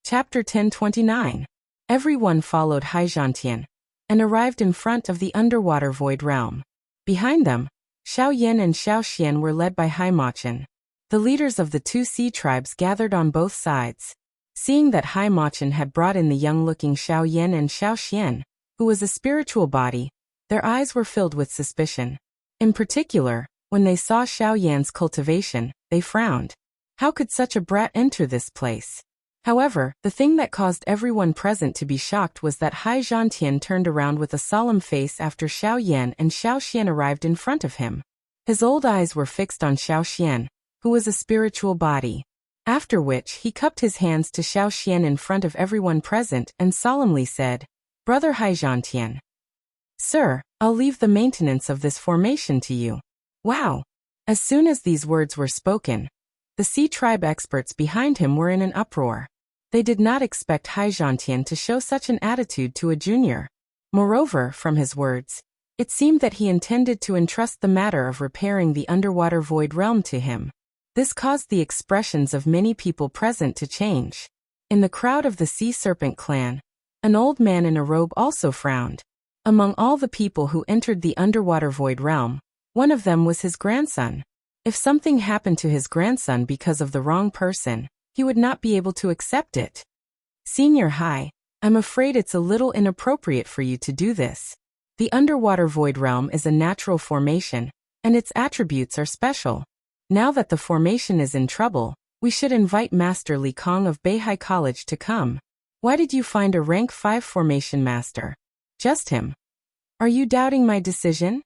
Chapter 1029. Everyone followed Haizhantian and arrived in front of the underwater void realm. Behind them, Xiao Yin and Xiao Xian were led by Haimachin. The leaders of the two sea tribes gathered on both sides. Seeing that Haimachin had brought in the young-looking Xiao Yin and Xiao Xian, who was a spiritual body, their eyes were filled with suspicion. In particular, when they saw Xiao Yan's cultivation, they frowned. How could such a brat enter this place? However, the thing that caused everyone present to be shocked was that Haizhantian turned around with a solemn face after Xiao Yan and Xiao Xian arrived in front of him. His old eyes were fixed on Xiao Xian, who was a spiritual body. After which he cupped his hands to Xiao Xian in front of everyone present and solemnly said, "Brother Haizhantian. Sir, I'll leave the maintenance of this formation to you." Wow! As soon as these words were spoken, the sea tribe experts behind him were in an uproar. They did not expect Haizhantian to show such an attitude to a junior. Moreover, from his words, it seemed that he intended to entrust the matter of repairing the underwater void realm to him. This caused the expressions of many people present to change. In the crowd of the Sea Serpent clan, an old man in a robe also frowned. Among all the people who entered the underwater void realm, one of them was his grandson. If something happened to his grandson because of the wrong person, he would not be able to accept it. Senior Hai, I'm afraid it's a little inappropriate for you to do this. The underwater void realm is a natural formation, and its attributes are special. Now that the formation is in trouble, we should invite Master Li Kong of Beihai College to come. Why did you find a rank 5 formation master? Just him. Are you doubting my decision?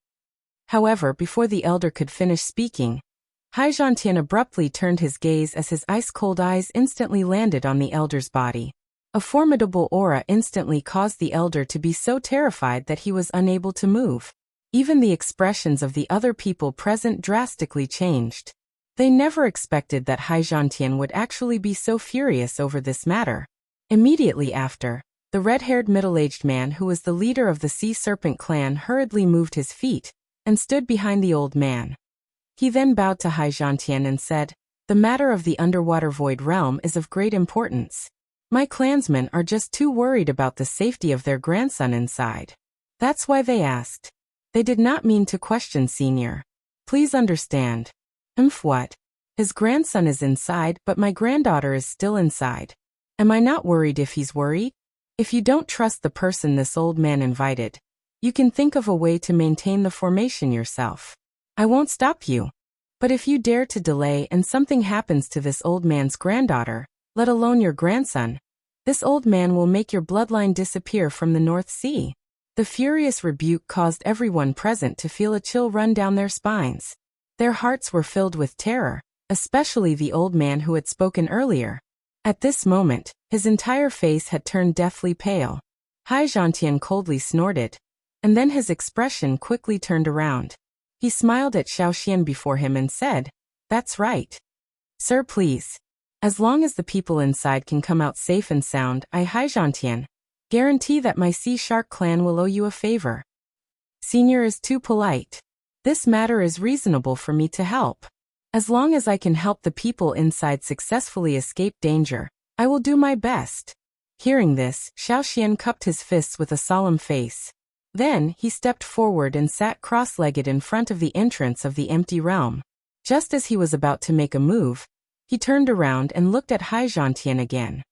However, before the elder could finish speaking, Haizhantian abruptly turned his gaze as his ice-cold eyes instantly landed on the elder's body. A formidable aura instantly caused the elder to be so terrified that he was unable to move. Even the expressions of the other people present drastically changed. They never expected that Haizhantian would actually be so furious over this matter. Immediately after, the red-haired middle-aged man who was the leader of the Sea Serpent clan hurriedly moved his feet and stood behind the old man. He then bowed to Haizhantian and said, "The matter of the underwater void realm is of great importance. My clansmen are just too worried about the safety of their grandson inside. That's why they asked. They did not mean to question Senior. Please understand." What? His grandson is inside, but my granddaughter is still inside. Am I not worried if he's worried? If you don't trust the person this old man invited, you can think of a way to maintain the formation yourself. I won't stop you. But if you dare to delay and something happens to this old man's granddaughter, let alone your grandson, this old man will make your bloodline disappear from the North Sea. The furious rebuke caused everyone present to feel a chill run down their spines. Their hearts were filled with terror, especially the old man who had spoken earlier. At this moment, his entire face had turned deathly pale. Haizhantian coldly snorted, and then his expression quickly turned around. He smiled at Xiao Xian before him and said, "That's right. Sir, please. As long as the people inside can come out safe and sound, I, Haizhantian, guarantee that my Sea Shark clan will owe you a favor." Senior is too polite. This matter is reasonable for me to help. As long as I can help the people inside successfully escape danger, I will do my best. Hearing this, Xiao Xian cupped his fists with a solemn face. Then, he stepped forward and sat cross-legged in front of the entrance of the empty realm. Just as he was about to make a move, he turned around and looked at Haizhantian again.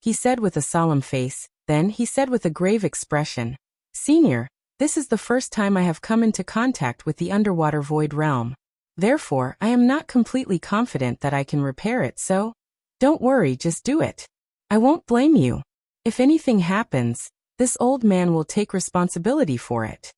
He said with a solemn face, then he said with a grave expression, "Senior, this is the first time I have come into contact with the underwater void realm. Therefore, I am not completely confident that I can repair it, so don't worry, just do it. I won't blame you. If anything happens, this old man will take responsibility for it."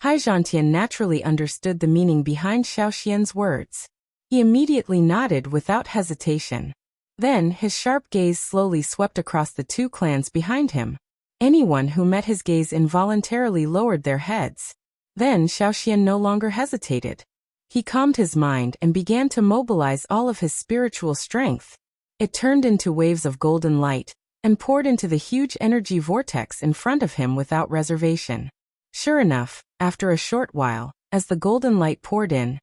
Haizhantian naturally understood the meaning behind Xiao Xian's words. He immediately nodded without hesitation. Then his sharp gaze slowly swept across the two clans behind him. Anyone who met his gaze involuntarily lowered their heads. Then Xiao Xian no longer hesitated. He calmed his mind and began to mobilize all of his spiritual strength. It turned into waves of golden light and poured into the huge energy vortex in front of him without reservation. Sure enough, after a short while, as the golden light poured in,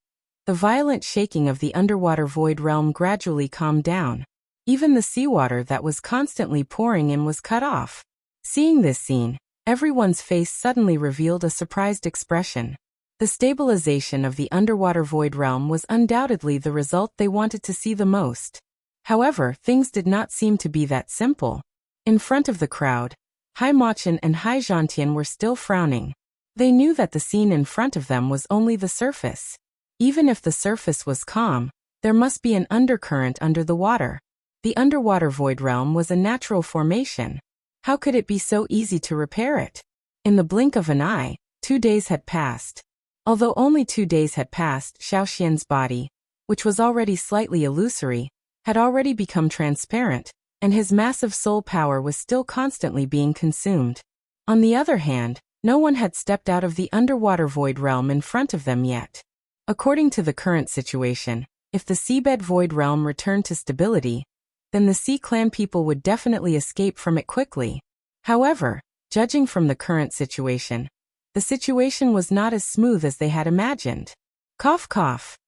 the violent shaking of the underwater void realm gradually calmed down. Even the seawater that was constantly pouring in was cut off. Seeing this scene, everyone's face suddenly revealed a surprised expression. The stabilization of the underwater void realm was undoubtedly the result they wanted to see the most. However, things did not seem to be that simple. In front of the crowd, Haimachin and Haizhantian were still frowning. They knew that the scene in front of them was only the surface. Even if the surface was calm, there must be an undercurrent under the water. The underwater void realm was a natural formation. How could it be so easy to repair it? In the blink of an eye, 2 days had passed. Although only 2 days had passed, Xiaoxian's body, which was already slightly illusory, had already become transparent, and his massive soul power was still constantly being consumed. On the other hand, no one had stepped out of the underwater void realm in front of them yet. According to the current situation, if the seabed void realm returned to stability, then the Sea Clan people would definitely escape from it quickly. However, judging from the current situation, the situation was not as smooth as they had imagined. Cough cough.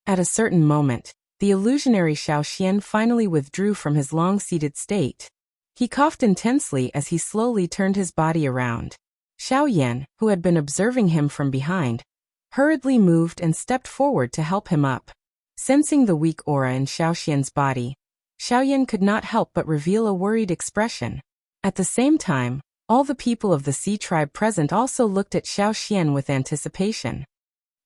At a certain moment, the illusionary Xiaoxian finally withdrew from his long-seated state. He coughed intensely as he slowly turned his body around. Xiao Yan, who had been observing him from behind, hurriedly moved and stepped forward to help him up. Sensing the weak aura in Xiaoxian's body, Xiao Yan could not help but reveal a worried expression. At the same time, all the people of the sea tribe present also looked at Xiaoxian with anticipation.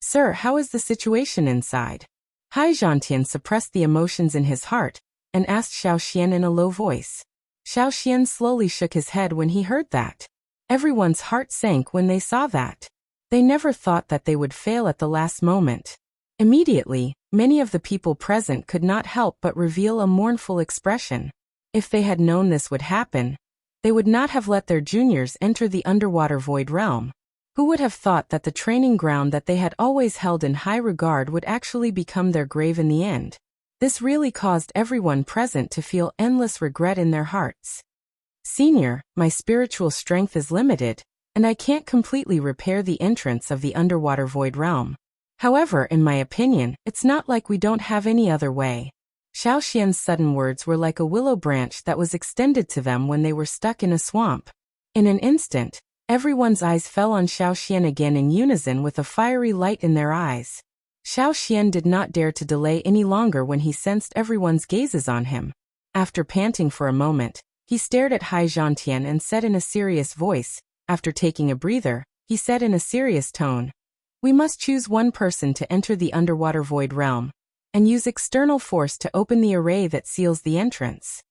"Sir, how is the situation inside?" Haizhantian suppressed the emotions in his heart and asked Xiaoxian in a low voice. Xiaoxian slowly shook his head when he heard that. Everyone's heart sank when they saw that. They never thought that they would fail at the last moment. Immediately, many of the people present could not help but reveal a mournful expression. If they had known this would happen, they would not have let their juniors enter the underwater void realm. Who would have thought that the training ground that they had always held in high regard would actually become their grave in the end? This really caused everyone present to feel endless regret in their hearts. "Senior, my spiritual strength is limited, and I can't completely repair the entrance of the underwater void realm. However, in my opinion, it's not like we don't have any other way." Xiaoxian's sudden words were like a willow branch that was extended to them when they were stuck in a swamp. In an instant, everyone's eyes fell on Xiaoxian again in unison with a fiery light in their eyes. Xiaoxian did not dare to delay any longer when he sensed everyone's gazes on him. After panting for a moment, he stared at Haizhantian and said in a serious voice. After taking a breather, he said in a serious tone, "We must choose one person to enter the underwater void realm, and use external force to open the array that seals the entrance."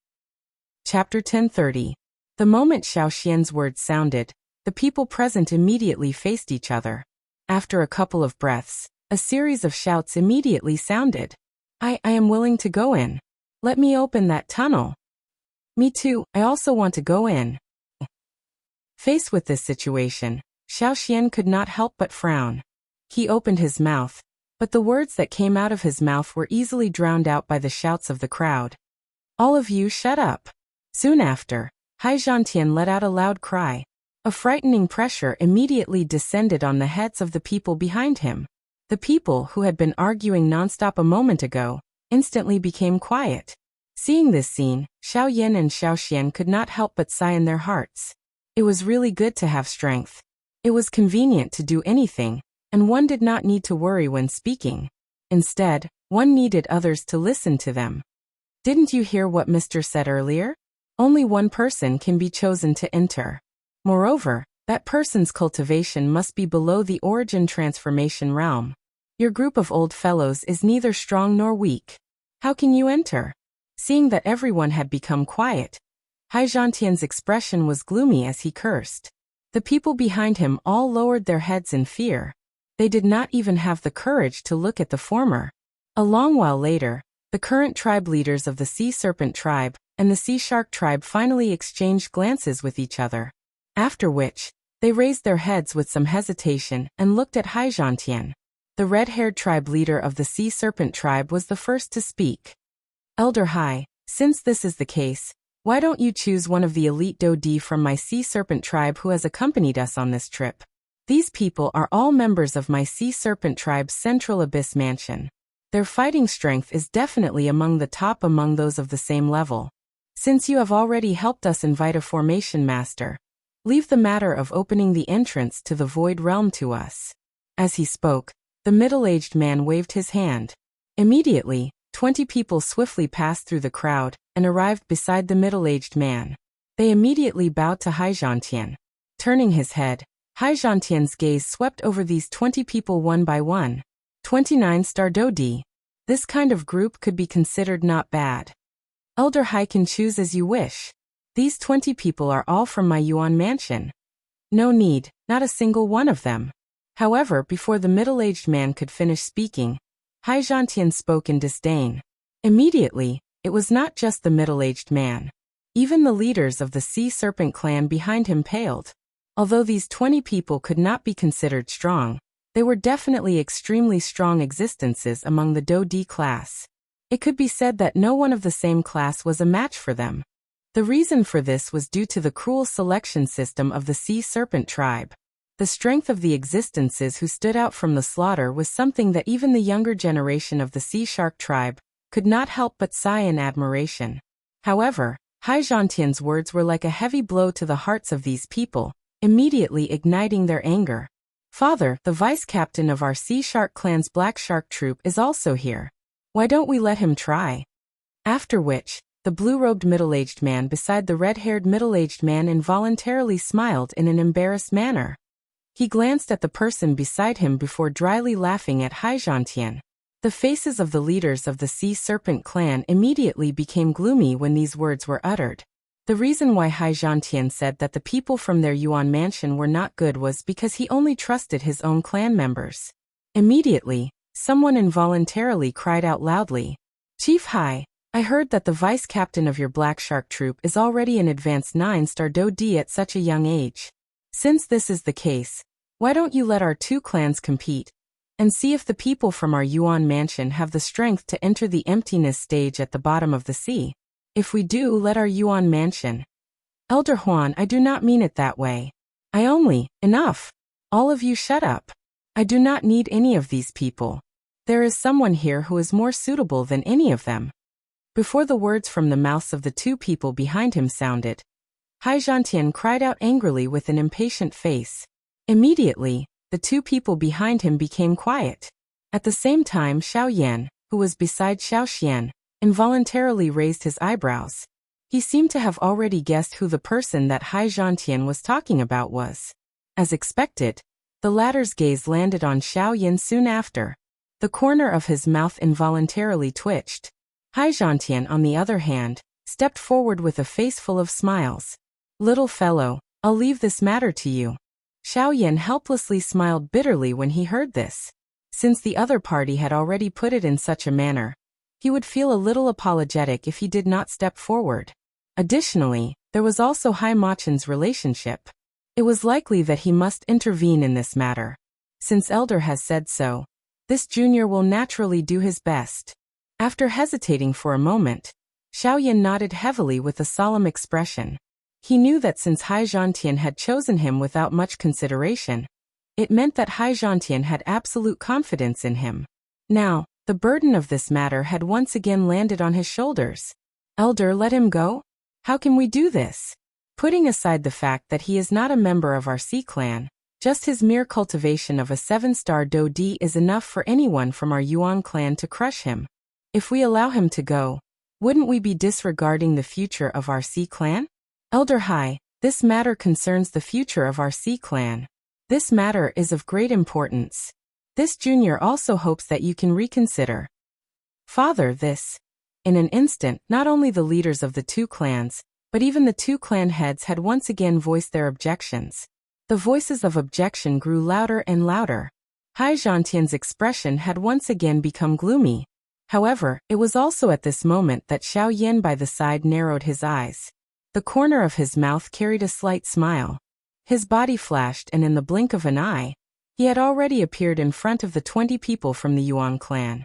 Chapter 1030. The moment Xiaoxian's words sounded, the people present immediately faced each other. After a couple of breaths, a series of shouts immediately sounded. I am willing to go in. Let me open that tunnel." "Me too, I also want to go in." Faced with this situation, Xiaoxian could not help but frown. He opened his mouth, but the words that came out of his mouth were easily drowned out by the shouts of the crowd. "All of you shut up." Soon after, Haizhantian let out a loud cry. A frightening pressure immediately descended on the heads of the people behind him. The people who had been arguing nonstop a moment ago instantly became quiet. Seeing this scene, Xiao Yan and Xiaoxian could not help but sigh in their hearts. It was really good to have strength. It was convenient to do anything, and one did not need to worry when speaking. Instead, one needed others to listen to them. "Didn't you hear what Mr. said earlier? Only one person can be chosen to enter. Moreover, that person's cultivation must be below the origin transformation realm. Your group of old fellows is neither strong nor weak. How can you enter?" Seeing that everyone had become quiet, Haizhantian's expression was gloomy as he cursed. The people behind him all lowered their heads in fear. They did not even have the courage to look at the former. A long while later, the current tribe leaders of the Sea Serpent tribe and the Sea Shark tribe finally exchanged glances with each other. After which, they raised their heads with some hesitation and looked at Haizhantian. The red-haired tribe leader of the Sea Serpent tribe was the first to speak. "Elder Hai, since this is the case, why don't you choose one of the elite Dodi from my Sea Serpent tribe who has accompanied us on this trip? These people are all members of my Sea Serpent tribe's Central Abyss Mansion. Their fighting strength is definitely among the top among those of the same level. Since you have already helped us invite a formation master, leave the matter of opening the entrance to the Void Realm to us." As he spoke, the middle-aged man waved his hand. Immediately, 20 people swiftly passed through the crowd and arrived beside the middle-aged man. They immediately bowed to Haizhantian. Turning his head, Haizhantian's gaze swept over these 20 people one by one. 29 Star Dodi. This kind of group could be considered not bad. Elder Hai can choose as you wish. These 20 people are all from my Yuan mansion. No need, not a single one of them. However, before the middle-aged man could finish speaking, Haizhantian spoke in disdain. Immediately, it was not just the middle-aged man. Even the leaders of the Sea Serpent clan behind him paled. Although these 20 people could not be considered strong, they were definitely extremely strong existences among the Do-D class. It could be said that no one of the same class was a match for them. The reason for this was due to the cruel selection system of the Sea Serpent tribe. The strength of the existences who stood out from the slaughter was something that even the younger generation of the Sea Shark tribe could not help but sigh in admiration. However, Haizhantian's words were like a heavy blow to the hearts of these people, immediately igniting their anger. "Father, the vice-captain of our Sea Shark clan's Black Shark troop is also here. Why don't we let him try?" After which, the blue-robed middle-aged man beside the red-haired middle-aged man involuntarily smiled in an embarrassed manner. He glanced at the person beside him before dryly laughing at Haizhantian. The faces of the leaders of the Sea Serpent clan immediately became gloomy when these words were uttered. The reason why Haizhantian said that the people from their Yuan mansion were not good was because he only trusted his own clan members. Immediately, someone involuntarily cried out loudly, "Chief Hai, I heard that the vice-captain of your Black Shark troop is already an advanced 9-star Do-D at such a young age. Since this is the case, why don't you let our two clans compete and see if the people from our Yuan mansion have the strength to enter the emptiness stage at the bottom of the sea? If we do, let our Yuan mansion—" "Elder Huan, I do not mean it that way. Enough. All of you shut up. I do not need any of these people. There is someone here who is more suitable than any of them." Before the words from the mouths of the two people behind him sounded, Haizhantian cried out angrily with an impatient face. Immediately, the two people behind him became quiet. At the same time, Xiao Yan, who was beside Xiao Xian, involuntarily raised his eyebrows. He seemed to have already guessed who the person that Haizhantian was talking about was. As expected, the latter's gaze landed on Xiao Yan soon after. The corner of his mouth involuntarily twitched. Haizhantian, on the other hand, stepped forward with a face full of smiles. "Little fellow, I'll leave this matter to you." Xiao Yan helplessly smiled bitterly when he heard this. Since the other party had already put it in such a manner, he would feel a little apologetic if he did not step forward. Additionally, there was also Hai Machen's relationship. It was likely that he must intervene in this matter. Since Elder has said so, this junior will naturally do his best. After hesitating for a moment, Xiao Yan nodded heavily with a solemn expression. He knew that since Haizhantian had chosen him without much consideration, it meant that Haizhantian had absolute confidence in him. Now, the burden of this matter had once again landed on his shoulders. "Elder, let him go? How can we do this?" Putting aside the fact that he is not a member of our Sea clan, just his mere cultivation of a 7-star Do-D is enough for anyone from our Yuan clan to crush him. If we allow him to go, wouldn't we be disregarding the future of our Sea clan? "Elder Hai, this matter concerns the future of our Sea clan. This matter is of great importance. This junior also hopes that you can reconsider." "Father, this—" In an instant, not only the leaders of the two clans, but even the two clan heads had once again voiced their objections. The voices of objection grew louder and louder. Haizhantian's expression had once again become gloomy. However, it was also at this moment that Xiao Yan by the side narrowed his eyes. The corner of his mouth carried a slight smile. His body flashed, and in the blink of an eye, he had already appeared in front of the 20 people from the Yuan clan.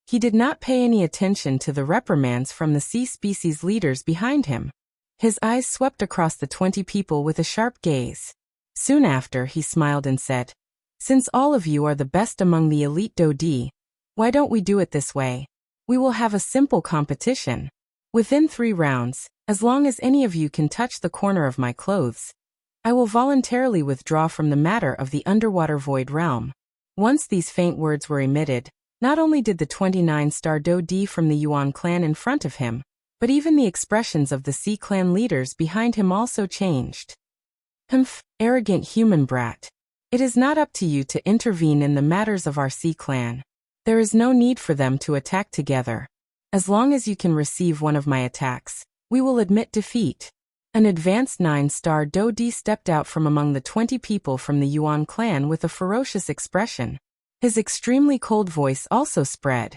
He did not pay any attention to the reprimands from the sea species leaders behind him. His eyes swept across the 20 people with a sharp gaze. Soon after, he smiled and said, "Since all of you are the best among the elite Do-D, Why don't we do it this way? We will have a simple competition. Within 3 rounds, as long as any of you can touch the corner of my clothes, I will voluntarily withdraw from the matter of the underwater void realm. Once these faint words were emitted, not only did the 29-star Do-D from the Yuan clan in front of him, but even the expressions of the Sea clan leaders behind him also changed. Humph, arrogant human brat. It is not up to you to intervene in the matters of our Sea clan. There is no need for them to attack together. As long as you can receive one of my attacks, we will admit defeat. An advanced 9-star Do-D stepped out from among the 20 people from the Yuan clan with a ferocious expression. His extremely cold voice also spread.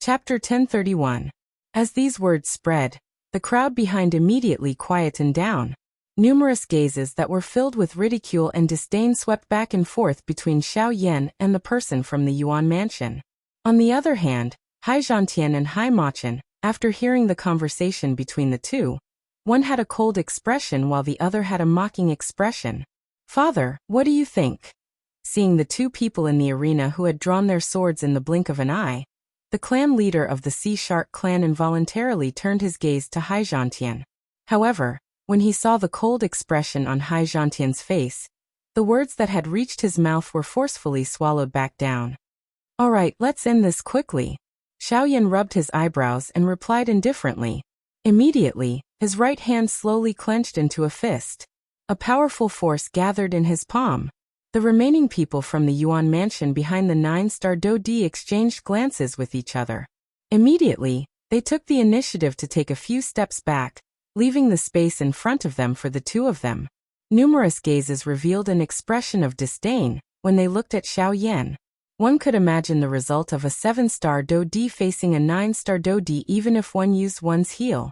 Chapter 1031. As these words spread, the crowd behind immediately quietened down. Numerous gazes that were filled with ridicule and disdain swept back and forth between Xiao Yan and the person from the Yuan mansion. On the other hand, Haizhantian and Haimachin, after hearing the conversation between the two, one had a cold expression while the other had a mocking expression. Father, what do you think? Seeing the 2 people in the arena who had drawn their swords in the blink of an eye, the clan leader of the Sea Shark clan involuntarily turned his gaze to Haizhantian. However, when he saw the cold expression on Haizhantian's face, the words that had reached his mouth were forcefully swallowed back down. All right, let's end this quickly. Xiao Yan rubbed his eyebrows and replied indifferently. Immediately, his right hand slowly clenched into a fist. A powerful force gathered in his palm. The remaining people from the Yuan mansion behind the 9-star Do-D exchanged glances with each other. Immediately, they took the initiative to take a few steps back, leaving the space in front of them for the 2 of them. Numerous gazes revealed an expression of disdain when they looked at Xiao Yan. One could imagine the result of a 7-star Do-D facing a 9-star Do-D even if one used one's heel.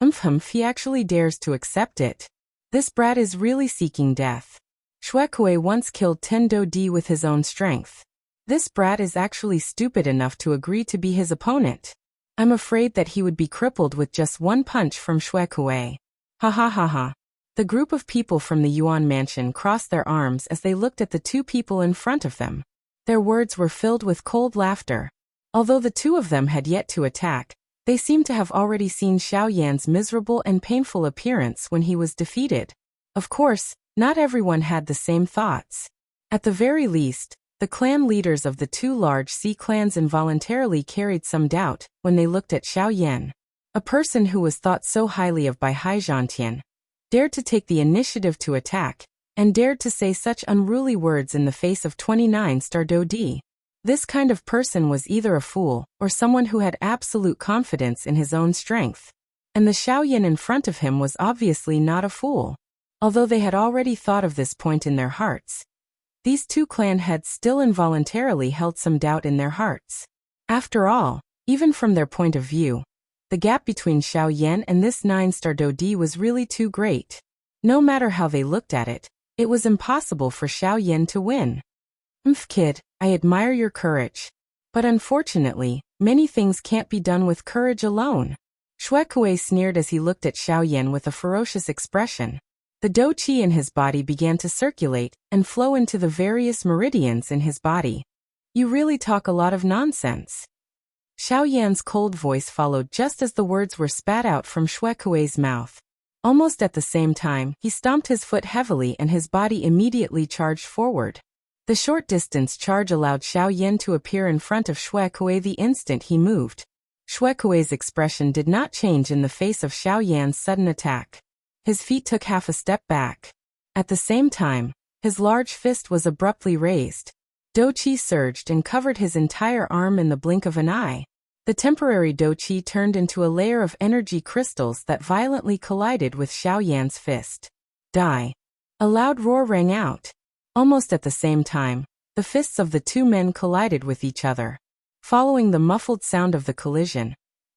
Humph, he actually dares to accept it. This brat is really seeking death. Shuekui once killed 10 Do-D with his own strength. This brat is actually stupid enough to agree to be his opponent. I'm afraid that he would be crippled with just 1 punch from Shuekui. Ha ha ha ha. The group of people from the Yuan mansion crossed their arms as they looked at the 2 people in front of them. Their words were filled with cold laughter. Although the 2 of them had yet to attack, they seemed to have already seen Xiao Yan's miserable and painful appearance when he was defeated. Of course, not everyone had the same thoughts. At the very least, the clan leaders of the 2 large sea clans involuntarily carried some doubt when they looked at Xiao Yan. A person who was thought so highly of by Haizhantian dared to take the initiative to attack, and dared to say such unruly words in the face of 29-star Do-D. This kind of person was either a fool or someone who had absolute confidence in his own strength. And the Xiao Yan in front of him was obviously not a fool. Although they had already thought of this point in their hearts, these 2 clan heads still involuntarily held some doubt in their hearts. After all, even from their point of view, the gap between Xiao Yan and this 9-star Do-D was really too great. No matter how they looked at it, it was impossible for Xiao Yan to win. Kid, I admire your courage. But unfortunately, many things can't be done with courage alone. Shuekui sneered as he looked at Xiao Yan with a ferocious expression. The Do-Chi in his body began to circulate and flow into the various meridians in his body. You really talk a lot of nonsense. Xiao Yan's cold voice followed just as the words were spat out from Shuekui's mouth. Almost at the same time, he stomped his foot heavily and his body immediately charged forward. The short distance charge allowed Xiao Yan to appear in front of Shuekui the instant he moved. Shuekui's expression did not change in the face of Xiao Yan's sudden attack. His feet took half a step back. At the same time, his large fist was abruptly raised. Do-Chi surged and covered his entire arm in the blink of an eye. The temporary Do-Chi turned into a layer of energy crystals that violently collided with Xiao Yan's fist. Die! A loud roar rang out. Almost at the same time, the fists of the 2 men collided with each other. Following the muffled sound of the collision,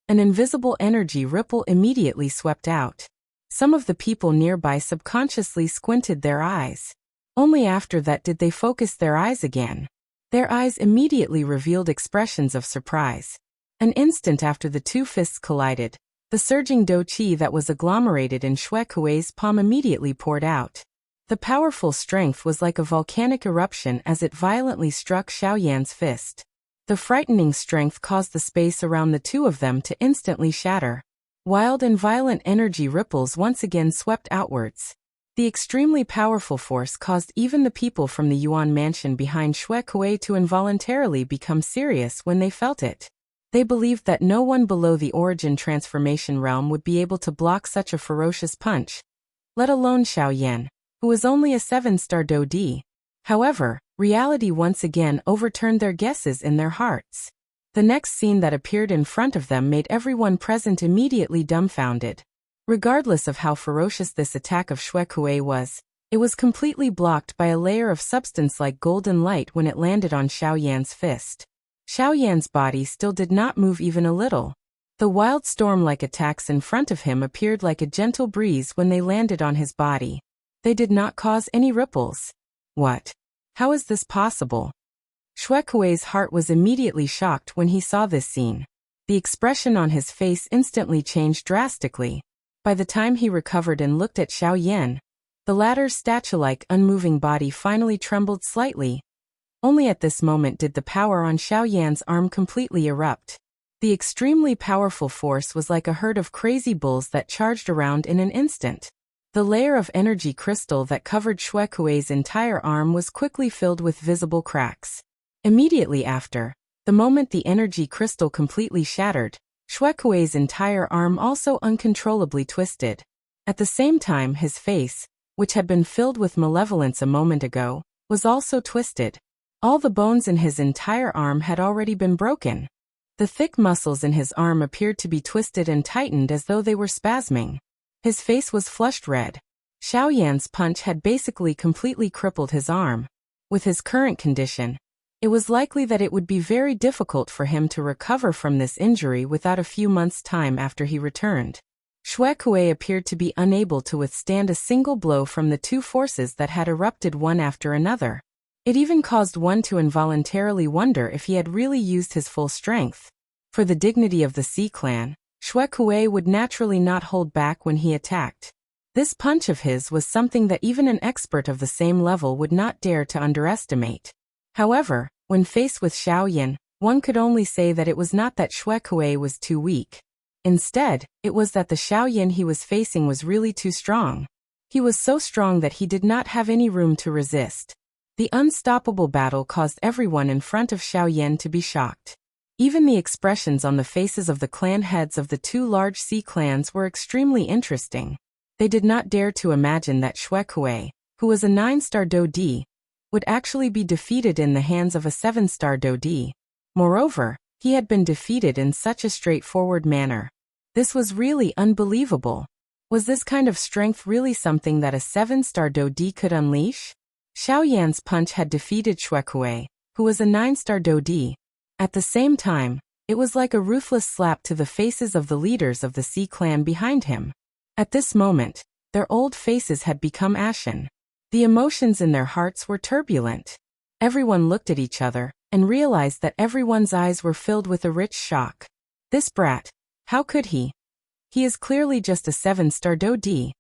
an invisible energy ripple immediately swept out. Some of the people nearby subconsciously squinted their eyes. Only after that did they focus their eyes again. Their eyes immediately revealed expressions of surprise. An instant after the 2 fists collided, the surging Do-Chi that was agglomerated in Shuekui's palm immediately poured out. The powerful strength was like a volcanic eruption as it violently struck Xiao Yan's fist. The frightening strength caused the space around the two of them to instantly shatter. Wild and violent energy ripples once again swept outwards. The extremely powerful force caused even the people from the Yuan mansion behind Shui Kuei to involuntarily become serious when they felt it. They believed that no one below the origin transformation realm would be able to block such a ferocious punch, let alone Xiao Yan, who was only a 7-star Do Di. However, reality once again overturned their guesses in their hearts. The next scene that appeared in front of them made everyone present immediately dumbfounded. Regardless of how ferocious this attack of Shui Kuei was, it was completely blocked by a layer of substance like golden light when it landed on Xiao Yan's fist. Xiao Yan's body still did not move even a little. The wild storm-like attacks in front of him appeared like a gentle breeze when they landed on his body. They did not cause any ripples. What? How is this possible? Shui Kuei's heart was immediately shocked when he saw this scene. The expression on his face instantly changed drastically. By the time he recovered and looked at Xiao Yan, the latter's statue-like unmoving body finally trembled slightly. Only at this moment did the power on Xiao Yan's arm completely erupt. The extremely powerful force was like a herd of crazy bulls that charged around in an instant. The layer of energy crystal that covered Shui Kuei's entire arm was quickly filled with visible cracks. Immediately after, the moment the energy crystal completely shattered, Shui Kuei's entire arm also uncontrollably twisted. At the same time, his face, which had been filled with malevolence a moment ago, was also twisted. All the bones in his entire arm had already been broken. The thick muscles in his arm appeared to be twisted and tightened as though they were spasming. His face was flushed red. Xiao Yan's punch had basically completely crippled his arm. With his current condition, it was likely that it would be very difficult for him to recover from this injury without a few months' time after he returned. Shui Kuei appeared to be unable to withstand a single blow from the two forces that had erupted one after another. It even caused one to involuntarily wonder if he had really used his full strength. For the dignity of the Sea clan, Shui Kuei would naturally not hold back when he attacked. This punch of his was something that even an expert of the same level would not dare to underestimate. However, when faced with Xiao Yan, one could only say that it was not that Shui Kuei was too weak. Instead, it was that the Xiao Yan he was facing was really too strong. He was so strong that he did not have any room to resist. The unstoppable battle caused everyone in front of Xiao Yan to be shocked. Even the expressions on the faces of the clan heads of the two large sea clans were extremely interesting. They did not dare to imagine that Shui Kuei, who was a 9-star Do Di, would actually be defeated in the hands of a 7-star Do Di. Moreover, he had been defeated in such a straightforward manner. This was really unbelievable. Was this kind of strength really something that a 7-star Do Di could unleash? Xiao Yan's punch had defeated Shui Kuei, who was a 9-star Do Di. At the same time, it was like a ruthless slap to the faces of the leaders of the Sea clan behind him. At this moment, their old faces had become ashen. The emotions in their hearts were turbulent. Everyone looked at each other and realized that everyone's eyes were filled with a rich shock. This brat, how could he? He is clearly just a 7-star Do Di.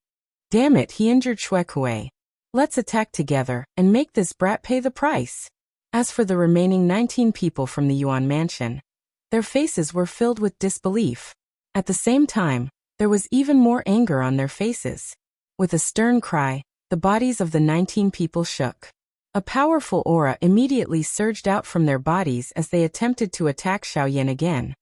Damn it, he injured Shui Kuei. Let's attack together and make this brat pay the price. As for the remaining 19 people from the Yuan mansion, their faces were filled with disbelief. At the same time, there was even more anger on their faces. With a stern cry, the bodies of the 19 people shook. A powerful aura immediately surged out from their bodies as they attempted to attack Xiao Yan again.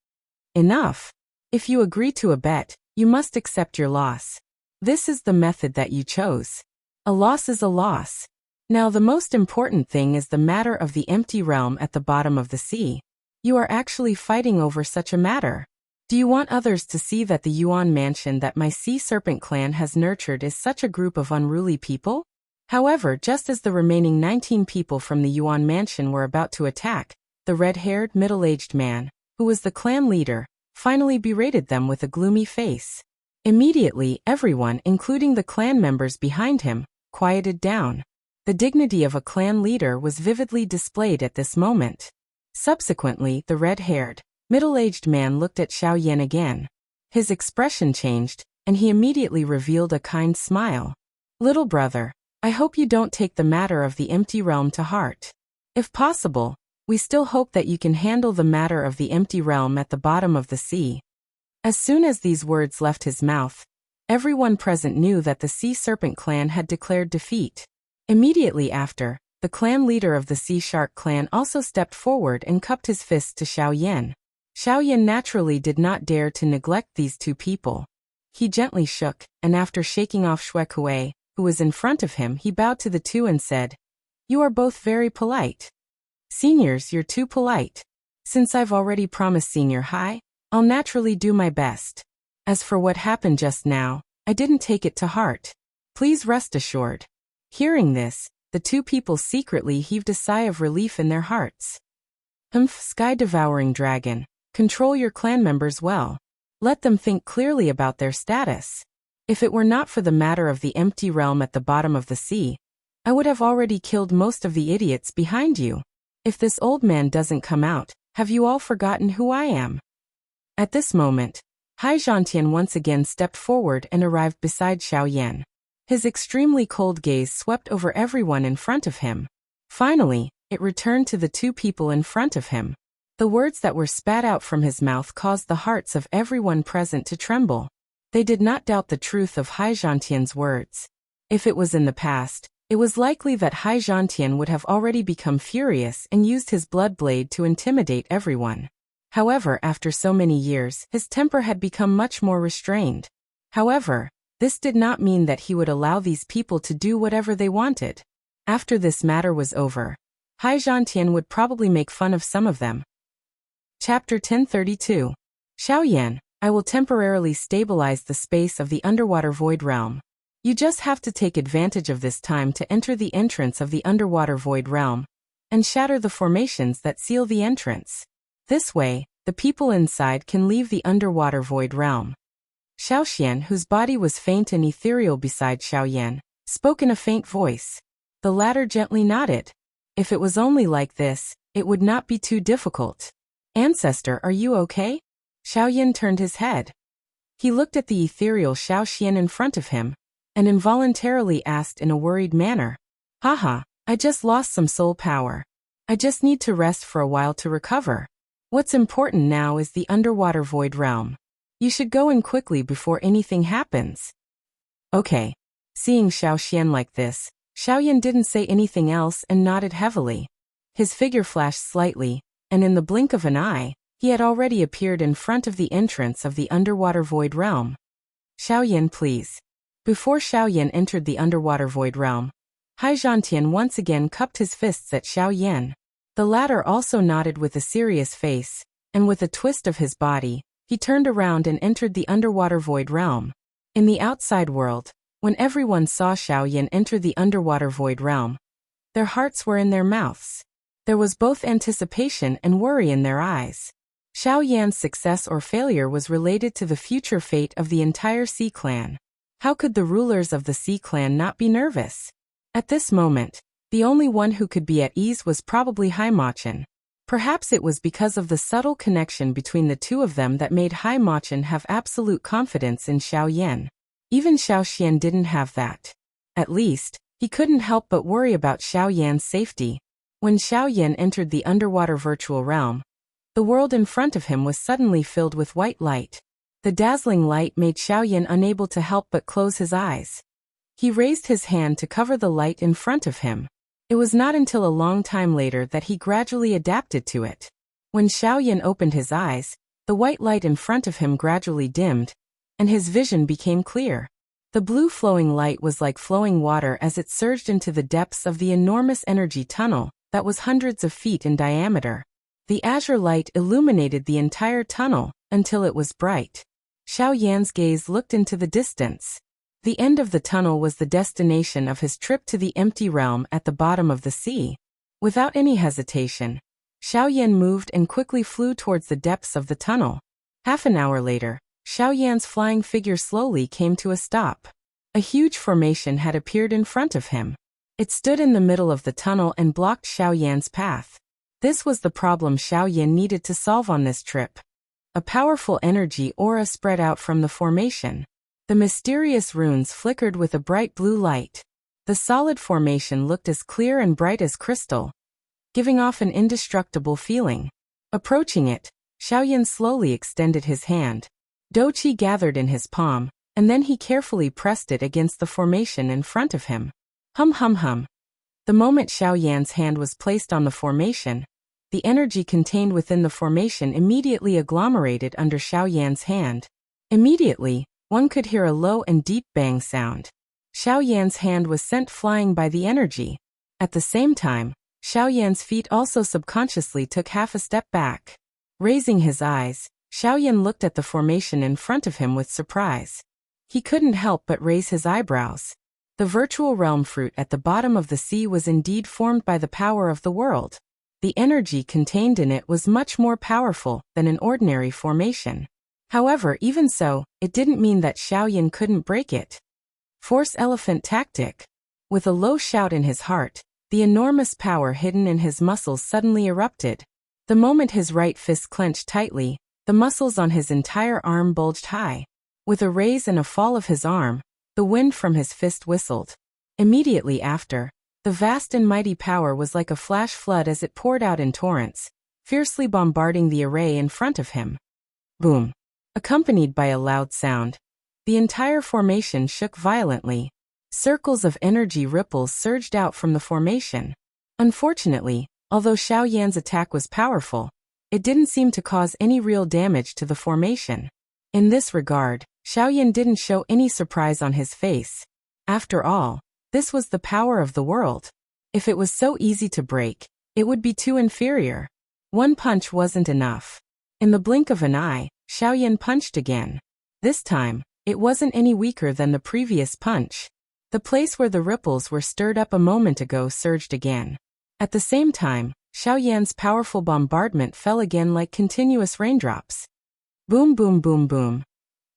Enough! If you agree to a bet, you must accept your loss. This is the method that you chose. A loss is a loss. Now the most important thing is the matter of the empty realm at the bottom of the sea. You are actually fighting over such a matter. Do you want others to see that the Yuan mansion that my Sea Serpent clan has nurtured is such a group of unruly people? However, just as the remaining 19 people from the Yuan mansion were about to attack, the red-haired, middle-aged man, who was the clan leader, finally berated them with a gloomy face. Immediately, everyone, including the clan members behind him, quieted down. The dignity of a clan leader was vividly displayed at this moment. Subsequently, the red-haired, middle-aged man looked at Xiao Yan again. His expression changed, and he immediately revealed a kind smile. Little brother, I hope you don't take the matter of the empty realm to heart. If possible, We still hope that you can handle the matter of the empty realm at the bottom of the sea." As soon as these words left his mouth, everyone present knew that the Sea Serpent clan had declared defeat. Immediately after, the clan leader of the Sea Shark clan also stepped forward and cupped his fists to Xiao Yan. Xiao Yan naturally did not dare to neglect these two people. He gently shook, and after shaking off Xue Kuei, who was in front of him, he bowed to the two and said, "You are both very polite. Seniors, you're too polite. Since I've already promised Senior High, I'll naturally do my best. As for what happened just now, I didn't take it to heart. Please rest assured." Hearing this, the two people secretly heaved a sigh of relief in their hearts. Sky-devouring dragon, control your clan members well. Let them think clearly about their status. If it were not for the matter of the empty realm at the bottom of the sea, I would have already killed most of the idiots behind you. If this old man doesn't come out, have you all forgotten who I am? At this moment, Hai Zhantian once again stepped forward and arrived beside Xiao Yan. His extremely cold gaze swept over everyone in front of him. Finally, it returned to the two people in front of him. The words that were spat out from his mouth caused the hearts of everyone present to tremble. They did not doubt the truth of Hai Zhantian's words. If it was in the past, it was likely that Hai Zhantian would have already become furious and used his blood blade to intimidate everyone. However, after so many years, his temper had become much more restrained. However, this did not mean that he would allow these people to do whatever they wanted. After this matter was over, Hai Zhantian would probably make fun of some of them. Chapter 1032. Xiao Yan, I will temporarily stabilize the space of the underwater void realm. You just have to take advantage of this time to enter the entrance of the underwater void realm and shatter the formations that seal the entrance. This way, the people inside can leave the underwater void realm. Xiao Xian, whose body was faint and ethereal beside Xiao Yan, spoke in a faint voice. The latter gently nodded. If it was only like this, it would not be too difficult. Ancestor, are you okay? Xiao Yan turned his head. He looked at the ethereal Xiao Xian in front of him, and involuntarily asked in a worried manner, "Haha, I just lost some soul power. I just need to rest for a while to recover. What's important now is the underwater void realm. You should go in quickly before anything happens." Okay. Seeing Xiao Xian like this, Xiao Yan didn't say anything else and nodded heavily. His figure flashed slightly, and in the blink of an eye, he had already appeared in front of the entrance of the underwater void realm. "Xiao Yan, please." Before Xiao Yan entered the underwater void realm, Hai Zhantian once again cupped his fists at Xiao Yan. The latter also nodded with a serious face, and with a twist of his body, he turned around and entered the underwater void realm. In the outside world, when everyone saw Xiao Yan enter the underwater void realm, their hearts were in their mouths. There was both anticipation and worry in their eyes. Xiao Yan's success or failure was related to the future fate of the entire Sea Clan. How could the rulers of the Sea Clan not be nervous? At this moment, the only one who could be at ease was probably Hai Machin. Perhaps it was because of the subtle connection between the two of them that made Hai Machin have absolute confidence in Xiao Yan. Even Xiao Xian didn't have that. At least, he couldn't help but worry about Xiao Yan's safety. When Xiao Yan entered the underwater virtual realm, the world in front of him was suddenly filled with white light. The dazzling light made Xiao Yan unable to help but close his eyes. He raised his hand to cover the light in front of him. It was not until a long time later that he gradually adapted to it. When Xiao Yan opened his eyes, the white light in front of him gradually dimmed, and his vision became clear. The blue flowing light was like flowing water as it surged into the depths of the enormous energy tunnel that was hundreds of feet in diameter. The azure light illuminated the entire tunnel until it was bright. Xiao Yan's gaze looked into the distance. The end of the tunnel was the destination of his trip to the empty realm at the bottom of the sea. Without any hesitation, Xiao Yan moved and quickly flew towards the depths of the tunnel. Half an hour later, Xiao Yan's flying figure slowly came to a stop. A huge formation had appeared in front of him. It stood in the middle of the tunnel and blocked Xiao Yan's path. This was the problem Xiao Yan needed to solve on this trip. A powerful energy aura spread out from the formation. The mysterious runes flickered with a bright blue light. The solid formation looked as clear and bright as crystal. giving off an indestructible feeling. Approaching it, Xiaoyan slowly extended his hand. Douqi gathered in his palm, and then he carefully pressed it against the formation in front of him. Hum hum hum. The moment Xiaoyan's hand was placed on the formation, the energy contained within the formation immediately agglomerated under Xiaoyan's hand. Immediately, one could hear a low and deep bang sound. Xiaoyan's hand was sent flying by the energy. At the same time, Xiaoyan's feet also subconsciously took half a step back. Raising his eyes, Xiaoyan looked at the formation in front of him with surprise. He couldn't help but raise his eyebrows. The virtual realm fruit at the bottom of the sea was indeed formed by the power of the world. The energy contained in it was much more powerful than an ordinary formation. However, even so, it didn't mean that Xiaoyan couldn't break it. Force elephant tactic. With a low shout in his heart, the enormous power hidden in his muscles suddenly erupted. The moment his right fist clenched tightly, the muscles on his entire arm bulged high. With a raise and a fall of his arm, the wind from his fist whistled. Immediately after, the vast and mighty power was like a flash flood as it poured out in torrents, fiercely bombarding the array in front of him. Boom! Accompanied by a loud sound, the entire formation shook violently. Circles of energy ripples surged out from the formation. Unfortunately, although Xiaoyan's attack was powerful, it didn't seem to cause any real damage to the formation. In this regard, Xiaoyan didn't show any surprise on his face. After all, this was the power of the world. If it was so easy to break, it would be too inferior. One punch wasn't enough. In the blink of an eye, Xiaoyan punched again. This time, it wasn't any weaker than the previous punch. The place where the ripples were stirred up a moment ago surged again. At the same time, Xiaoyan's powerful bombardment fell again like continuous raindrops. Boom boom boom boom.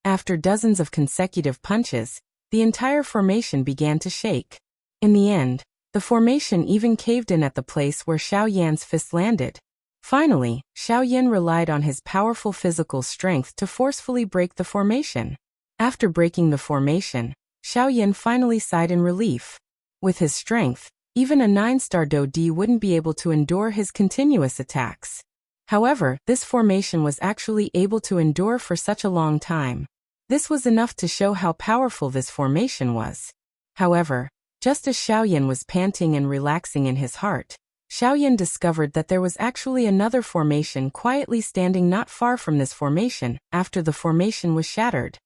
After dozens of consecutive punches, the entire formation began to shake. In the end, the formation even caved in at the place where Xiaoyan's fist landed. Finally, Xiaoyan relied on his powerful physical strength to forcefully break the formation. After breaking the formation, Xiaoyan finally sighed in relief. With his strength, even a 9-star Do-D wouldn't be able to endure his continuous attacks. However, this formation was actually able to endure for such a long time. This was enough to show how powerful this formation was. However, just as Xiaoyan was panting and relaxing in his heart, Xiaoyan discovered that there was actually another formation quietly standing not far from this formation after the formation was shattered.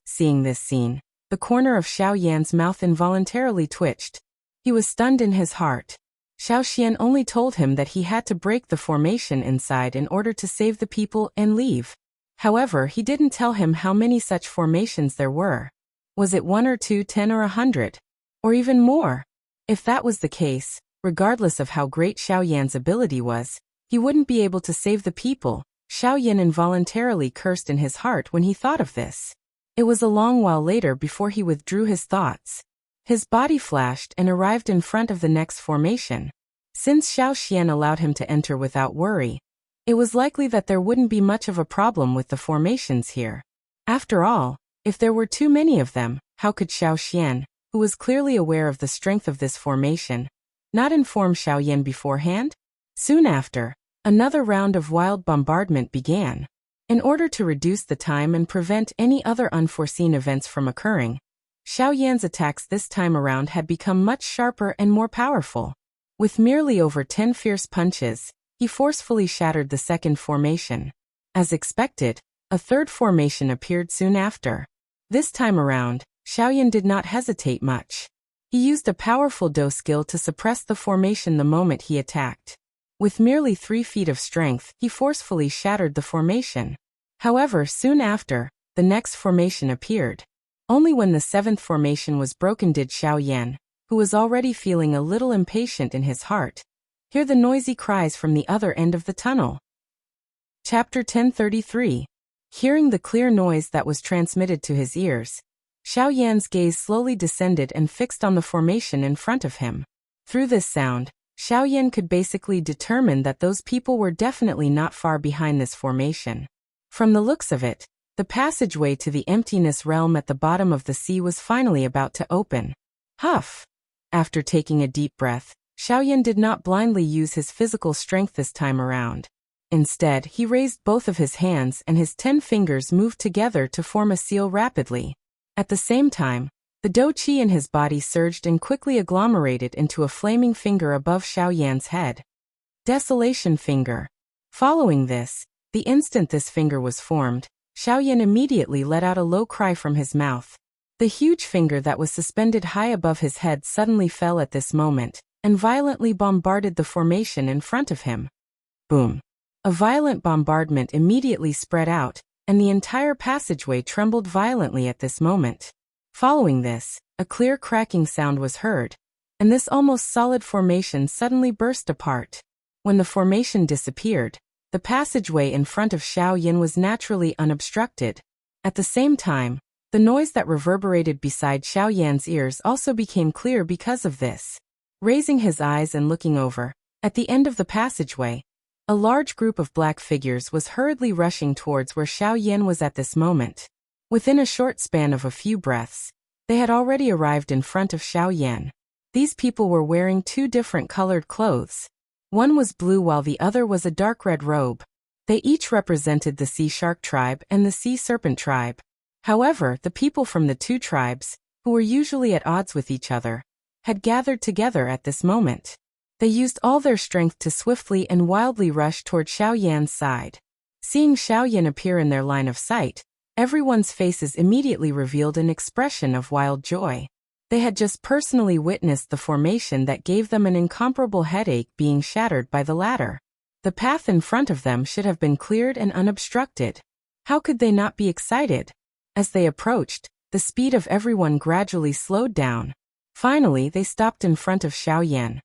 Seeing this scene, the corner of Xiaoyan's mouth involuntarily twitched. He was stunned in his heart. Xiaoxian only told him that he had to break the formation inside in order to save the people and leave. However, he didn't tell him how many such formations there were. Was it 1 or 2, 10 or 100? Or even more? If that was the case, regardless of how great Xiaoyan's ability was, he wouldn't be able to save the people. Xiaoyan involuntarily cursed in his heart when he thought of this. It was a long while later before he withdrew his thoughts. His body flashed and arrived in front of the next formation. Since Xiaoxian allowed him to enter without worry, it was likely that there wouldn't be much of a problem with the formations here. After all, if there were too many of them, how could Xiaoxian, who was clearly aware of the strength of this formation, not inform Xiaoyan beforehand? Soon after, another round of wild bombardment began. In order to reduce the time and prevent any other unforeseen events from occurring, Xiaoyan's attacks this time around had become much sharper and more powerful. With merely over 10 fierce punches, he forcefully shattered the second formation. As expected, a third formation appeared soon after. This time around, Xiaoyan did not hesitate much. He used a powerful Do skill to suppress the formation the moment he attacked. With merely 3 feet of strength, he forcefully shattered the formation. However, soon after, the next formation appeared. Only when the 7th formation was broken did Xiaoyan, who was already feeling a little impatient in his heart, hear the noisy cries from the other end of the tunnel. Chapter 1033. Hearing the clear noise that was transmitted to his ears, Xiaoyan's gaze slowly descended and fixed on the formation in front of him. Through this sound, Xiaoyan could basically determine that those people were definitely not far behind this formation. From the looks of it, the passageway to the emptiness realm at the bottom of the sea was finally about to open. Huff! After taking a deep breath, Xiaoyan did not blindly use his physical strength this time around. Instead, he raised both of his hands and his 10 fingers moved together to form a seal rapidly. At the same time, the dou qi in his body surged and quickly agglomerated into a flaming finger above Xiaoyan's head. Desolation Finger. Following this, the instant this finger was formed, Xiaoyan immediately let out a low cry from his mouth. The huge finger that was suspended high above his head suddenly fell at this moment, and violently bombarded the formation in front of him. Boom. A violent bombardment immediately spread out, and the entire passageway trembled violently at this moment. Following this, a clear cracking sound was heard, and this almost solid formation suddenly burst apart. When the formation disappeared, the passageway in front of Xiaoyan was naturally unobstructed. At the same time, the noise that reverberated beside Xiaoyan's ears also became clear because of this. Raising his eyes and looking over, at the end of the passageway, a large group of black figures was hurriedly rushing towards where Xiaoyan was at this moment. Within a short span of a few breaths, they had already arrived in front of Xiaoyan. These people were wearing 2 different colored clothes. One was blue while the other was a dark red robe. They each represented the Sea Shark tribe and the Sea Serpent tribe. However, the people from the 2 tribes, who were usually at odds with each other, had gathered together at this moment. They used all their strength to swiftly and wildly rush toward Xiaoyan's side. Seeing Xiaoyan appear in their line of sight, everyone's faces immediately revealed an expression of wild joy. They had just personally witnessed the formation that gave them an incomparable headache being shattered by the latter. The path in front of them should have been cleared and unobstructed. How could they not be excited? As they approached, the speed of everyone gradually slowed down. Finally, they stopped in front of Xiaoyan.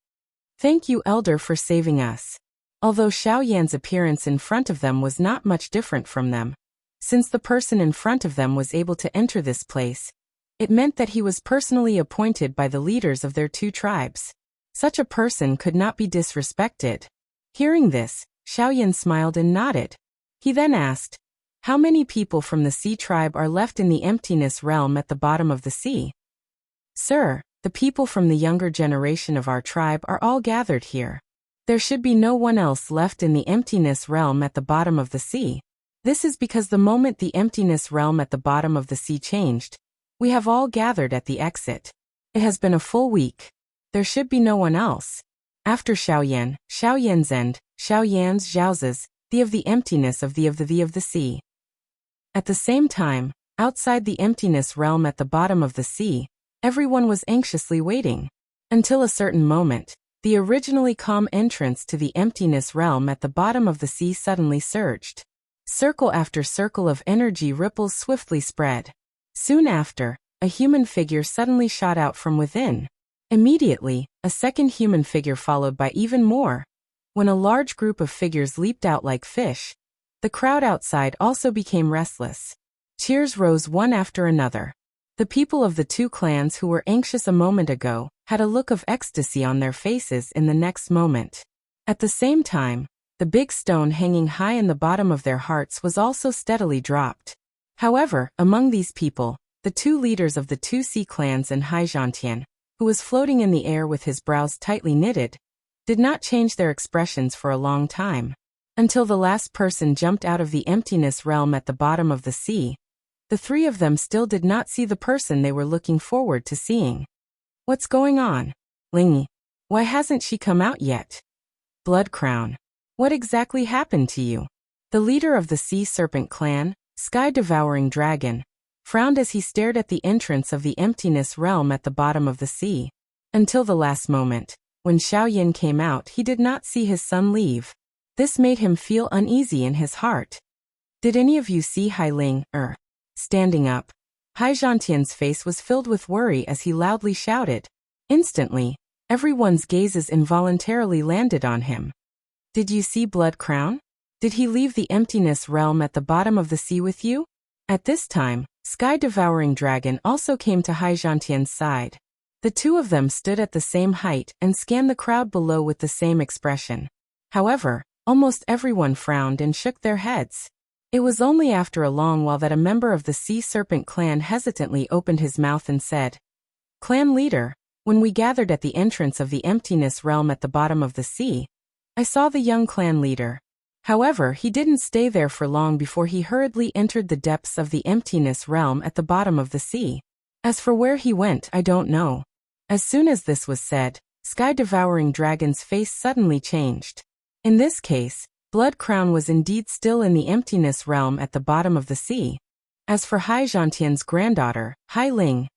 "Thank you, Elder, for saving us." Although Xiaoyan's appearance in front of them was not much different from them, since the person in front of them was able to enter this place, it meant that he was personally appointed by the leaders of their 2 tribes. Such a person could not be disrespected. Hearing this, Xiaoyan smiled and nodded. He then asked, "How many people from the Sea tribe are left in the emptiness realm at the bottom of the sea?" "Sir, the people from the younger generation of our tribe are all gathered here. There should be no one else left in the emptiness realm at the bottom of the sea. This is because the moment the emptiness realm at the bottom of the sea changed, we have all gathered at the exit. It has been a full week. There should be no one else. After Xiaoyan, Xiaoyan's end, Xiaoyan's Zhaozi's, the of the emptiness of the sea." At the same time, outside the emptiness realm at the bottom of the sea, everyone was anxiously waiting. Until a certain moment, the originally calm entrance to the emptiness realm at the bottom of the sea suddenly surged. Circle after circle of energy ripples swiftly spread. Soon after, a human figure suddenly shot out from within. Immediately, a second human figure followed by even more. When a large group of figures leaped out like fish, the crowd outside also became restless. Cheers rose one after another. The people of the 2 clans who were anxious a moment ago had a look of ecstasy on their faces in the next moment. At the same time, the big stone hanging high in the bottom of their hearts was also steadily dropped. However, among these people, the 2 leaders of the 2 sea clans and Heartfelt, who was floating in the air with his brows tightly knitted, did not change their expressions for a long time. Until the last person jumped out of the emptiness realm at the bottom of the sea, the 3 of them still did not see the person they were looking forward to seeing. "What's going on? Lingy, why hasn't she come out yet? Blood Crown, what exactly happened to you?" The leader of the Sea Serpent clan, Sky-Devouring Dragon, frowned as he stared at the entrance of the emptiness realm at the bottom of the sea. Until the last moment, when Xiaoyan came out, he did not see his son leave. This made him feel uneasy in his heart. "Did any of you see Hailing, Standing up, Heartfelt's face was filled with worry as he loudly shouted. Instantly, everyone's gazes involuntarily landed on him. "Did you see Blood Crown? Did he leave the emptiness realm at the bottom of the sea with you?" At this time, Sky-Devouring Dragon also came to Heartfelt's side. The 2 of them stood at the same height and scanned the crowd below with the same expression. However, almost everyone frowned and shook their heads. It was only after a long while that a member of the Sea Serpent clan hesitantly opened his mouth and said, "Clan leader, When we gathered at the entrance of the emptiness realm at the bottom of the sea, I saw the young clan leader. However, he didn't stay there for long before he hurriedly entered the depths of the emptiness realm at the bottom of the sea. As for where he went, I don't know. As soon as this was said, Sky-devouring Dragon's face suddenly changed. In this case, Blood Crown was indeed still in the emptiness realm at the bottom of the sea. As for Hai Zhantian's granddaughter, Hai Ling,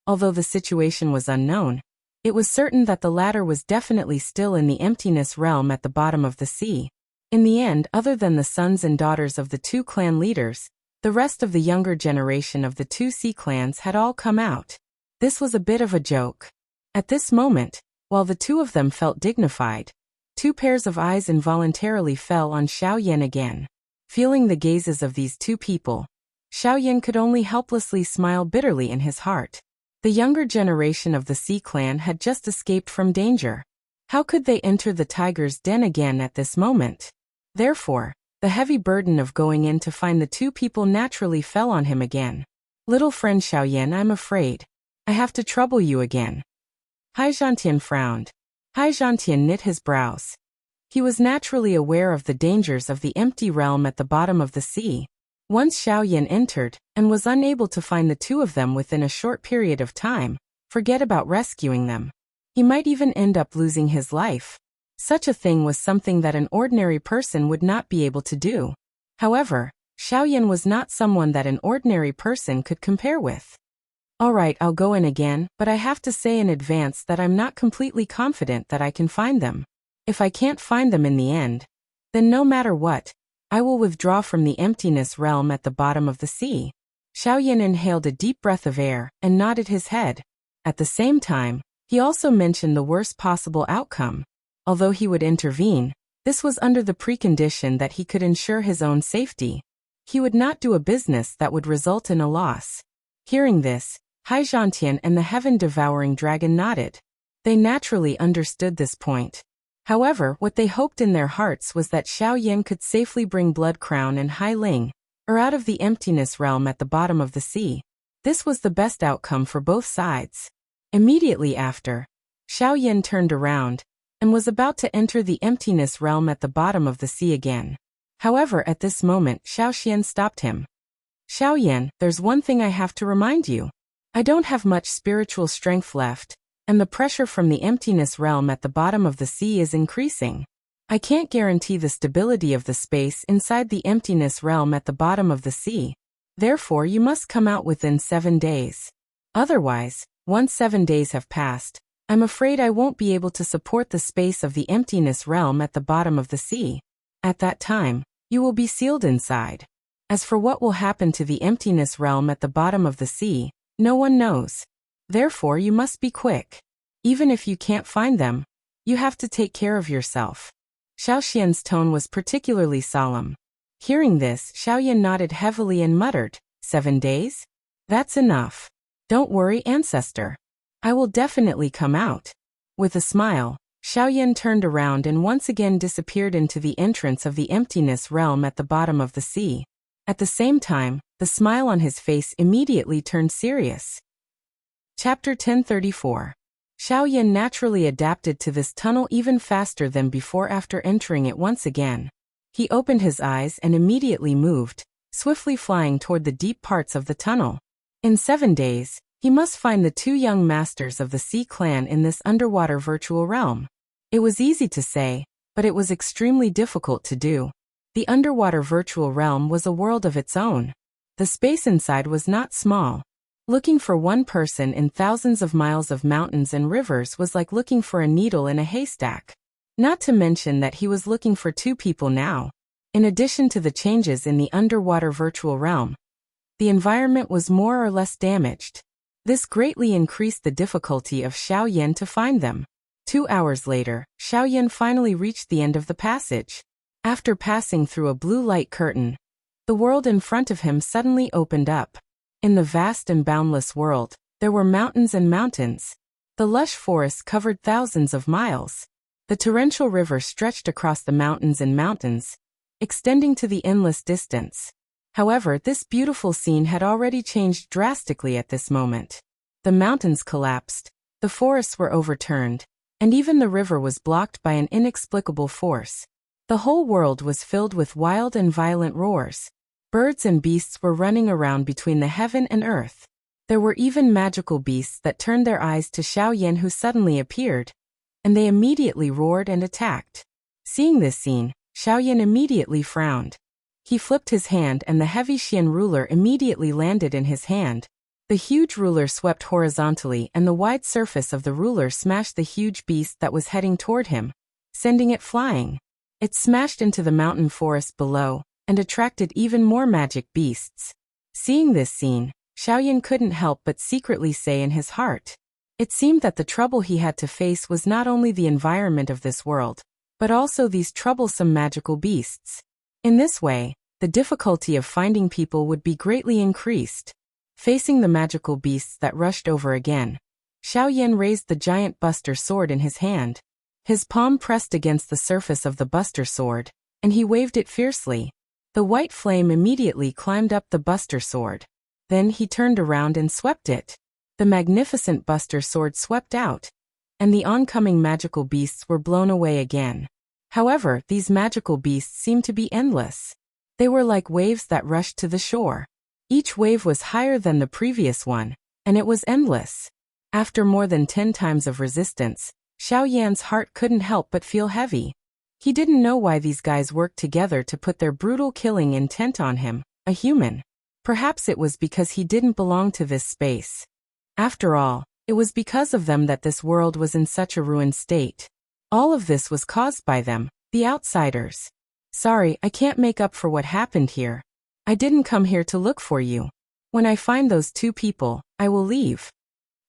although the situation was unknown, it was certain that the latter was definitely still in the emptiness realm at the bottom of the sea. In the end, other than the sons and daughters of the two clan leaders, the rest of the younger generation of the two sea clans had all come out. This was a bit of a joke. At this moment, while the two of them felt dignified, two pairs of eyes involuntarily fell on Xiaoyan again. Feeling the gazes of these two people, Xiaoyan could only helplessly smile bitterly in his heart. The younger generation of the Sea Clan had just escaped from danger. How could they enter the tiger's den again at this moment? Therefore, the heavy burden of going in to find the two people naturally fell on him again. Little friend Xiaoyan, I'm afraid I have to trouble you again. Hai Zhantian frowned. Hai Zhantian knit his brows. He was naturally aware of the dangers of the empty realm at the bottom of the sea. Once Xiaoyan entered, and was unable to find the two of them within a short period of time, forget about rescuing them. He might even end up losing his life. Such a thing was something that an ordinary person would not be able to do. However, Xiaoyan was not someone that an ordinary person could compare with. Alright, I'll go in again, but I have to say in advance that I'm not completely confident that I can find them. If I can't find them in the end, then no matter what, I will withdraw from the emptiness realm at the bottom of the sea. Xiaoyan inhaled a deep breath of air and nodded his head. At the same time, he also mentioned the worst possible outcome. Although he would intervene, this was under the precondition that he could ensure his own safety. He would not do a business that would result in a loss. Hearing this, Hai Zhantian and the heaven-devouring dragon nodded. They naturally understood this point. However, what they hoped in their hearts was that Xiaoyan could safely bring Blood Crown and Hai Ling, out of the emptiness realm at the bottom of the sea. This was the best outcome for both sides. Immediately after, Xiaoyan turned around and was about to enter the emptiness realm at the bottom of the sea again. However, at this moment, Xiaoxian stopped him. Xiaoyan, there's one thing I have to remind you. I don't have much spiritual strength left, and the pressure from the emptiness realm at the bottom of the sea is increasing. I can't guarantee the stability of the space inside the emptiness realm at the bottom of the sea. Therefore, you must come out within 7 days. Otherwise, once 7 days have passed, I'm afraid I won't be able to support the space of the emptiness realm at the bottom of the sea. At that time, you will be sealed inside. As for what will happen to the emptiness realm at the bottom of the sea, no one knows. Therefore, you must be quick. Even if you can't find them, you have to take care of yourself. Xiaoxian's tone was particularly solemn. Hearing this, Xiaoyan nodded heavily and muttered, 7 days? That's enough. Don't worry, ancestor. I will definitely come out. With a smile, Xiaoyan turned around and once again disappeared into the entrance of the emptiness realm at the bottom of the sea. At the same time, the smile on his face immediately turned serious. Chapter 1034. Xiaoyan naturally adapted to this tunnel even faster than before after entering it once again. He opened his eyes and immediately moved, swiftly flying toward the deep parts of the tunnel. In 7 days, he must find the two young masters of the Sea Clan in this underwater virtual realm. It was easy to say, but it was extremely difficult to do. The underwater virtual realm was a world of its own. The space inside was not small. Looking for one person in thousands of miles of mountains and rivers was like looking for a needle in a haystack. Not to mention that he was looking for two people now. In addition to the changes in the underwater virtual realm, the environment was more or less damaged. This greatly increased the difficulty of Xiaoyan to find them. 2 hours later, Xiaoyan finally reached the end of the passage. After passing through a blue light curtain, the world in front of him suddenly opened up. In the vast and boundless world, there were mountains and mountains. The lush forest covered thousands of miles. The torrential river stretched across the mountains and mountains, extending to the endless distance. However, this beautiful scene had already changed drastically at this moment. The mountains collapsed, The forests were overturned, and even the river was blocked by an inexplicable force. The whole world was filled with wild and violent roars. Birds and beasts were running around between the heaven and earth. There were even magical beasts that turned their eyes to Xiaoyan, who suddenly appeared, and they immediately roared and attacked. Seeing this scene, Xiaoyan immediately frowned. He flipped his hand and the heavy Xian ruler immediately landed in his hand. The huge ruler swept horizontally and the wide surface of the ruler smashed the huge beast that was heading toward him, sending it flying. It smashed into the mountain forest below and attracted even more magic beasts. Seeing this scene, Xiaoyan couldn't help but secretly say in his heart. It seemed that the trouble he had to face was not only the environment of this world, but also these troublesome magical beasts. In this way, the difficulty of finding people would be greatly increased. Facing the magical beasts that rushed over again, Xiaoyan raised the giant buster sword in his hand. His palm pressed against the surface of the buster sword, and he waved it fiercely. The white flame immediately climbed up the buster sword. Then he turned around and swept it. The magnificent buster sword swept out, and the oncoming magical beasts were blown away again. However, these magical beasts seemed to be endless. They were like waves that rushed to the shore. Each wave was higher than the previous one, and it was endless. After more than 10 times of resistance, Xiaoyan's heart couldn't help but feel heavy. He didn't know why these guys worked together to put their brutal killing intent on him, a human. Perhaps it was because he didn't belong to this space. After all, it was because of them that this world was in such a ruined state. All of this was caused by them, the outsiders. Sorry, I can't make up for what happened here. I didn't come here to look for you. When I find those 2 people, I will leave.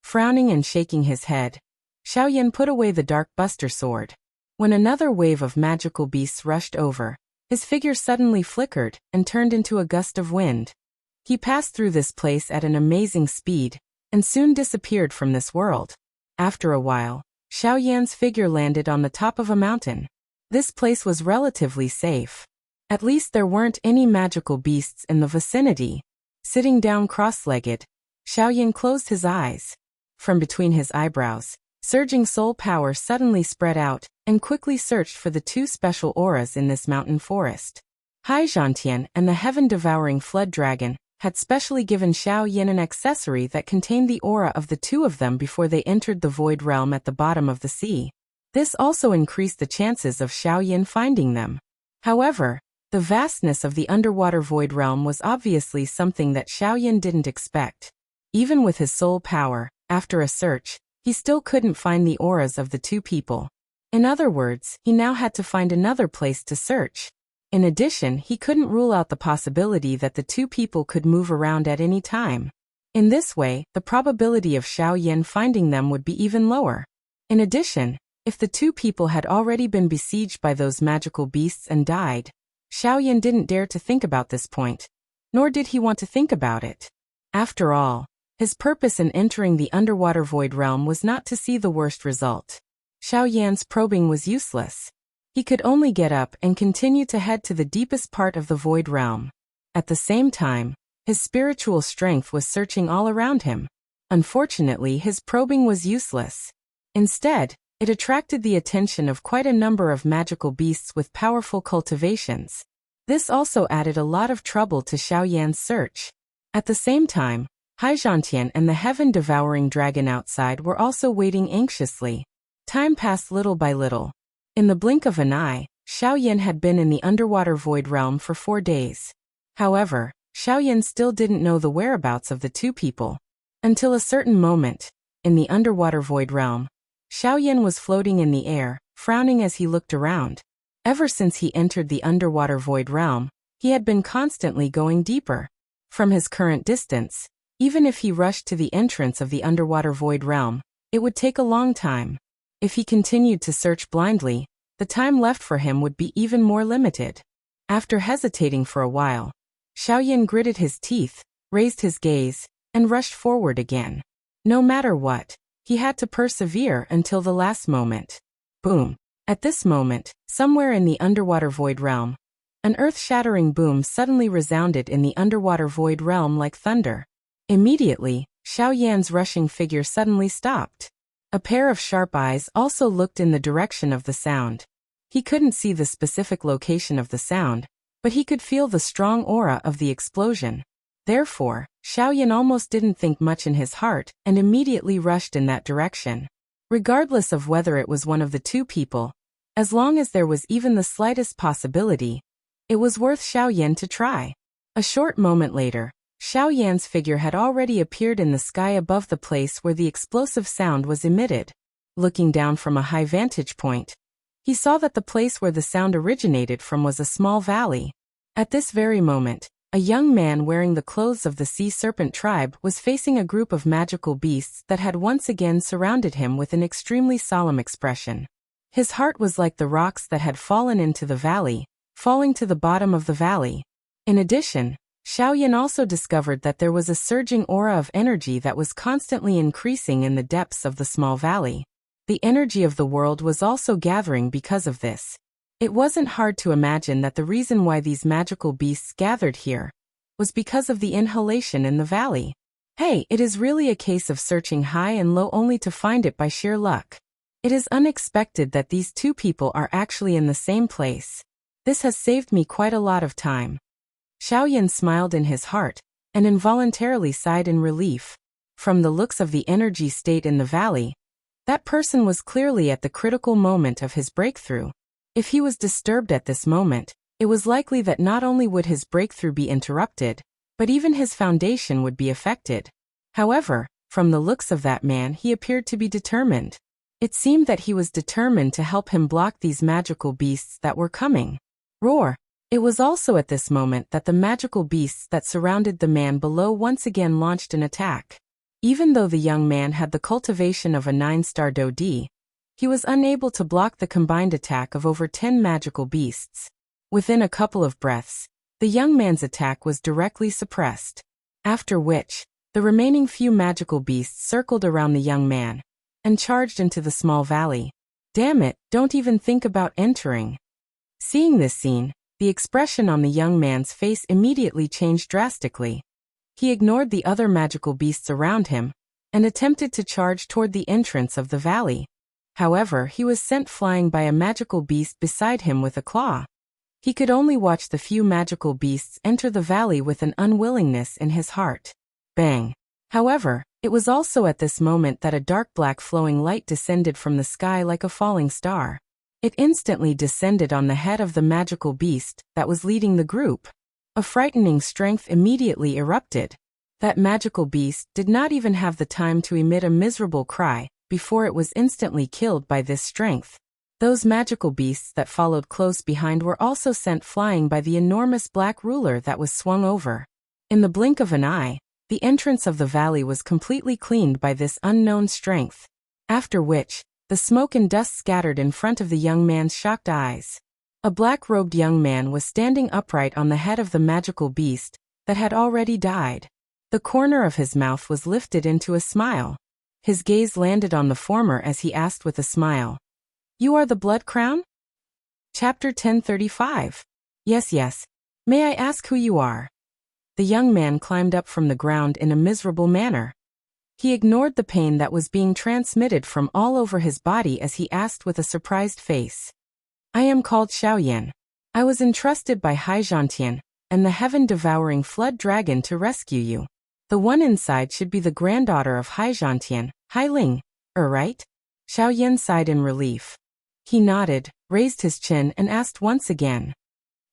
Frowning and shaking his head, Xiaoyan put away the dark buster sword. When another wave of magical beasts rushed over, his figure suddenly flickered and turned into a gust of wind. He passed through this place at an amazing speed, and soon disappeared from this world. After a while, Xiaoyan's figure landed on the top of a mountain. This place was relatively safe. At least there weren't any magical beasts in the vicinity. Sitting down cross-legged, Xiaoyan closed his eyes. From between his eyebrows, surging soul power suddenly spread out and quickly searched for the 2 special auras in this mountain forest. Heartfelt and the heaven-devouring flood dragon had specially given Xiaoyan an accessory that contained the aura of the 2 of them before they entered the void realm at the bottom of the sea. This also increased the chances of Xiaoyan finding them. However, the vastness of the underwater void realm was obviously something that Xiaoyan didn't expect. Even with his soul power, after a search, he still couldn't find the auras of the 2 people. In other words, he now had to find another place to search. In addition, he couldn't rule out the possibility that the 2 people could move around at any time. In this way, the probability of Xiaoyan finding them would be even lower. In addition, if the 2 people had already been besieged by those magical beasts and died, Xiaoyan didn't dare to think about this point, nor did he want to think about it. After all, his purpose in entering the underwater void realm was not to see the worst result. Xiaoyan's probing was useless. He could only get up and continue to head to the deepest part of the void realm. At the same time, his spiritual strength was searching all around him. Unfortunately, his probing was useless. Instead, it attracted the attention of quite a number of magical beasts with powerful cultivations. This also added a lot of trouble to Xiaoyan's search. At the same time, Heartfelt and the heaven-devouring dragon outside were also waiting anxiously. Time passed little by little. In the blink of an eye, Xiaoyan had been in the underwater void realm for 4 days. However, Xiaoyan still didn't know the whereabouts of the 2 people. Until a certain moment, in the underwater void realm, Xiaoyan was floating in the air, frowning as he looked around. Ever since he entered the underwater void realm, he had been constantly going deeper. From his current distance, even if he rushed to the entrance of the underwater void realm, it would take a long time. If he continued to search blindly, the time left for him would be even more limited. After hesitating for a while, Xiaoyan gritted his teeth, raised his gaze, and rushed forward again. No matter what, he had to persevere until the last moment. Boom! At this moment, somewhere in the underwater void realm, an earth-shattering boom suddenly resounded in the underwater void realm like thunder. Immediately, Xiaoyan's rushing figure suddenly stopped. A pair of sharp eyes also looked in the direction of the sound. He couldn't see the specific location of the sound, but he could feel the strong aura of the explosion. Therefore, Xiaoyan almost didn't think much in his heart and immediately rushed in that direction. Regardless of whether it was one of the two people, as long as there was even the slightest possibility, it was worth Xiaoyan to try. A short moment later, Xiaoyan's figure had already appeared in the sky above the place where the explosive sound was emitted. Looking down from a high vantage point, he saw that the place where the sound originated from was a small valley. At this very moment, a young man wearing the clothes of the sea serpent tribe was facing a group of magical beasts that had once again surrounded him with an extremely solemn expression. His heart was like the rocks that had fallen into the valley, falling to the bottom of the valley. In addition, Xiaoyan also discovered that there was a surging aura of energy that was constantly increasing in the depths of the small valley. The energy of the world was also gathering because of this. It wasn't hard to imagine that the reason why these magical beasts gathered here was because of the inhalation in the valley. Hey, it is really a case of searching high and low only to find it by sheer luck. It is unexpected that these two people are actually in the same place. This has saved me quite a lot of time. Xiaoyan smiled in his heart and involuntarily sighed in relief. From the looks of the energy state in the valley, that person was clearly at the critical moment of his breakthrough. If he was disturbed at this moment, it was likely that not only would his breakthrough be interrupted, but even his foundation would be affected. However, from the looks of that man, he appeared to be determined. It seemed that he was determined to help him block these magical beasts that were coming. Roar! It was also at this moment that the magical beasts that surrounded the man below once again launched an attack. Even though the young man had the cultivation of a 9-star Dodi, he was unable to block the combined attack of over 10 magical beasts. Within a couple of breaths, the young man's attack was directly suppressed. After which, the remaining few magical beasts circled around the young man and charged into the small valley. Damn it, don't even think about entering. Seeing this scene, the expression on the young man's face immediately changed drastically. He ignored the other magical beasts around him and attempted to charge toward the entrance of the valley. However, he was sent flying by a magical beast beside him with a claw. He could only watch the few magical beasts enter the valley with an unwillingness in his heart. Bang! However, it was also at this moment that a dark black flowing light descended from the sky like a falling star. It instantly descended on the head of the magical beast that was leading the group. A frightening strength immediately erupted. That magical beast did not even have the time to emit a miserable cry before it was instantly killed by this strength. Those magical beasts that followed close behind were also sent flying by the enormous black ruler that was swung over. In the blink of an eye, the entrance of the valley was completely cleaned by this unknown strength. After which, the smoke and dust scattered in front of the young man's shocked eyes. A black-robed young man was standing upright on the head of the magical beast that had already died. The corner of his mouth was lifted into a smile. His gaze landed on the former as he asked with a smile, "You are the Blood Crown?" Chapter 1035. Yes. May I ask who you are? The young man climbed up from the ground in a miserable manner. He ignored the pain that was being transmitted from all over his body as he asked with a surprised face. "I am called Xiaoyan. I was entrusted by Heartfelt and the heaven-devouring flood dragon to rescue you. The one inside should be the granddaughter of Heartfelt, Ling, right?" Xiaoyan sighed in relief. He nodded, raised his chin and asked once again.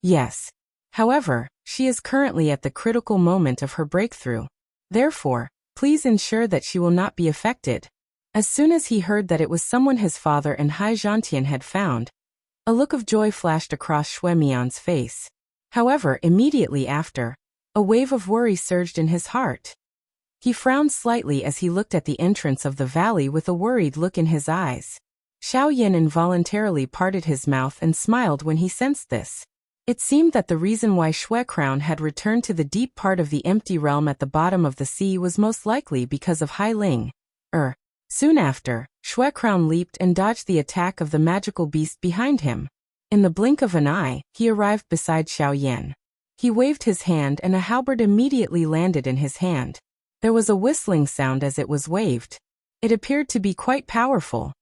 "Yes. However, she is currently at the critical moment of her breakthrough. Therefore, please ensure that she will not be affected." As soon as he heard that it was someone his father and Heartfelt had found, a look of joy flashed across Shui Mian's face. However, immediately after, a wave of worry surged in his heart. He frowned slightly as he looked at the entrance of the valley with a worried look in his eyes. Xiaoyan involuntarily parted his mouth and smiled when he sensed this. It seemed that the reason why Shui Crown had returned to the deep part of the empty realm at the bottom of the sea was most likely because of Ling. Soon after, Shui Crown leaped and dodged the attack of the magical beast behind him. In the blink of an eye, he arrived beside Xiaoyan. He waved his hand and a halberd immediately landed in his hand. There was a whistling sound as it was waved. It appeared to be quite powerful.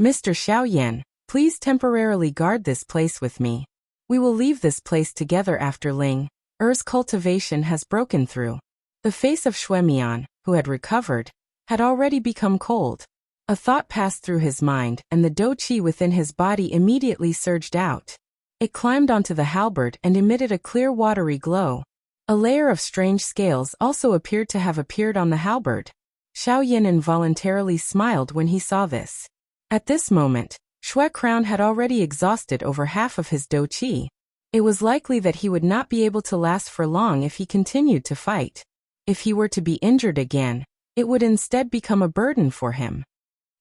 Mr. Xiaoyan, please temporarily guard this place with me. We will leave this place together after Ling Er's cultivation has broken through. The face of Xuemian, who had recovered, had already become cold. A thought passed through his mind, and the dou qi within his body immediately surged out. It climbed onto the halberd and emitted a clear watery glow. A layer of strange scales also appeared to have appeared on the halberd. Xiaoyan involuntarily smiled when he saw this. At this moment, Xue Crown had already exhausted over half of his dou qi. It was likely that he would not be able to last for long if he continued to fight. If he were to be injured again, it would instead become a burden for him.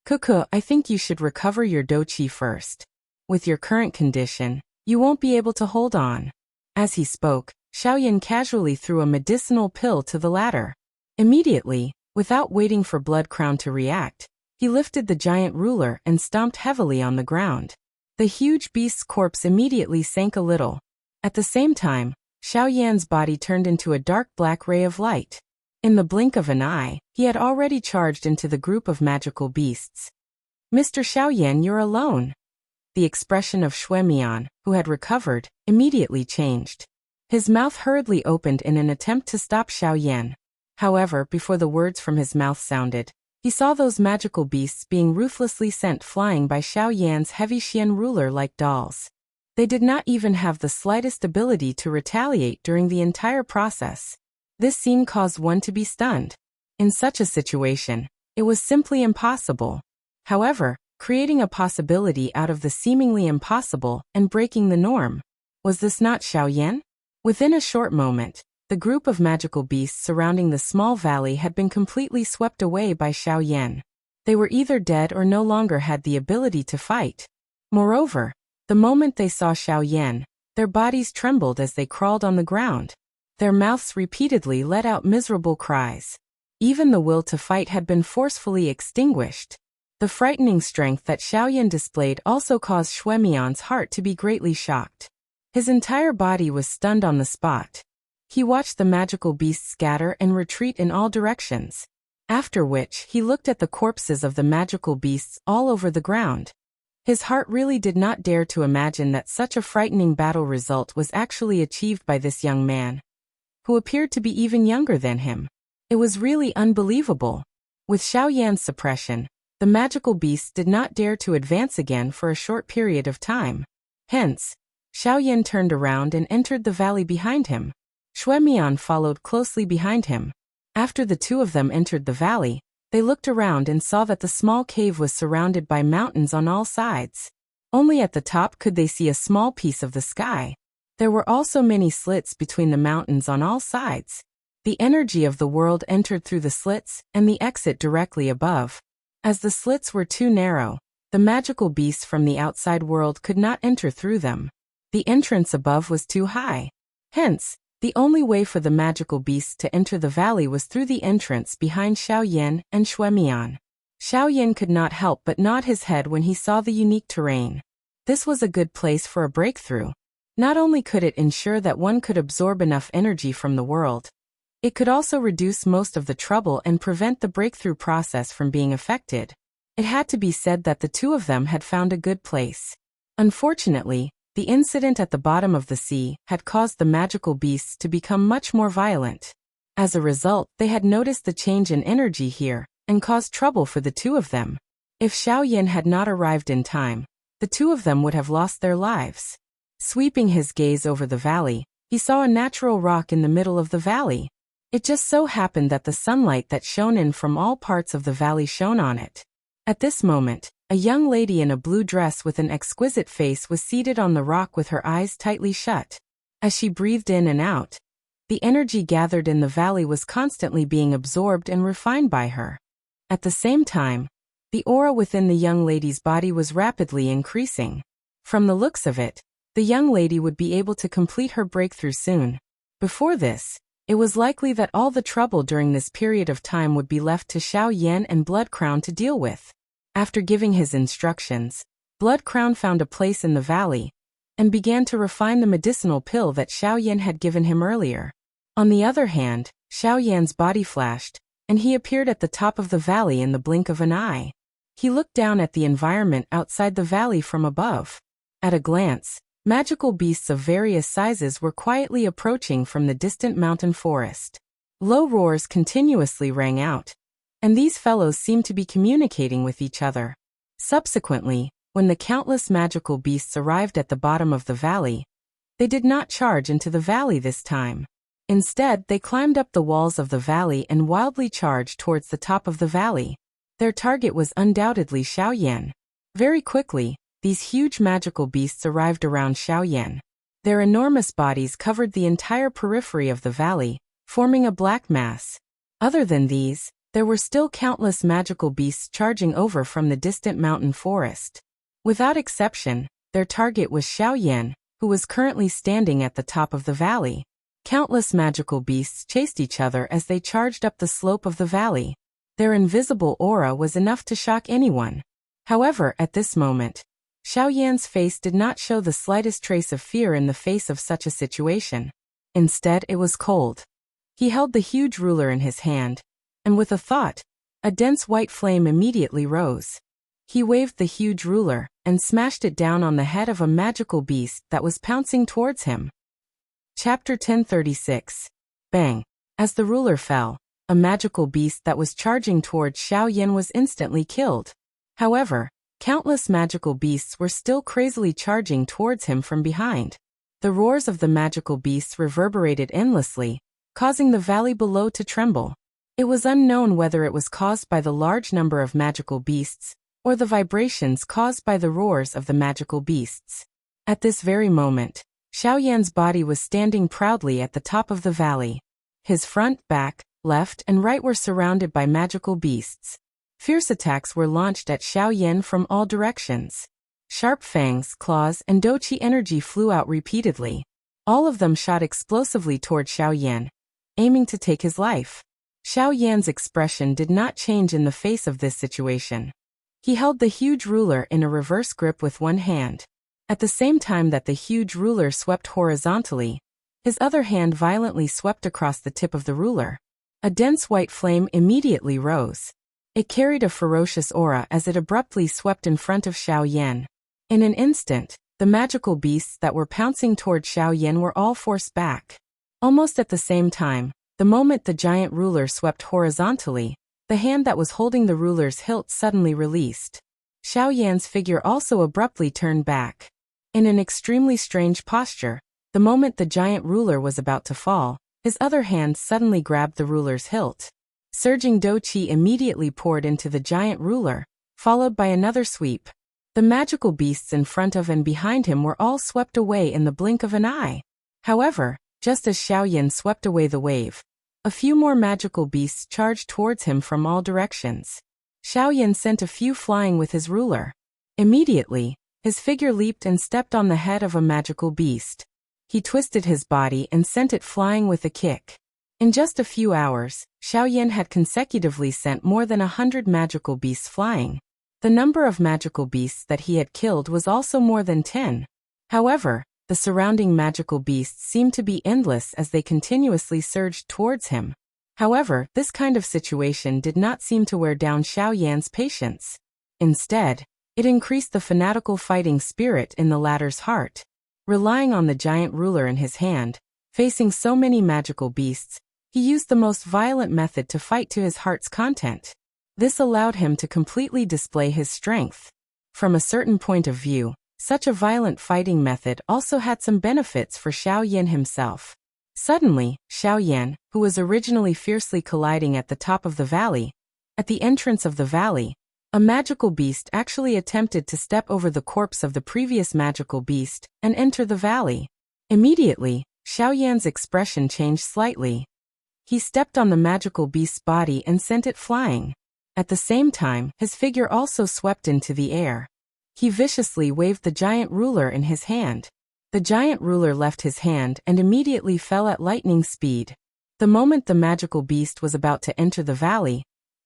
Cuckoo, I think you should recover your dou qi first. With your current condition, you won't be able to hold on. As he spoke, Xiaoyan casually threw a medicinal pill to the latter. Immediately, without waiting for Blood Crown to react, he lifted the giant ruler and stomped heavily on the ground. The huge beast's corpse immediately sank a little. At the same time, Xiaoyan's body turned into a dark black ray of light. In the blink of an eye, he had already charged into the group of magical beasts. Mr. Xiaoyan, you're alone. The expression of Xuemian, who had recovered, immediately changed. His mouth hurriedly opened in an attempt to stop Xiaoyan. However, before the words from his mouth sounded, he saw those magical beasts being ruthlessly sent flying by Xiaoyan's heavy Xian ruler like dolls. They did not even have the slightest ability to retaliate during the entire process. This scene caused one to be stunned. In such a situation, it was simply impossible. However, creating a possibility out of the seemingly impossible and breaking the norm. Was this not Xiaoyan? Within a short moment, the group of magical beasts surrounding the small valley had been completely swept away by Xiaoyan. They were either dead or no longer had the ability to fight. Moreover, the moment they saw Xiaoyan, their bodies trembled as they crawled on the ground. Their mouths repeatedly let out miserable cries. Even the will to fight had been forcefully extinguished. The frightening strength that Xiaoyan displayed also caused Xuemian's heart to be greatly shocked. His entire body was stunned on the spot. He watched the magical beasts scatter and retreat in all directions. After which, he looked at the corpses of the magical beasts all over the ground. His heart really did not dare to imagine that such a frightening battle result was actually achieved by this young man, who appeared to be even younger than him. It was really unbelievable. With Xiaoyan's suppression, the magical beasts did not dare to advance again for a short period of time. Hence, Xiaoyan turned around and entered the valley behind him. Xuemian followed closely behind him. After the two of them entered the valley, they looked around and saw that the small cave was surrounded by mountains on all sides. Only at the top could they see a small piece of the sky. There were also many slits between the mountains on all sides. The energy of the world entered through the slits and the exit directly above. As the slits were too narrow, the magical beasts from the outside world could not enter through them. The entrance above was too high. Hence, the only way for the magical beasts to enter the valley was through the entrance behind Xiaoyan and Xuemian. Xiaoyan could not help but nod his head when he saw the unique terrain. This was a good place for a breakthrough. Not only could it ensure that one could absorb enough energy from the world, it could also reduce most of the trouble and prevent the breakthrough process from being affected. It had to be said that the two of them had found a good place. Unfortunately, the incident at the bottom of the sea had caused the magical beasts to become much more violent. As a result, they had noticed the change in energy here, and caused trouble for the two of them. If Xiaoyan had not arrived in time, the two of them would have lost their lives. Sweeping his gaze over the valley, he saw a natural rock in the middle of the valley. It just so happened that the sunlight that shone in from all parts of the valley shone on it. At this moment, a young lady in a blue dress with an exquisite face was seated on the rock with her eyes tightly shut. As she breathed in and out, the energy gathered in the valley was constantly being absorbed and refined by her. At the same time, the aura within the young lady's body was rapidly increasing. From the looks of it, the young lady would be able to complete her breakthrough soon. Before this, it was likely that all the trouble during this period of time would be left to Xiaoyan and Blood Crown to deal with. After giving his instructions, Blood Crown found a place in the valley, and began to refine the medicinal pill that Xiaoyan had given him earlier. On the other hand, Xiaoyan's body flashed, and he appeared at the top of the valley in the blink of an eye. He looked down at the environment outside the valley from above. At a glance, magical beasts of various sizes were quietly approaching from the distant mountain forest. Low roars continuously rang out, and these fellows seemed to be communicating with each other. Subsequently, when the countless magical beasts arrived at the bottom of the valley, they did not charge into the valley this time. Instead, they climbed up the walls of the valley and wildly charged towards the top of the valley. Their target was undoubtedly Xiaoyan. Very quickly, these huge magical beasts arrived around Xiaoyan. Their enormous bodies covered the entire periphery of the valley, forming a black mass. Other than these, there were still countless magical beasts charging over from the distant mountain forest. Without exception, their target was Xiaoyan, who was currently standing at the top of the valley. Countless magical beasts chased each other as they charged up the slope of the valley. Their invisible aura was enough to shock anyone. However, at this moment, Xiaoyan's face did not show the slightest trace of fear in the face of such a situation. Instead, it was cold. He held the huge ruler in his hand, and with a thought, a dense white flame immediately rose. He waved the huge ruler and smashed it down on the head of a magical beast that was pouncing towards him. Chapter 1036. Bang! As the ruler fell, a magical beast that was charging towards Xiaoyan was instantly killed. However, countless magical beasts were still crazily charging towards him from behind. The roars of the magical beasts reverberated endlessly, causing the valley below to tremble. It was unknown whether it was caused by the large number of magical beasts, or the vibrations caused by the roars of the magical beasts. At this very moment, Xiaoyan's body was standing proudly at the top of the valley. His front, back, left, and right were surrounded by magical beasts. Fierce attacks were launched at Xiaoyan from all directions. Sharp fangs, claws, and doqi energy flew out repeatedly. All of them shot explosively toward Xiaoyan, aiming to take his life. Xiaoyan's expression did not change in the face of this situation. He held the huge ruler in a reverse grip with one hand. At the same time that the huge ruler swept horizontally, his other hand violently swept across the tip of the ruler. A dense white flame immediately rose. It carried a ferocious aura as it abruptly swept in front of Xiaoyan. In an instant, the magical beasts that were pouncing toward Xiaoyan were all forced back. Almost at the same time, the moment the giant ruler swept horizontally, the hand that was holding the ruler's hilt suddenly released. Xiaoyan's figure also abruptly turned back. In an extremely strange posture, the moment the giant ruler was about to fall, his other hand suddenly grabbed the ruler's hilt. Surging doqi immediately poured into the giant ruler, followed by another sweep. The magical beasts in front of and behind him were all swept away in the blink of an eye. However, just as Xiaoyan swept away the wave, a few more magical beasts charged towards him from all directions. Xiaoyan sent a few flying with his ruler. Immediately, his figure leaped and stepped on the head of a magical beast. He twisted his body and sent it flying with a kick. In just a few hours, Xiaoyan had consecutively sent more than 100 magical beasts flying. The number of magical beasts that he had killed was also more than 10. However, the surrounding magical beasts seemed to be endless as they continuously surged towards him. However, this kind of situation did not seem to wear down Xiaoyan's patience. Instead, it increased the fanatical fighting spirit in the latter's heart. Relying on the giant ruler in his hand, facing so many magical beasts, he used the most violent method to fight to his heart's content. This allowed him to completely display his strength. From a certain point of view, such a violent fighting method also had some benefits for Xiaoyan himself. Suddenly, Xiaoyan, who was originally fiercely colliding at the top of the valley, at the entrance of the valley, a magical beast actually attempted to step over the corpse of the previous magical beast and enter the valley. Immediately, Xiaoyan's expression changed slightly. He stepped on the magical beast's body and sent it flying. At the same time, his figure also swept into the air. He viciously waved the giant ruler in his hand. The giant ruler left his hand and immediately fell at lightning speed. The moment the magical beast was about to enter the valley,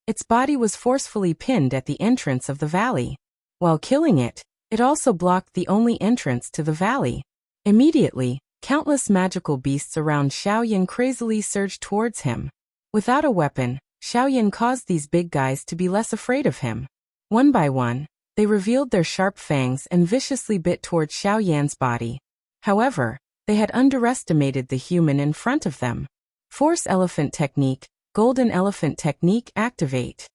its body was forcefully pinned at the entrance of the valley. While killing it, it also blocked the only entrance to the valley. Immediately, countless magical beasts around Xiaoyan crazily surged towards him. Without a weapon, Xiaoyan caused these big guys to be less afraid of him. One by one, they revealed their sharp fangs and viciously bit towards Xiaoyan's body. However, they had underestimated the human in front of them. Force Elephant Technique, Golden Elephant Technique activate.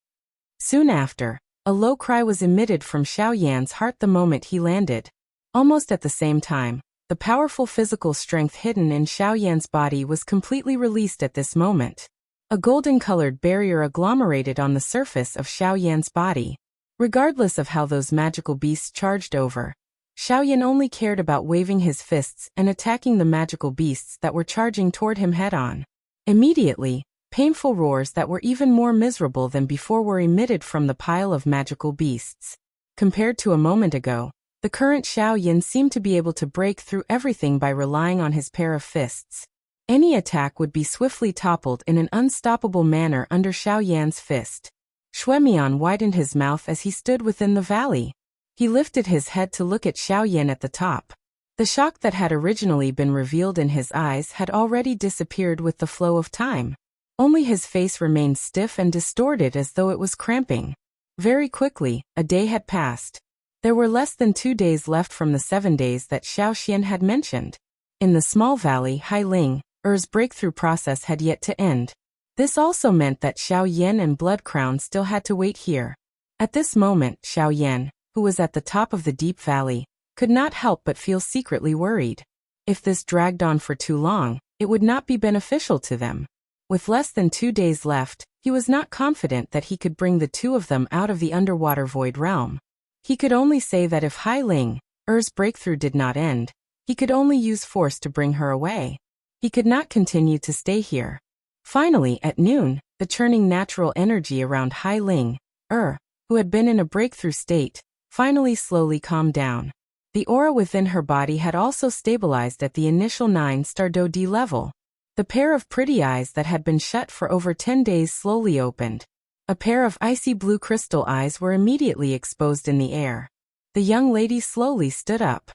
Soon after, a low cry was emitted from Xiaoyan's heart the moment he landed. Almost at the same time, the powerful physical strength hidden in Xiaoyan's body was completely released at this moment. A golden-colored barrier agglomerated on the surface of Xiaoyan's body. Regardless of how those magical beasts charged over, Xiaoyan only cared about waving his fists and attacking the magical beasts that were charging toward him head-on. Immediately, painful roars that were even more miserable than before were emitted from the pile of magical beasts. Compared to a moment ago, the current Xiaoyan seemed to be able to break through everything by relying on his pair of fists. Any attack would be swiftly toppled in an unstoppable manner under Xiaoyan's fist. Shuemian widened his mouth as he stood within the valley. He lifted his head to look at Xiaoyan at the top. The shock that had originally been revealed in his eyes had already disappeared with the flow of time. Only his face remained stiff and distorted as though it was cramping. Very quickly, a day had passed. There were less than 2 days left from the 7 days that Xiaoxian had mentioned. In the small valley, Hailing, Er's breakthrough process had yet to end. This also meant that Xiao Yan and Blood Crown still had to wait here. At this moment, Xiao Yan, who was at the top of the deep valley, could not help but feel secretly worried. If this dragged on for too long, it would not be beneficial to them. With less than 2 days left, he was not confident that he could bring the two of them out of the underwater void realm. He could only say that if Hailing, Er's breakthrough did not end, he could only use force to bring her away. He could not continue to stay here. Finally, at noon, the churning natural energy around Hailing, who had been in a breakthrough state, finally slowly calmed down. The aura within her body had also stabilized at the initial 9-star Do-D level. The pair of pretty eyes that had been shut for over 10 days slowly opened. A pair of icy blue crystal eyes were immediately exposed in the air. The young lady slowly stood up.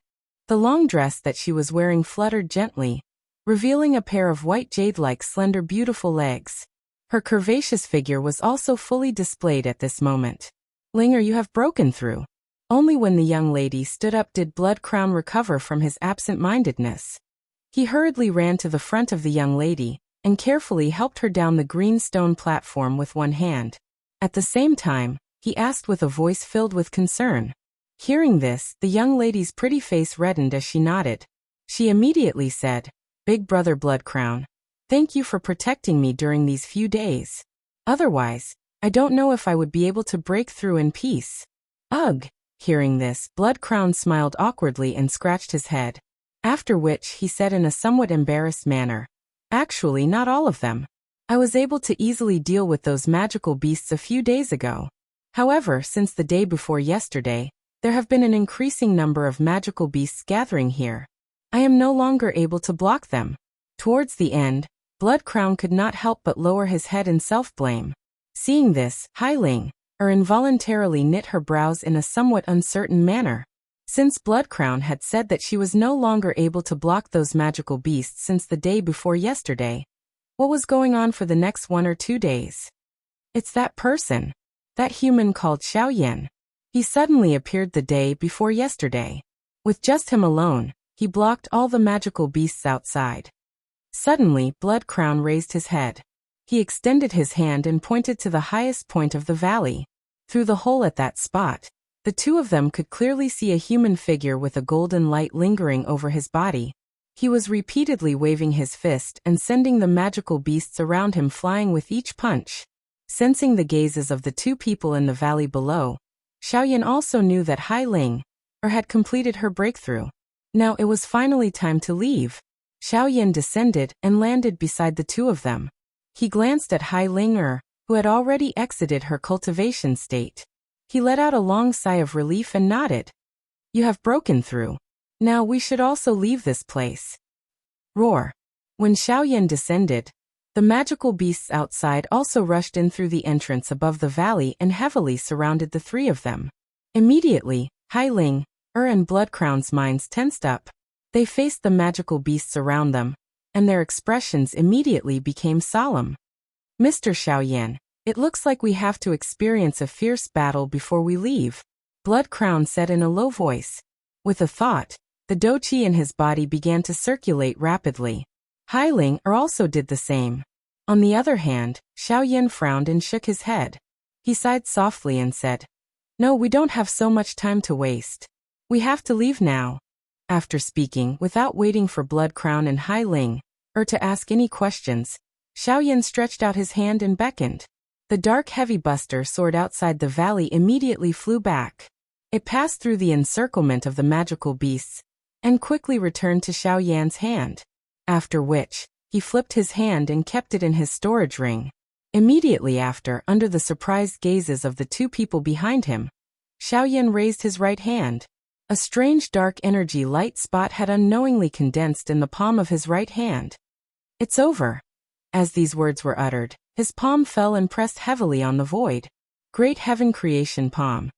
The long dress that she was wearing fluttered gently, revealing a pair of white jade-like slender beautiful legs. Her curvaceous figure was also fully displayed at this moment. Linger, you have broken through. Only when the young lady stood up did Blood Crown recover from his absent-mindedness. He hurriedly ran to the front of the young lady, and carefully helped her down the green stone platform with one hand. At the same time, he asked with a voice filled with concern. Hearing this, the young lady's pretty face reddened as she nodded. She immediately said, "Big brother Blood Crown, thank you for protecting me during these few days. Otherwise, I don't know if I would be able to break through in peace." Ugh! Hearing this, Blood Crown smiled awkwardly and scratched his head. After which he said in a somewhat embarrassed manner, "Actually, not all of them. I was able to easily deal with those magical beasts a few days ago. However, since the day before yesterday, there have been an increasing number of magical beasts gathering here. I am no longer able to block them." Towards the end, Blood Crown could not help but lower his head in self-blame. Seeing this, Hailing, involuntarily knit her brows in a somewhat uncertain manner. Since Blood Crown had said that she was no longer able to block those magical beasts since the day before yesterday, what was going on for the next 1 or 2 days? It's that person. That human called Xiaoyan. He suddenly appeared the day before yesterday. With just him alone, he blocked all the magical beasts outside. Suddenly, Blood Crown raised his head. He extended his hand and pointed to the highest point of the valley. Through the hole at that spot, the two of them could clearly see a human figure with a golden light lingering over his body. He was repeatedly waving his fist and sending the magical beasts around him flying with each punch. Sensing the gazes of the two people in the valley below, Xiaoyan also knew that Hailing, had completed her breakthrough. Now it was finally time to leave. Xiaoyan descended and landed beside the two of them. He glanced at Hailing, who had already exited her cultivation state. He let out a long sigh of relief and nodded. "You have broken through. Now we should also leave this place." Roar. When Xiaoyan descended, the magical beasts outside also rushed in through the entrance above the valley and heavily surrounded the three of them. Immediately, Hailing, and Blood Crown's minds tensed up. They faced the magical beasts around them, and their expressions immediately became solemn. "Mr. Xiaoyan, It looks like we have to experience a fierce battle before we leave, Blood Crown said in a low voice. With a thought, the doqi in his body began to circulate rapidly. Hailing also did the same. On the other hand, Xiaoyan frowned and shook his head. He sighed softly and said, "No, we don't have so much time to waste. We have to leave now." After speaking, without waiting for Blood Crown and Hailing, or to ask any questions, Xiaoyan stretched out his hand and beckoned. The dark heavy buster soared outside the valley immediately flew back. It passed through the encirclement of the magical beasts, and quickly returned to Xiaoyan's hand. After which, he flipped his hand and kept it in his storage ring. Immediately after, under the surprised gazes of the two people behind him, Xiaoyan raised his right hand. A strange dark energy light spot had unknowingly condensed in the palm of his right hand. "It's over." As these words were uttered, his palm fell and pressed heavily on the void. Great Heaven Creation Palm.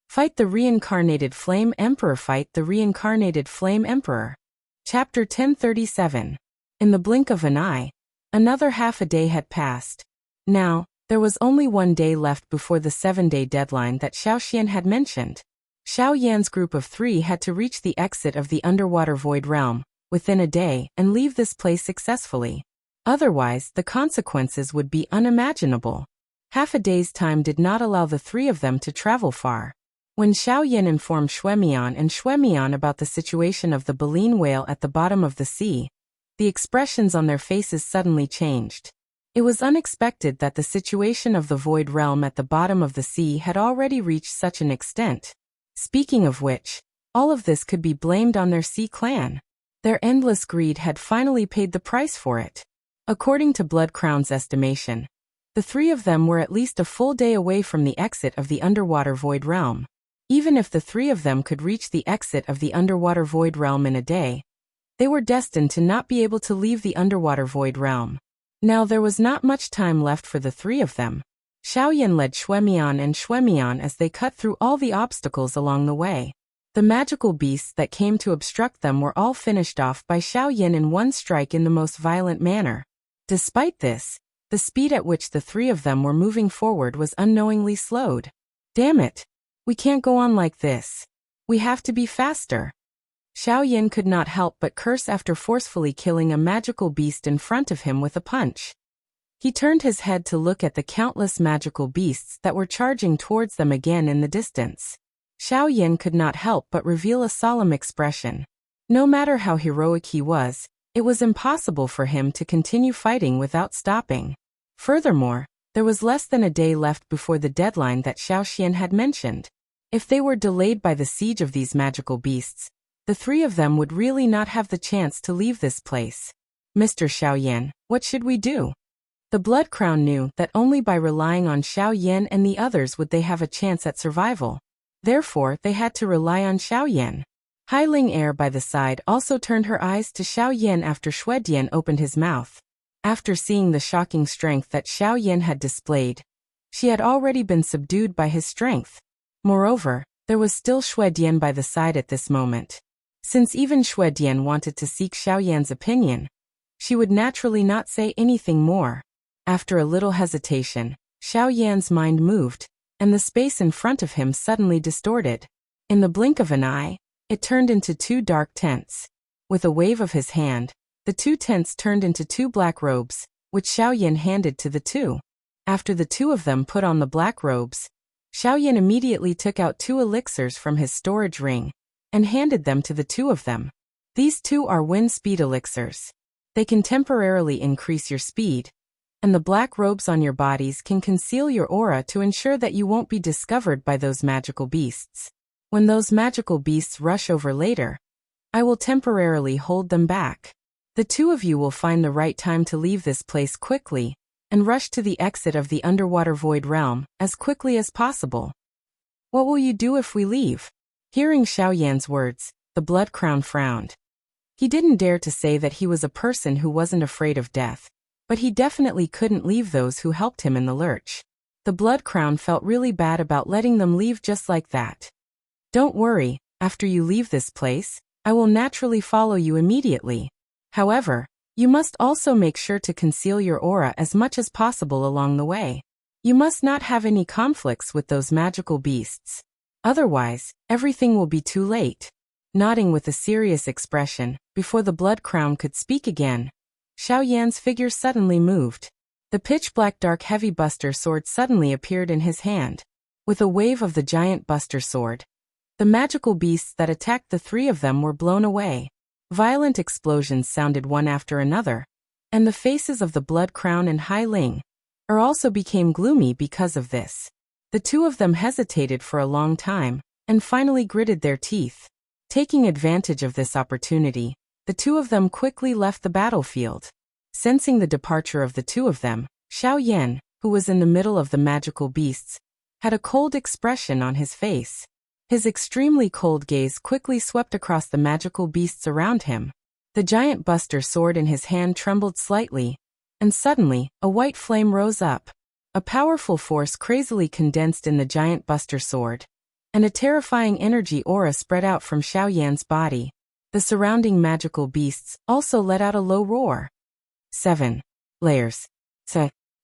Fight the Reincarnated Flame Emperor. Fight the Reincarnated Flame Emperor. Chapter 1037. In the blink of an eye, another half a day had passed. Now, there was only 1 day left before the 7-day deadline that Xiaoxian had mentioned. Xiaoyan's group of 3 had to reach the exit of the underwater void realm within a day and leave this place successfully. Otherwise, the consequences would be unimaginable. Half a day's time did not allow the 3 of them to travel far. When Xiaoyan informed Xuemian and Xuemian about the situation of the baleen whale at the bottom of the sea, the expressions on their faces suddenly changed. It was unexpected that the situation of the void realm at the bottom of the sea had already reached such an extent. Speaking of which, all of this could be blamed on their sea clan. Their endless greed had finally paid the price for it. According to Blood Crown's estimation, the 3 of them were at least a full day away from the exit of the underwater void realm. Even if the 3 of them could reach the exit of the underwater void realm in a day, they were destined to not be able to leave the underwater void realm. Now there was not much time left for the 3 of them. Xiaoyan led Xuemian and Xuemian as they cut through all the obstacles along the way. The magical beasts that came to obstruct them were all finished off by Xiaoyan in one strike in the most violent manner. Despite this, the speed at which the 3 of them were moving forward was unknowingly slowed. "Damn it! We can't go on like this. We have to be faster." Xiaoyan could not help but curse after forcefully killing a magical beast in front of him with a punch. He turned his head to look at the countless magical beasts that were charging towards them again in the distance. Xiaoyan could not help but reveal a solemn expression. No matter how heroic he was, it was impossible for him to continue fighting without stopping. Furthermore, there was less than a day left before the deadline that Xiaoxian had mentioned. If they were delayed by the siege of these magical beasts, the 3 of them would really not have the chance to leave this place. "Mr. Xiaoyan, what should we do?" The Blood Crown knew that only by relying on Xiaoyan and the others would they have a chance at survival. Therefore, they had to rely on Xiaoyan. Hailing Air by the side also turned her eyes to Xiaoyan after Xuedian opened his mouth. After seeing the shocking strength that Xiaoyan had displayed, she had already been subdued by his strength. Moreover, there was still Xuedian by the side at this moment. Since even Xuedian wanted to seek Xiaoyan's opinion, she would naturally not say anything more. After a little hesitation, Xiaoyan's mind moved, and the space in front of him suddenly distorted. In the blink of an eye, it turned into 2 dark tents. With a wave of his hand, the 2 tents turned into 2 black robes, which Xiaoyan handed to the 2. After the 2 of them put on the black robes, Xiaoyan immediately took out 2 elixirs from his storage ring and handed them to the 2 of them. These 2 are wind speed elixirs. They can temporarily increase your speed, and the black robes on your bodies can conceal your aura to ensure that you won't be discovered by those magical beasts. When those magical beasts rush over later, I will temporarily hold them back. The 2 of you will find the right time to leave this place quickly and rush to the exit of the underwater void realm as quickly as possible. What will you do if we leave? Hearing Xiaoyan's words, the Blood Crown frowned. He didn't dare to say that he was a person who wasn't afraid of death, but he definitely couldn't leave those who helped him in the lurch. The Blood Crown felt really bad about letting them leave just like that. Don't worry, after you leave this place, I will naturally follow you immediately. However, you must also make sure to conceal your aura as much as possible along the way. You must not have any conflicts with those magical beasts. Otherwise, everything will be too late. Nodding with a serious expression, before the blood crown could speak again, Xiao Yan's figure suddenly moved. The pitch-black dark heavy buster sword suddenly appeared in his hand. With a wave of the giant buster sword, the magical beasts that attacked the three of them were blown away. Violent explosions sounded one after another, and the faces of the blood crown and Hai Ling also became gloomy because of this. The two of them hesitated for a long time, and finally gritted their teeth. Taking advantage of this opportunity, the two of them quickly left the battlefield. Sensing the departure of the two of them, Xiao Yan, who was in the middle of the magical beasts, had a cold expression on his face. His extremely cold gaze quickly swept across the magical beasts around him. The giant buster sword in his hand trembled slightly, and suddenly, a white flame rose up. A powerful force crazily condensed in the giant buster sword, and a terrifying energy aura spread out from Xiao Yan's body. The surrounding magical beasts also let out a low roar. 7 layers.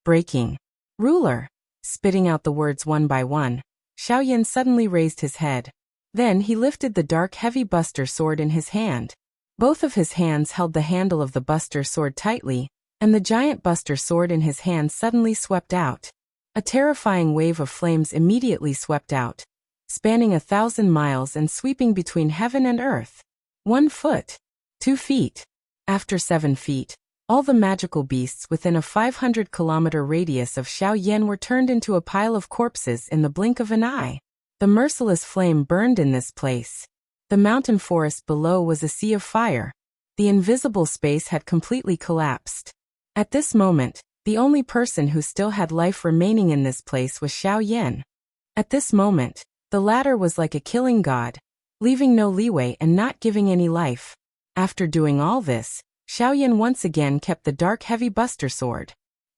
Breaking. Ruler. Spitting out the words one by one, Xiao Yan suddenly raised his head. Then he lifted the dark heavy buster sword in his hand. Both of his hands held the handle of the buster sword tightly, and the giant buster sword in his hand suddenly swept out. A terrifying wave of flames immediately swept out, spanning 1,000 miles and sweeping between heaven and earth. 1 foot. 2 feet. After 7 feet, all the magical beasts within a 500-kilometer radius of Xiao Yan were turned into a pile of corpses in the blink of an eye. The merciless flame burned in this place. The mountain forest below was a sea of fire. The invisible space had completely collapsed. At this moment, the only person who still had life remaining in this place was Xiao Yan. At this moment, the latter was like a killing god, leaving no leeway and not giving any life. After doing all this, Xiao Yan once again kept the dark heavy buster sword.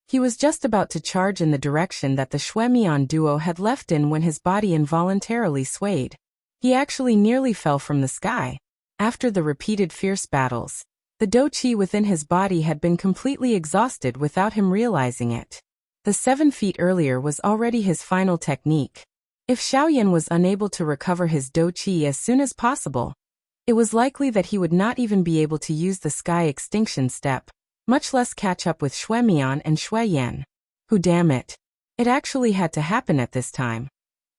He was just about to charge in the direction that the Shuemian duo had left in when his body involuntarily swayed. He actually nearly fell from the sky. After the repeated fierce battles, the do-qi within his body had been completely exhausted without him realizing it. The 7 feet earlier was already his final technique. If Xiao Yan was unable to recover his do-qi as soon as possible, it was likely that he would not even be able to use the sky extinction step, much less catch up with Shuemian and Shuiyan. Who damn it. It actually had to happen at this time.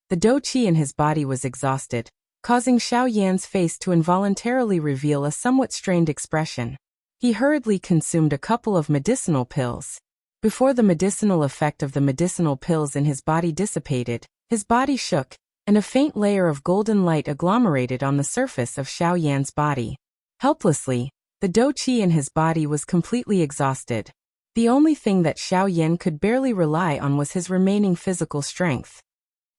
The do-qi in his body was exhausted, causing Xiao Yan's face to involuntarily reveal a somewhat strained expression. He hurriedly consumed a couple of medicinal pills. Before the medicinal effect of the medicinal pills in his body dissipated, his body shook, and a faint layer of golden light agglomerated on the surface of Xiao Yan's body. Helplessly, the do-qi in his body was completely exhausted. The only thing that Xiao Yan could barely rely on was his remaining physical strength.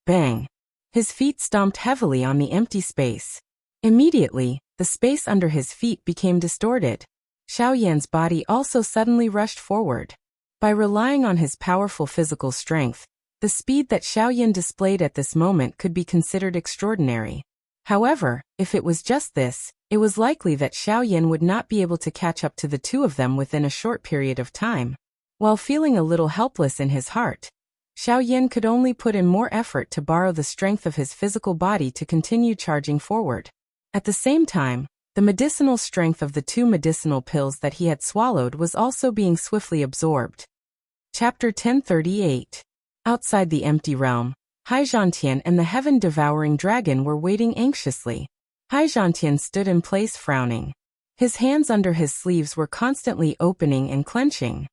Bang! His feet stomped heavily on the empty space. Immediately, the space under his feet became distorted. Xiao Yan's body also suddenly rushed forward. By relying on his powerful physical strength, the speed that Xiao Yan displayed at this moment could be considered extraordinary. However, if it was just this, it was likely that Xiao Yan would not be able to catch up to the two of them within a short period of time. While feeling a little helpless in his heart, Xiao Yan could only put in more effort to borrow the strength of his physical body to continue charging forward. At the same time, the medicinal strength of the 2 medicinal pills that he had swallowed was also being swiftly absorbed. Chapter 1038. Outside the empty realm, Haizhantian and the heaven-devouring dragon were waiting anxiously. Haizhantian stood in place frowning. His hands under his sleeves were constantly opening and clenching.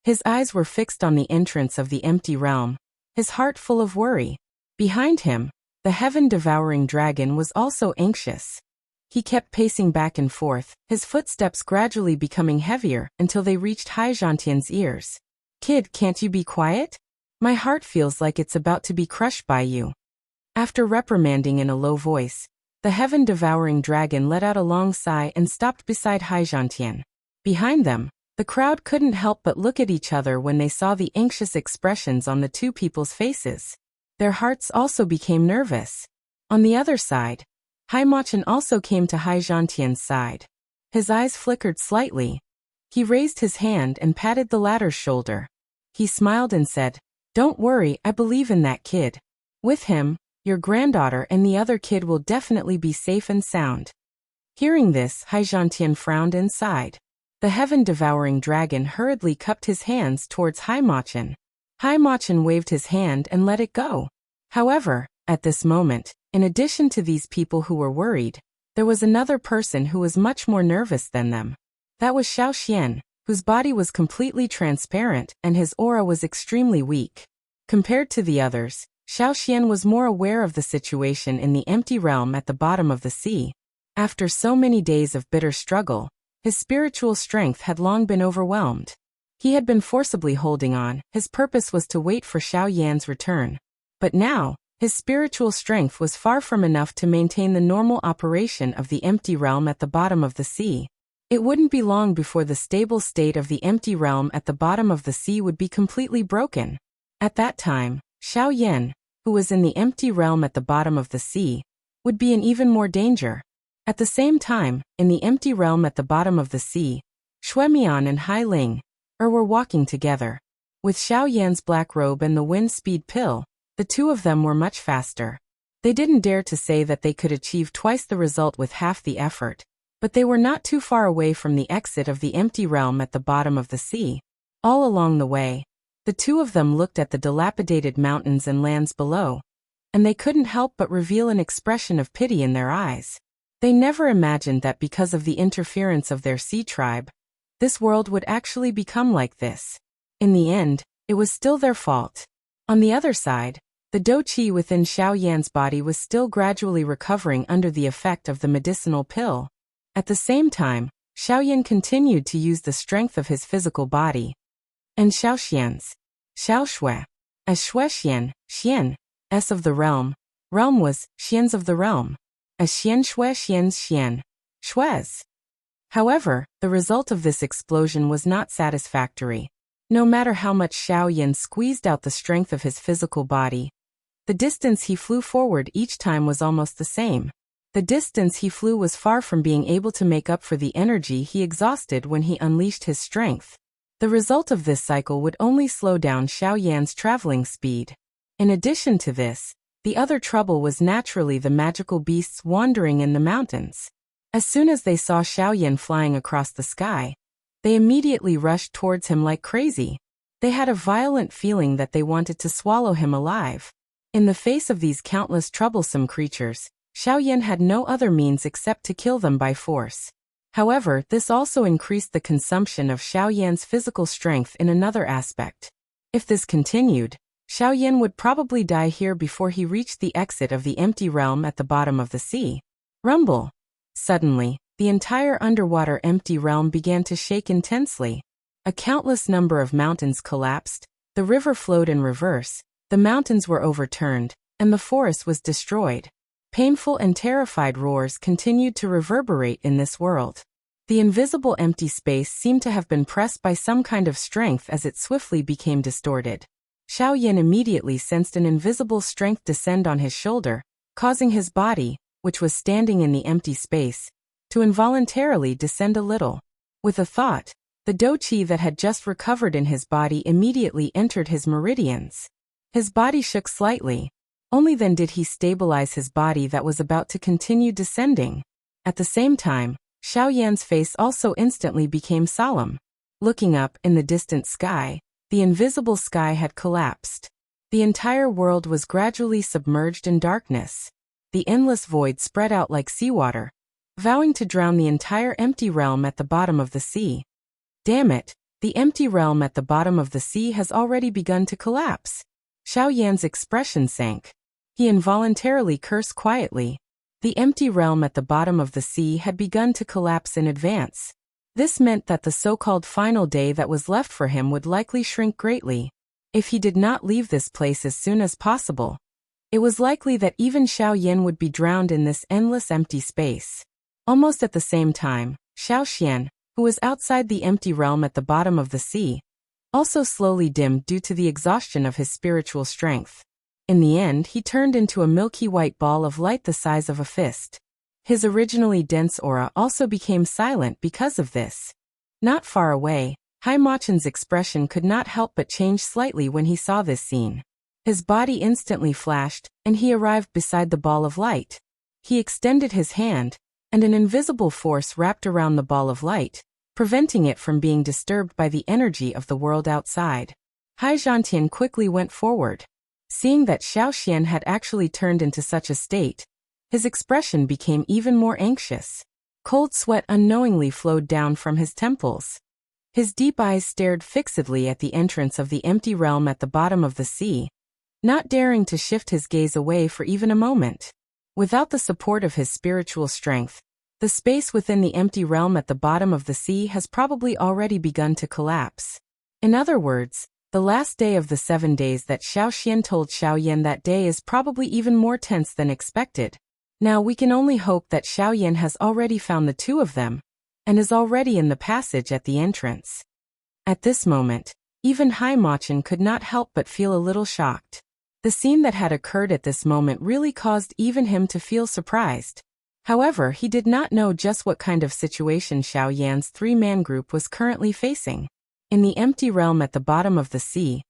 His eyes were fixed on the entrance of the empty realm, his heart full of worry. Behind him, the heaven-devouring dragon was also anxious. He kept pacing back and forth, his footsteps gradually becoming heavier until they reached Haizhantian's ears. "Kid, can't you be quiet? My heart feels like it's about to be crushed by you." After reprimanding in a low voice, the heaven-devouring dragon let out a long sigh and stopped beside Haizhantian. Behind them, the crowd couldn't help but look at each other when they saw the anxious expressions on the two people's faces. Their hearts also became nervous. On the other side, Haimachin also came to Haizhantian's side. His eyes flickered slightly. He raised his hand and patted the latter's shoulder. He smiled and said, Don't worry, I believe in that kid. With him, your granddaughter and the other kid will definitely be safe and sound. Hearing this, Haizhantian frowned and sighed. The heaven-devouring dragon hurriedly cupped his hands towards Haimachin. Haimachin waved his hand and let it go. However, at this moment, in addition to these people who were worried, there was another person who was much more nervous than them. That was Xiaoxian, whose body was completely transparent and his aura was extremely weak. Compared to the others, Xiaoxian was more aware of the situation in the empty realm at the bottom of the sea. After so many days of bitter struggle, his spiritual strength had long been overwhelmed. He had been forcibly holding on, his purpose was to wait for Xiao Yan's return. But now, his spiritual strength was far from enough to maintain the normal operation of the empty realm at the bottom of the sea. It wouldn't be long before the stable state of the empty realm at the bottom of the sea would be completely broken. At that time, Xiao Yan, who was in the empty realm at the bottom of the sea, would be in even more danger. At the same time, in the empty realm at the bottom of the sea, Xuemian and Hai Ling were walking together. With Xiao Yan's black robe and the wind speed pill, the two of them were much faster. They didn't dare to say that they could achieve twice the result with half the effort, but they were not too far away from the exit of the empty realm at the bottom of the sea. All along the way, the two of them looked at the dilapidated mountains and lands below, and they couldn't help but reveal an expression of pity in their eyes. They never imagined that because of the interference of their sea tribe, this world would actually become like this. In the end, it was still their fault. On the other side, the Dou-Qi within Xiao Yan's body was still gradually recovering under the effect of the medicinal pill. At the same time, Xiao Yan continued to use the strength of his physical body. And Xiaoxian's, Xiaoshui, as Xuexian, Xian, S of the realm was Xian's of the realm. As Xian Shui Xian's Xian, Shui's. However, the result of this explosion was not satisfactory. No matter how much Xiao Yan squeezed out the strength of his physical body, the distance he flew forward each time was almost the same. The distance he flew was far from being able to make up for the energy he exhausted when he unleashed his strength. The result of this cycle would only slow down Xiao Yan's traveling speed. In addition to this, the other trouble was naturally the magical beasts wandering in the mountains. As soon as they saw Xiao Yan flying across the sky, they immediately rushed towards him like crazy. They had a violent feeling that they wanted to swallow him alive. In the face of these countless troublesome creatures, Xiao Yan had no other means except to kill them by force. However, this also increased the consumption of Xiao Yan's physical strength in another aspect. If this continued, Xiao Yan would probably die here before he reached the exit of the empty realm at the bottom of the sea. Rumble! Suddenly, the entire underwater empty realm began to shake intensely. A countless number of mountains collapsed, the river flowed in reverse, the mountains were overturned, and the forest was destroyed. Painful and terrified roars continued to reverberate in this world. The invisible empty space seemed to have been pressed by some kind of strength as it swiftly became distorted. Xiao Yan immediately sensed an invisible strength descend on his shoulder, causing his body, which was standing in the empty space, to involuntarily descend a little. With a thought, the Dou-Qi that had just recovered in his body immediately entered his meridians. His body shook slightly. Only then did he stabilize his body that was about to continue descending. At the same time, Xiao Yan's face also instantly became solemn. Looking up in the distant sky, the invisible sky had collapsed. The entire world was gradually submerged in darkness. The endless void spread out like seawater, vowing to drown the entire empty realm at the bottom of the sea. Damn it, the empty realm at the bottom of the sea has already begun to collapse. Xiao Yan's expression sank. He involuntarily cursed quietly. The empty realm at the bottom of the sea had begun to collapse in advance. This meant that the so-called final day that was left for him would likely shrink greatly. If he did not leave this place as soon as possible, it was likely that even Xiao Yan would be drowned in this endless empty space. Almost at the same time, Xiaoxian, who was outside the empty realm at the bottom of the sea, also slowly dimmed due to the exhaustion of his spiritual strength. In the end, he turned into a milky white ball of light the size of a fist. His originally dense aura also became silent because of this. Not far away, Haimachen's expression could not help but change slightly when he saw this scene. His body instantly flashed, and he arrived beside the ball of light. He extended his hand, and an invisible force wrapped around the ball of light, preventing it from being disturbed by the energy of the world outside. Haizhantian quickly went forward. Seeing that Xiaoxian had actually turned into such a state, his expression became even more anxious. Cold sweat unknowingly flowed down from his temples. His deep eyes stared fixedly at the entrance of the empty realm at the bottom of the sea, not daring to shift his gaze away for even a moment. Without the support of his spiritual strength, the space within the empty realm at the bottom of the sea has probably already begun to collapse. In other words, the last day of the 7 days that Xiaoxian told Xiaoyan that day is probably even more tense than expected. Now we can only hope that Xiaoyan has already found the two of them, and is already in the passage at the entrance. At this moment, even Haimachen could not help but feel a little shocked. The scene that had occurred at this moment really caused even him to feel surprised. However, he did not know just what kind of situation Xiaoyan's three-man group was currently facing. In the empty realm at the bottom of the sea,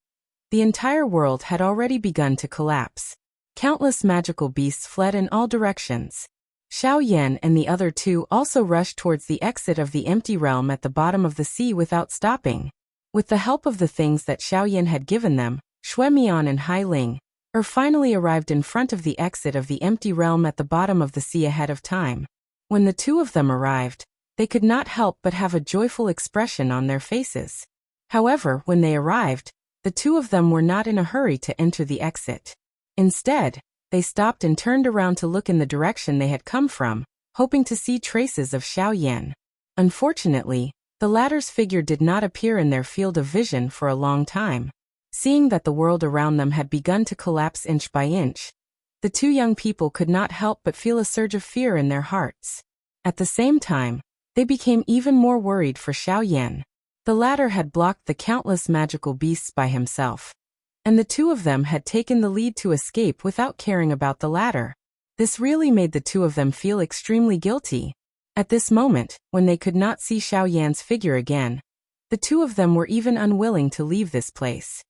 the entire world had already begun to collapse. Countless magical beasts fled in all directions. Xiaoyan and the other two also rushed towards the exit of the empty realm at the bottom of the sea without stopping. With the help of the things that Xiaoyan had given them, Xuemian and Hailing finally arrived in front of the exit of the empty realm at the bottom of the sea ahead of time. When the two of them arrived, they could not help but have a joyful expression on their faces. However, when they arrived, the two of them were not in a hurry to enter the exit. Instead, they stopped and turned around to look in the direction they had come from, hoping to see traces of Xiaoyan. Unfortunately, the latter's figure did not appear in their field of vision for a long time. Seeing that the world around them had begun to collapse inch by inch, the two young people could not help but feel a surge of fear in their hearts. At the same time, they became even more worried for Xiaoyan. The latter had blocked the countless magical beasts by himself, and the two of them had taken the lead to escape without caring about the latter. This really made the two of them feel extremely guilty. At this moment, when they could not see Xiaoyan's figure again, the two of them were even unwilling to leave this place.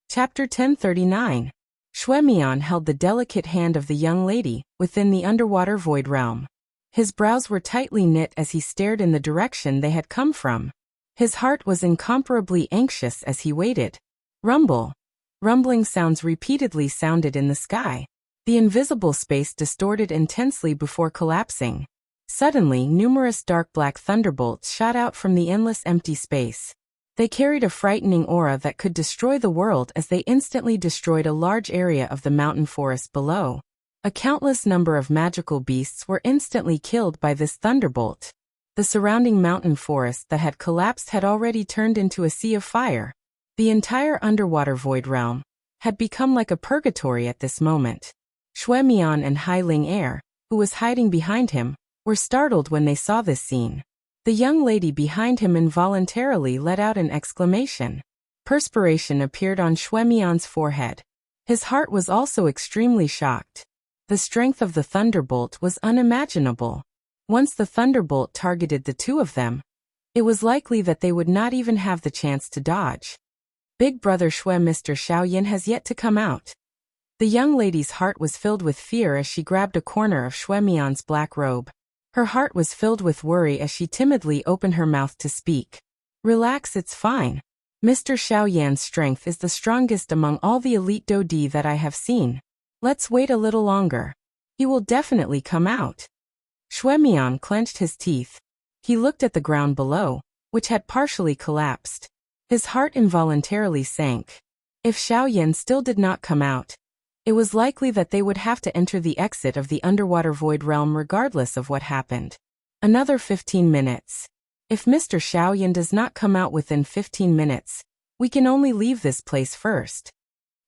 Chapter 1039. Xuemian held the delicate hand of the young lady within the underwater void realm. His brows were tightly knit as he stared in the direction they had come from. His heart was incomparably anxious as he waited. Rumble. Rumbling sounds repeatedly sounded in the sky. The invisible space distorted intensely before collapsing. Suddenly, numerous dark black thunderbolts shot out from the endless empty space. They carried a frightening aura that could destroy the world as they instantly destroyed a large area of the mountain forest below. A countless number of magical beasts were instantly killed by this thunderbolt. The surrounding mountain forest that had collapsed had already turned into a sea of fire. The entire underwater void realm had become like a purgatory at this moment. Xuemian and Hailing, who was hiding behind him, were startled when they saw this scene. The young lady behind him involuntarily let out an exclamation. Perspiration appeared on Xuemian's forehead. His heart was also extremely shocked. The strength of the thunderbolt was unimaginable. Once the thunderbolt targeted the two of them, it was likely that they would not even have the chance to dodge. Big brother Mr. Xiaoyan has yet to come out. The young lady's heart was filled with fear as she grabbed a corner of Xuemian's black robe. Her heart was filled with worry as she timidly opened her mouth to speak. Relax, it's fine. Mr. Xiaoyan's strength is the strongest among all the elite Dodi that I have seen. Let's wait a little longer. He will definitely come out. Xuemian clenched his teeth. He looked at the ground below, which had partially collapsed. His heart involuntarily sank. If Xiaoyan still did not come out, it was likely that they would have to enter the exit of the underwater void realm regardless of what happened. Another 15 minutes. If Mr. Xiaoyan does not come out within 15 minutes, we can only leave this place first.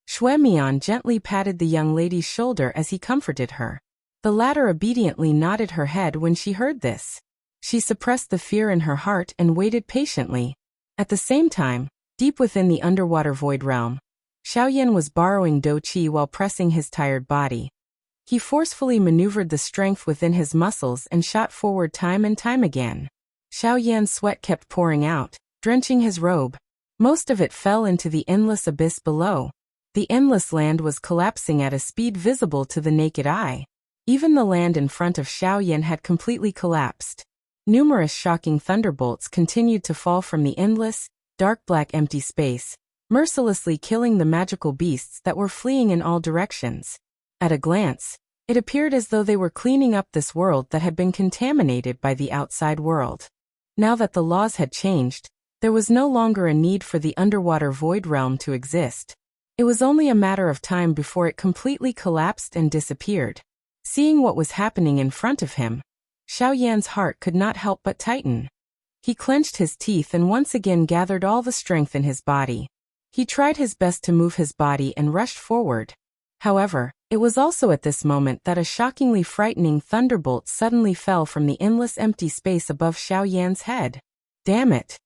Xuemian gently patted the young lady's shoulder as he comforted her. The latter obediently nodded her head when she heard this. She suppressed the fear in her heart and waited patiently. At the same time, deep within the underwater void realm, Xiaoyan was borrowing Do Qi while pressing his tired body. He forcefully maneuvered the strength within his muscles and shot forward time and time again. Xiaoyan's sweat kept pouring out, drenching his robe. Most of it fell into the endless abyss below. The endless land was collapsing at a speed visible to the naked eye. Even the land in front of Xiaoyan had completely collapsed. Numerous shocking thunderbolts continued to fall from the endless, dark black empty space, mercilessly killing the magical beasts that were fleeing in all directions. At a glance, it appeared as though they were cleaning up this world that had been contaminated by the outside world. Now that the laws had changed, there was no longer a need for the underwater void realm to exist. It was only a matter of time before it completely collapsed and disappeared. Seeing what was happening in front of him, Xiaoyan's heart could not help but tighten. He clenched his teeth and once again gathered all the strength in his body. He tried his best to move his body and rushed forward. However, it was also at this moment that a shockingly frightening thunderbolt suddenly fell from the endless empty space above Xiaoyan's head. Damn it!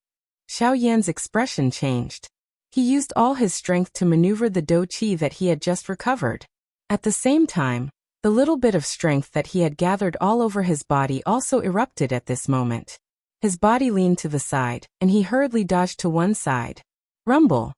Xiaoyan's expression changed. He used all his strength to maneuver the dou qi that he had just recovered. At the same time, the little bit of strength that he had gathered all over his body also erupted at this moment. His body leaned to the side, and he hurriedly dodged to one side. Rumble!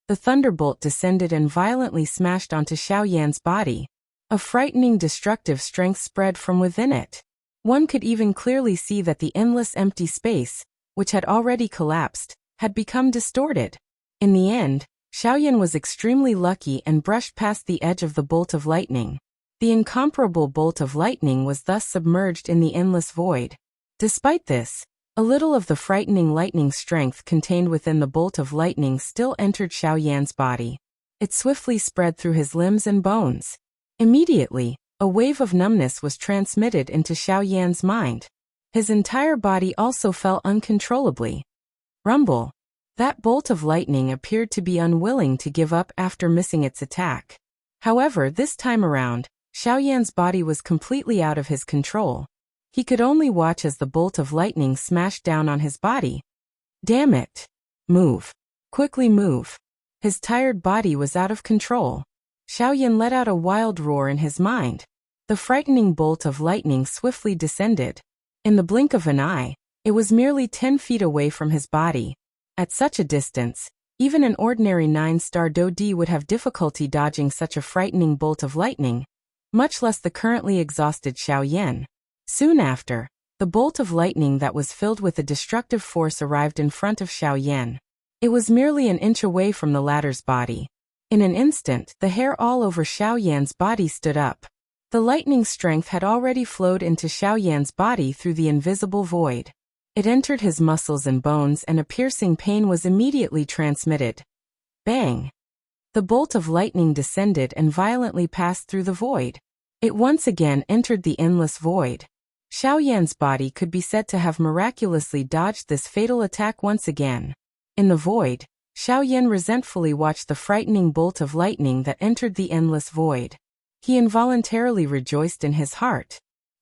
The thunderbolt descended and violently smashed onto Xiaoyan's body. A frightening destructive strength spread from within it. One could even clearly see that the endless empty space, which had already collapsed, had become distorted. In the end, Xiaoyan was extremely lucky and brushed past the edge of the bolt of lightning. The incomparable bolt of lightning was thus submerged in the endless void. Despite this, a little of the frightening lightning strength contained within the bolt of lightning still entered Xiaoyan's body. It swiftly spread through his limbs and bones. Immediately, a wave of numbness was transmitted into Xiaoyan's mind. His entire body also fell uncontrollably. Rumble! That bolt of lightning appeared to be unwilling to give up after missing its attack. However, this time around, Xiaoyan's body was completely out of his control. He could only watch as the bolt of lightning smashed down on his body. Damn it! Move! Quickly move! His tired body was out of control. Xiaoyan let out a wild roar in his mind. The frightening bolt of lightning swiftly descended. In the blink of an eye, it was merely 10 feet away from his body. At such a distance, even an ordinary 9-star Dou would have difficulty dodging such a frightening bolt of lightning, much less the currently exhausted Xiaoyan. Soon after, the bolt of lightning that was filled with a destructive force arrived in front of Xiaoyan. It was merely an inch away from the latter's body. In an instant, the hair all over Xiaoyan's body stood up. The lightning strength had already flowed into Xiaoyan's body through the invisible void. It entered his muscles and bones and a piercing pain was immediately transmitted. Bang! The bolt of lightning descended and violently passed through the void. It once again entered the endless void. Xiaoyan's body could be said to have miraculously dodged this fatal attack once again. In the void, Xiaoyan resentfully watched the frightening bolt of lightning that entered the endless void. He involuntarily rejoiced in his heart.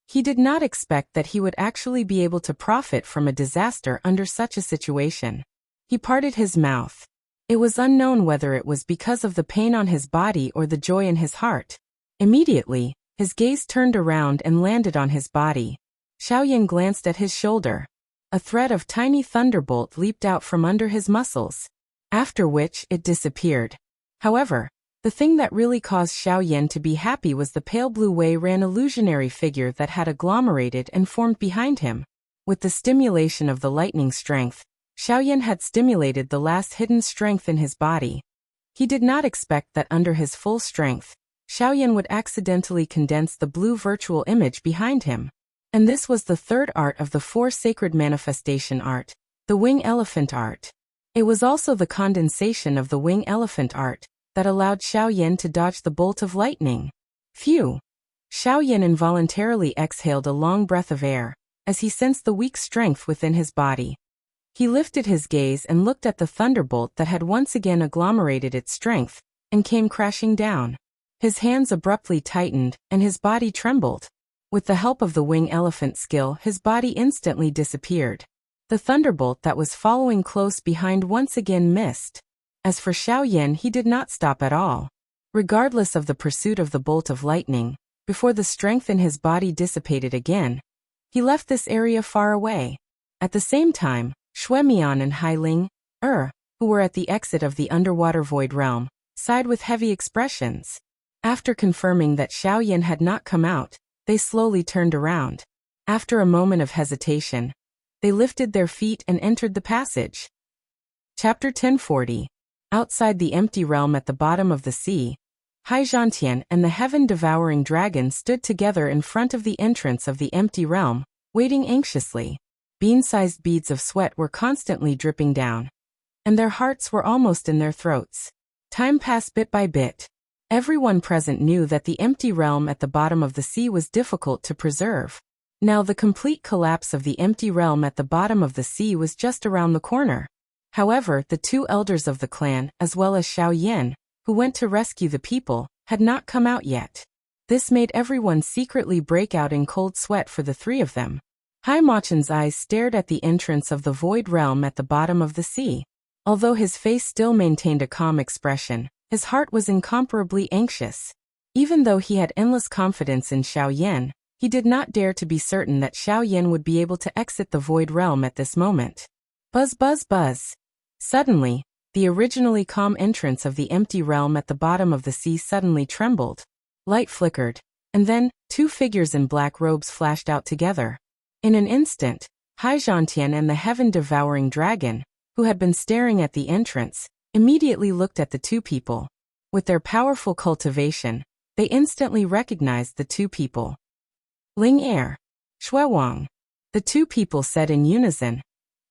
He did not expect that he would actually be able to profit from a disaster under such a situation. He parted his mouth. It was unknown whether it was because of the pain on his body or the joy in his heart. Immediately, his gaze turned around and landed on his body. Xiaoyan glanced at his shoulder. A thread of tiny thunderbolt leaped out from under his muscles, after which it disappeared. However, the thing that really caused Xiaoyan to be happy was the pale blue Wei-Ran illusionary figure that had agglomerated and formed behind him. With the stimulation of the lightning strength, Xiaoyan had stimulated the last hidden strength in his body. He did not expect that under his full strength, Xiaoyan would accidentally condense the blue virtual image behind him. And this was the third art of the 4 sacred manifestation art, the wing elephant art. It was also the condensation of the wing elephant art that allowed Xiaoyan to dodge the bolt of lightning. Phew! Xiaoyan involuntarily exhaled a long breath of air, as he sensed the weak strength within his body. He lifted his gaze and looked at the thunderbolt that had once again agglomerated its strength, and came crashing down. His hands abruptly tightened, and his body trembled. With the help of the wing elephant skill, his body instantly disappeared. The thunderbolt that was following close behind once again missed. As for Xiaoyan, he did not stop at all. Regardless of the pursuit of the bolt of lightning, before the strength in his body dissipated again, he left this area far away. At the same time, Shuemian and Hailing, who were at the exit of the underwater void realm, sighed with heavy expressions. After confirming that Xiao Yin had not come out, they slowly turned around. After a moment of hesitation, they lifted their feet and entered the passage. Chapter 1040. Outside the empty realm at the bottom of the sea, Hai Zhantian and the heaven-devouring dragon stood together in front of the entrance of the empty realm, waiting anxiously. Bean-sized beads of sweat were constantly dripping down, and their hearts were almost in their throats. Time passed bit by bit. Everyone present knew that the empty realm at the bottom of the sea was difficult to preserve. Now the complete collapse of the empty realm at the bottom of the sea was just around the corner. However, the two elders of the clan, as well as Xiao Yin, who went to rescue the people, had not come out yet. This made everyone secretly break out in cold sweat for the three of them. Hai Machen's eyes stared at the entrance of the void realm at the bottom of the sea. Although his face still maintained a calm expression, his heart was incomparably anxious. Even though he had endless confidence in Xiao Yin, he did not dare to be certain that Xiao Yin would be able to exit the void realm at this moment. Buzz buzz buzz. Suddenly, the originally calm entrance of the empty realm at the bottom of the sea suddenly trembled. Light flickered, and then, two figures in black robes flashed out together. In an instant, Hai Zhantian and the heaven-devouring dragon, who had been staring at the entrance, immediately looked at the two people. With their powerful cultivation, they instantly recognized the two people. Ling Er, Shui Wang. The two people said in unison,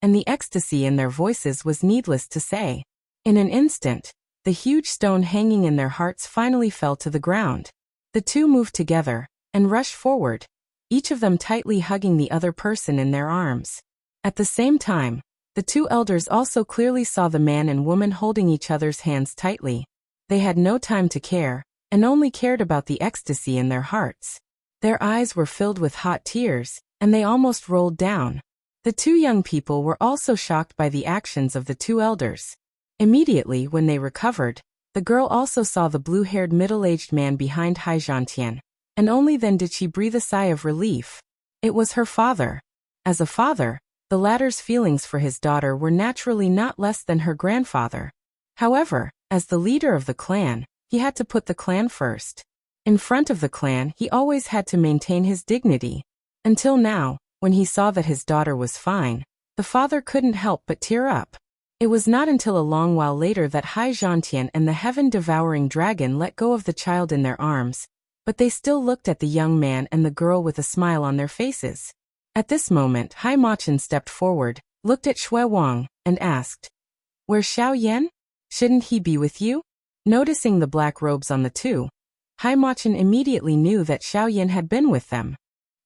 and the ecstasy in their voices was needless to say. In an instant, the huge stone hanging in their hearts finally fell to the ground. The two moved together and rushed forward, each of them tightly hugging the other person in their arms. At the same time, the two elders also clearly saw the man and woman holding each other's hands tightly. They had no time to care, and only cared about the ecstasy in their hearts. Their eyes were filled with hot tears, and they almost rolled down. The two young people were also shocked by the actions of the two elders. Immediately when they recovered, the girl also saw the blue-haired middle-aged man behind Hai Zhantian, and only then did she breathe a sigh of relief. It was her father. As a father, the latter's feelings for his daughter were naturally not less than her grandfather. However, as the leader of the clan, he had to put the clan first. In front of the clan, he always had to maintain his dignity. Until now, when he saw that his daughter was fine, the father couldn't help but tear up. It was not until a long while later that Hai Zhantian and the heaven-devouring dragon let go of the child in their arms, but they still looked at the young man and the girl with a smile on their faces. At this moment, Hai Machen stepped forward, looked at Shui Wang, and asked, "Where's Xiao Yin? Shouldn't he be with you?" Noticing the black robes on the two, Hai Machen immediately knew that Xiao Yin had been with them.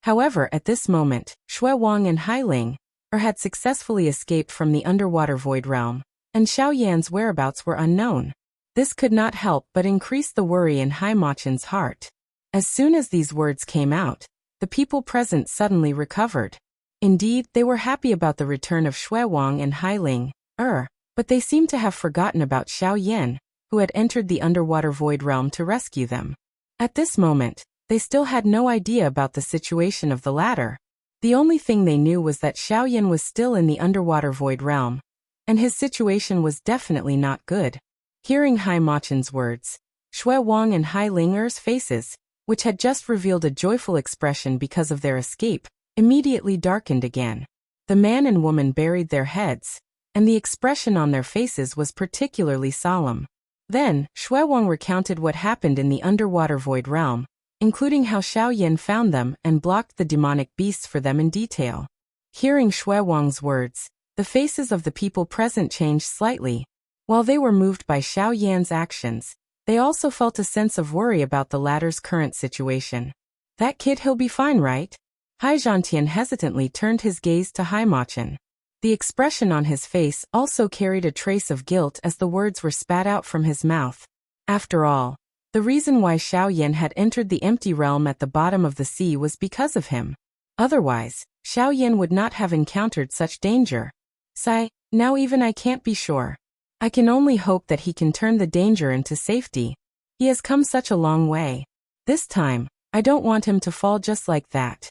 However, at this moment, Shui Wang and Hailing had successfully escaped from the underwater void realm, and Xiao Yan's whereabouts were unknown. This could not help but increase the worry in Hai Machen's heart. As soon as these words came out, the people present suddenly recovered. Indeed, they were happy about the return of Shui Wang and Hailing, but they seemed to have forgotten about Xiao Yin, who had entered the underwater void realm to rescue them. At this moment, they still had no idea about the situation of the latter. The only thing they knew was that Xiao Yin was still in the underwater void realm, and his situation was definitely not good. Hearing Hai Machen's words, Shui Wang and Hai Linger's faces, which had just revealed a joyful expression because of their escape, immediately darkened again. The man and woman buried their heads, and the expression on their faces was particularly solemn. Then, Shui Wang recounted what happened in the underwater void realm, including how Xiao Yin found them and blocked the demonic beasts for them in detail. Hearing Shui Wang's words, the faces of the people present changed slightly. While they were moved by Xiao Yan's actions, they also felt a sense of worry about the latter's current situation. "That kid, he'll be fine, right?" Hai Zhantian hesitantly turned his gaze to Hai Machen. The expression on his face also carried a trace of guilt as the words were spat out from his mouth. After all, the reason why Xiao Yin had entered the empty realm at the bottom of the sea was because of him. Otherwise, Xiao Yin would not have encountered such danger. Sigh, now even I can't be sure. I can only hope that he can turn the danger into safety. He has come such a long way. This time, I don't want him to fall just like that.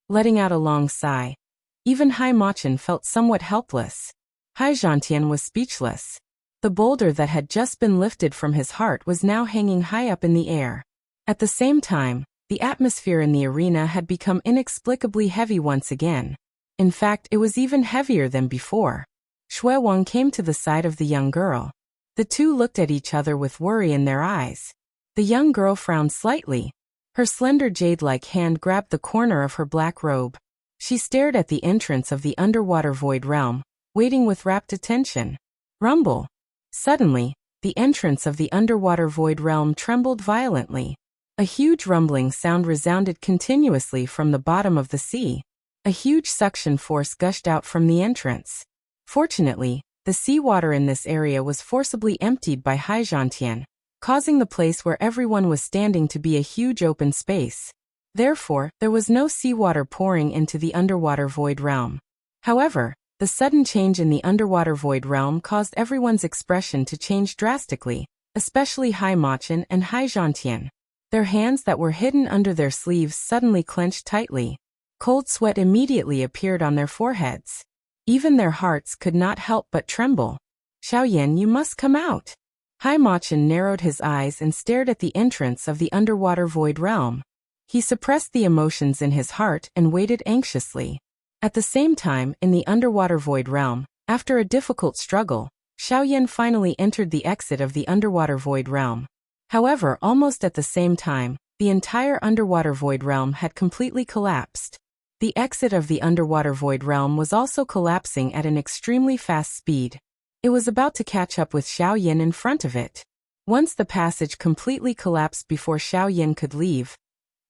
Letting out a long sigh. Even Hai Machin felt somewhat helpless. Hai Zhantian was speechless. The boulder that had just been lifted from his heart was now hanging high up in the air. At the same time, the atmosphere in the arena had become inexplicably heavy once again. In fact, it was even heavier than before. Shui Wang came to the side of the young girl. The two looked at each other with worry in their eyes. The young girl frowned slightly. Her slender jade-like hand grabbed the corner of her black robe. She stared at the entrance of the underwater void realm, waiting with rapt attention. Rumble. Suddenly, the entrance of the underwater void realm trembled violently. A huge rumbling sound resounded continuously from the bottom of the sea. A huge suction force gushed out from the entrance. Fortunately, the seawater in this area was forcibly emptied by Hai Zhantian, causing the place where everyone was standing to be a huge open space. Therefore, there was no seawater pouring into the underwater void realm. However, the sudden change in the underwater void realm caused everyone's expression to change drastically, especially Hai Machin and Hai Zhantian. Their hands that were hidden under their sleeves suddenly clenched tightly. Cold sweat immediately appeared on their foreheads. Even their hearts could not help but tremble. Xiaoyan, you must come out. Hai Machin narrowed his eyes and stared at the entrance of the underwater void realm. He suppressed the emotions in his heart and waited anxiously. At the same time, in the underwater void realm, after a difficult struggle, Xiaoyan finally entered the exit of the underwater void realm. However, almost at the same time, the entire underwater void realm had completely collapsed. The exit of the underwater void realm was also collapsing at an extremely fast speed. It was about to catch up with Xiaoyan in front of it. Once the passage completely collapsed before Xiaoyan could leave,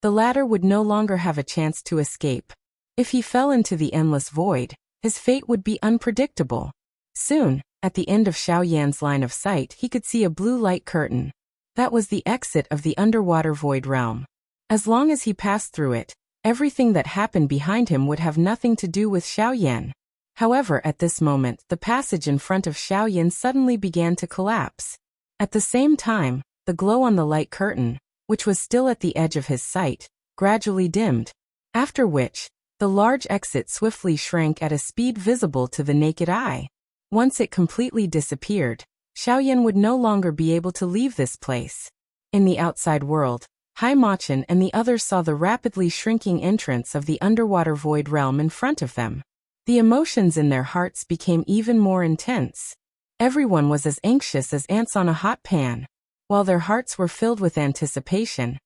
the latter would no longer have a chance to escape. If he fell into the endless void, his fate would be unpredictable. Soon, at the end of Xiaoyan's line of sight, he could see a blue light curtain. That was the exit of the underwater void realm. As long as he passed through it, everything that happened behind him would have nothing to do with Xiaoyan. However, at this moment, the passage in front of Xiaoyan suddenly began to collapse. At the same time, the glow on the light curtain, which was still at the edge of his sight, gradually dimmed. After which, the large exit swiftly shrank at a speed visible to the naked eye. Once it completely disappeared, Xiaoyan would no longer be able to leave this place. In the outside world, Hai Machin and the others saw the rapidly shrinking entrance of the underwater void realm in front of them. The emotions in their hearts became even more intense. Everyone was as anxious as ants on a hot pan. While their hearts were filled with anticipation,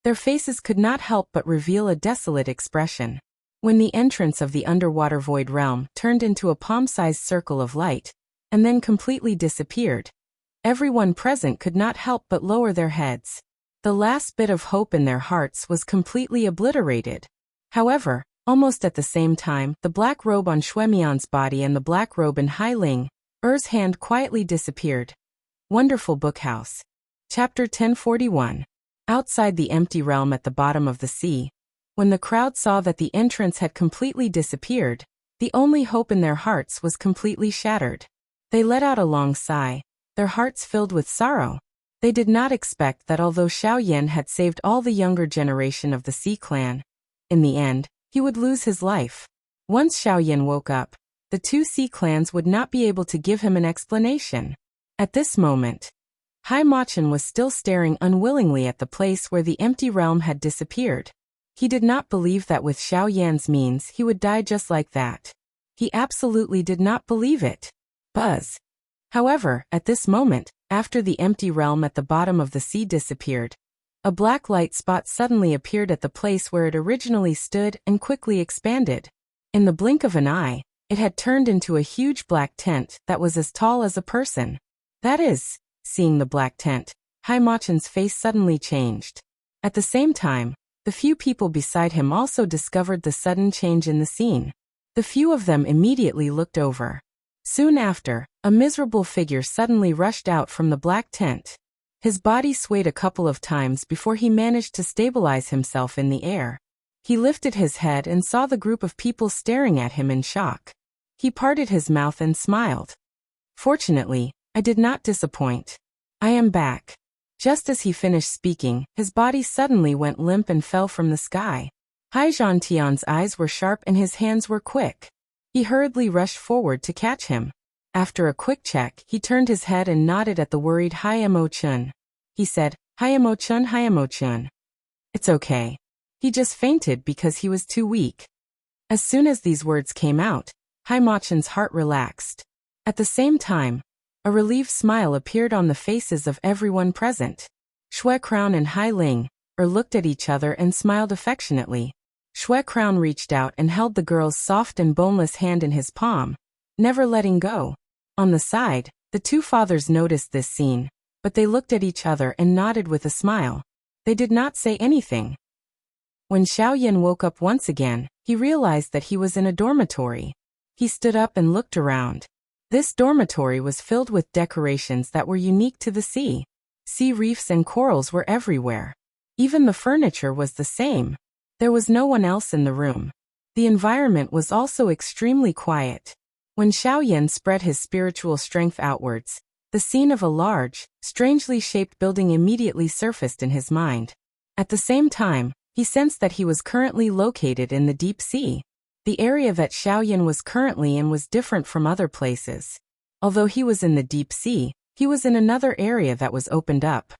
their faces could not help but reveal a desolate expression. When the entrance of the underwater void realm turned into a palm-sized circle of light, and then completely disappeared, everyone present could not help but lower their heads. The last bit of hope in their hearts was completely obliterated. However, almost at the same time, the black robe on Shuemian's body and the black robe in Hai Ling, Er's hand quietly disappeared. Wonderful Bookhouse. Chapter 1041. Outside the empty realm at the bottom of the sea, when the crowd saw that the entrance had completely disappeared, the only hope in their hearts was completely shattered. They let out a long sigh, their hearts filled with sorrow. They did not expect that although Xiaoyan had saved all the younger generation of the Sea Clan, in the end, he would lose his life. Once Xiaoyan woke up, the two Sea Clans would not be able to give him an explanation. At this moment, Hai Machin was still staring unwillingly at the place where the empty realm had disappeared. He did not believe that with Xiaoyan's means he would die just like that. He absolutely did not believe it. Buzz. However, at this moment, after the empty realm at the bottom of the sea disappeared, a black light spot suddenly appeared at the place where it originally stood and quickly expanded. In the blink of an eye, it had turned into a huge black tent that was as tall as a person. That is, seeing the black tent, Hai Machin's face suddenly changed. At the same time, the few people beside him also discovered the sudden change in the scene. The few of them immediately looked over. Soon after, a miserable figure suddenly rushed out from the black tent. His body swayed a couple of times before he managed to stabilize himself in the air. He lifted his head and saw the group of people staring at him in shock. He parted his mouth and smiled. Fortunately, I did not disappoint. I am back. Just as he finished speaking, his body suddenly went limp and fell from the sky. Hai Zhantian's eyes were sharp and his hands were quick. He hurriedly rushed forward to catch him. After a quick check, he turned his head and nodded at the worried Hyemo-chun. He said, Hyemo-chun, Hyemo-chun. It's okay. He just fainted because he was too weak. As soon as these words came out, Hyemo-chun's heart relaxed. At the same time, a relieved smile appeared on the faces of everyone present. Shui Crown and Hai Ling looked at each other and smiled affectionately. Shui Crown reached out and held the girl's soft and boneless hand in his palm, never letting go. On the side, the two fathers noticed this scene, but they looked at each other and nodded with a smile. They did not say anything. When Xiaoyan woke up once again, he realized that he was in a dormitory. He stood up and looked around. This dormitory was filled with decorations that were unique to the sea. Sea reefs and corals were everywhere. Even the furniture was the same. There was no one else in the room. The environment was also extremely quiet. When Xiaoyan spread his spiritual strength outwards, the scene of a large, strangely shaped building immediately surfaced in his mind. At the same time, he sensed that he was currently located in the deep sea. The area that Xiaoyan was currently in was different from other places. Although he was in the deep sea, he was in another area that was opened up.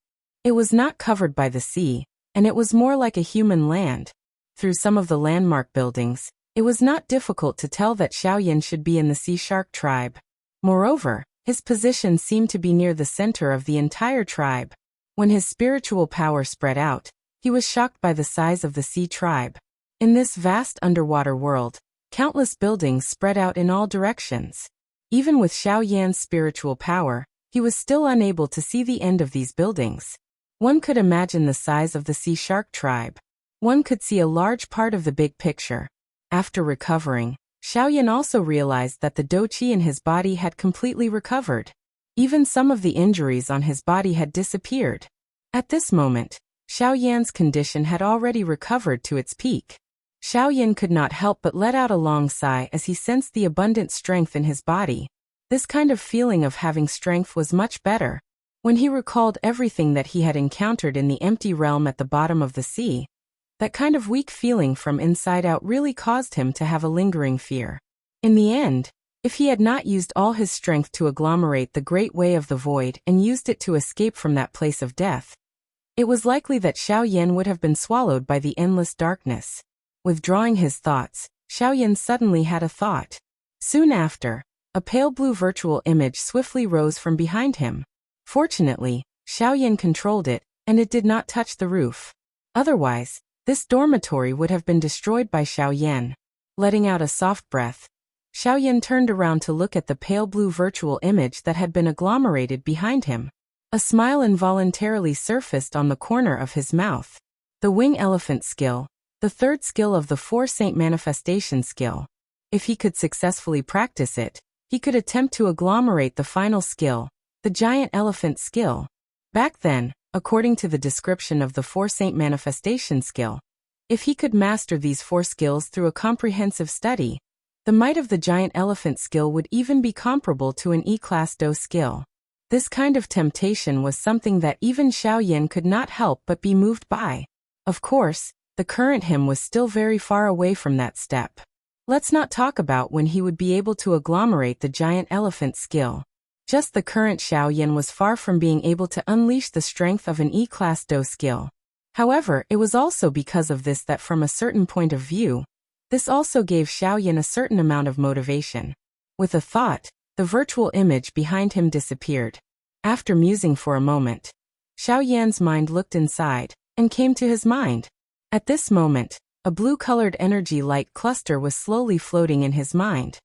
It was not covered by the sea, and it was more like a human land. Through some of the landmark buildings, it was not difficult to tell that Xiaoyan should be in the sea shark tribe. Moreover, his position seemed to be near the center of the entire tribe. When his spiritual power spread out, he was shocked by the size of the sea tribe. In this vast underwater world, countless buildings spread out in all directions. Even with Xiaoyan's spiritual power, he was still unable to see the end of these buildings. One could imagine the size of the sea shark tribe. One could see a large part of the big picture. After recovering, Xiaoyan also realized that the do-qi in his body had completely recovered. Even some of the injuries on his body had disappeared. At this moment, Xiaoyan's condition had already recovered to its peak. Xiaoyan could not help but let out a long sigh as he sensed the abundant strength in his body. This kind of feeling of having strength was much better. When he recalled everything that he had encountered in the empty realm at the bottom of the sea, that kind of weak feeling from inside out really caused him to have a lingering fear. In the end, if he had not used all his strength to agglomerate the great way of the void and used it to escape from that place of death, it was likely that Xiaoyan would have been swallowed by the endless darkness. Withdrawing his thoughts, Xiaoyan suddenly had a thought. Soon after, a pale blue virtual image swiftly rose from behind him. Fortunately, Xiaoyan controlled it, and it did not touch the roof. Otherwise, this dormitory would have been destroyed by Xiaoyan. Letting out a soft breath, Xiaoyan turned around to look at the pale blue virtual image that had been agglomerated behind him. A smile involuntarily surfaced on the corner of his mouth. The wing elephant skill, the third skill of the four saint manifestation skill. If he could successfully practice it, he could attempt to agglomerate the final skill, the giant elephant skill. Back then, according to the description of the four saint manifestation skill, if he could master these four skills through a comprehensive study, the might of the giant elephant skill would even be comparable to an E-class Do skill. This kind of temptation was something that even Xiaoyan could not help but be moved by. Of course, the current him was still very far away from that step. Let's not talk about when he would be able to agglomerate the giant elephant skill. Just the current Xiaoyan was far from being able to unleash the strength of an E-class Do skill. However, it was also because of this that from a certain point of view, this also gave Xiaoyan a certain amount of motivation. With a thought, the virtual image behind him disappeared. After musing for a moment, Xiaoyan's mind looked inside, and came to his mind. At this moment, a blue-colored energy light cluster was slowly floating in his mind.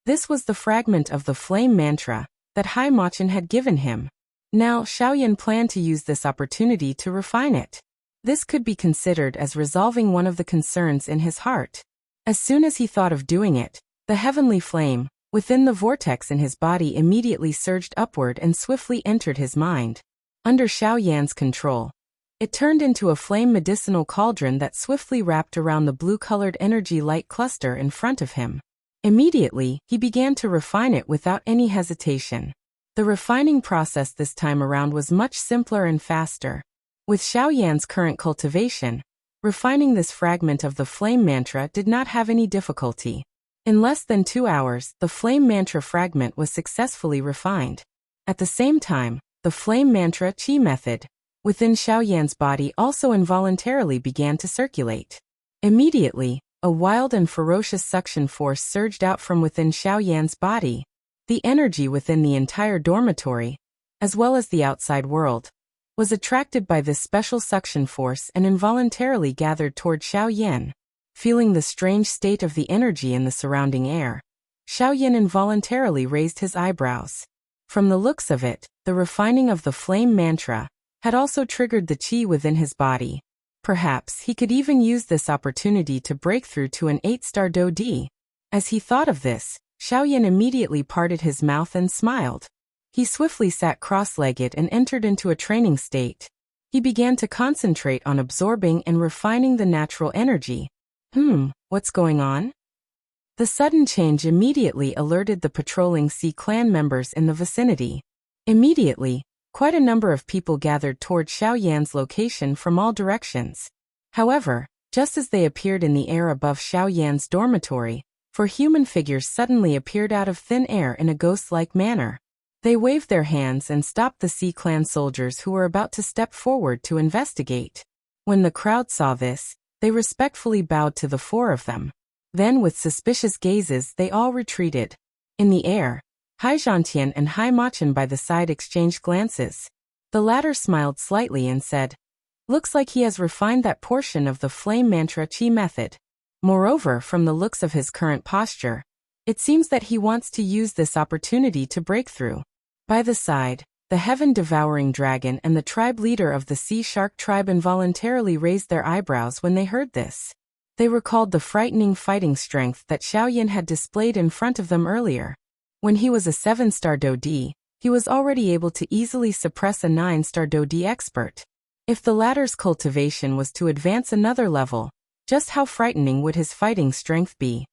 This was the fragment of the flame mantra that Hyemo-chun had given him. Now, Xiaoyan planned to use this opportunity to refine it. This could be considered as resolving one of the concerns in his heart. As soon as he thought of doing it, the heavenly flame within the vortex in his body immediately surged upward and swiftly entered his mind. Under Xiaoyan's control, it turned into a flame medicinal cauldron that swiftly wrapped around the blue-colored energy light cluster in front of him. Immediately, he began to refine it without any hesitation. The refining process this time around was much simpler and faster. With Xiaoyan's current cultivation, refining this fragment of the flame mantra did not have any difficulty. In less than 2 hours, the flame mantra fragment was successfully refined. At the same time, the flame mantra chi method within Xiaoyan's body also involuntarily began to circulate. Immediately, a wild and ferocious suction force surged out from within Xiaoyan's body. The energy within the entire dormitory, as well as the outside world, was attracted by this special suction force and involuntarily gathered toward Xiaoyan. Feeling the strange state of the energy in the surrounding air, Xiaoyan involuntarily raised his eyebrows. From the looks of it, the refining of the flame mantra had also triggered the qi within his body. Perhaps he could even use this opportunity to break through to an 8-star Do Di. As he thought of this, Xiaoyan immediately parted his mouth and smiled. He swiftly sat cross-legged and entered into a training state. He began to concentrate on absorbing and refining the natural energy. What's going on? The sudden change immediately alerted the patrolling Sea clan members in the vicinity. Immediately, quite a number of people gathered toward Xiaoyan's location from all directions. However, just as they appeared in the air above Xiaoyan's dormitory, 4 human figures suddenly appeared out of thin air in a ghost-like manner. They waved their hands and stopped the Sea clan soldiers who were about to step forward to investigate. When the crowd saw this, they respectfully bowed to the 4 of them. Then with suspicious gazes they all retreated. In the air, Haizhantian and Haimachin by the side exchanged glances. The latter smiled slightly and said, "Looks like he has refined that portion of the flame mantra chi method. Moreover, from the looks of his current posture, it seems that he wants to use this opportunity to break through." By the side, the heaven-devouring dragon and the tribe leader of the sea shark tribe involuntarily raised their eyebrows when they heard this. They recalled the frightening fighting strength that Xiaoyan had displayed in front of them earlier. When he was a 7-star Do Di, he was already able to easily suppress a 9-star Do Di expert. If the latter's cultivation was to advance another level, just how frightening would his fighting strength be?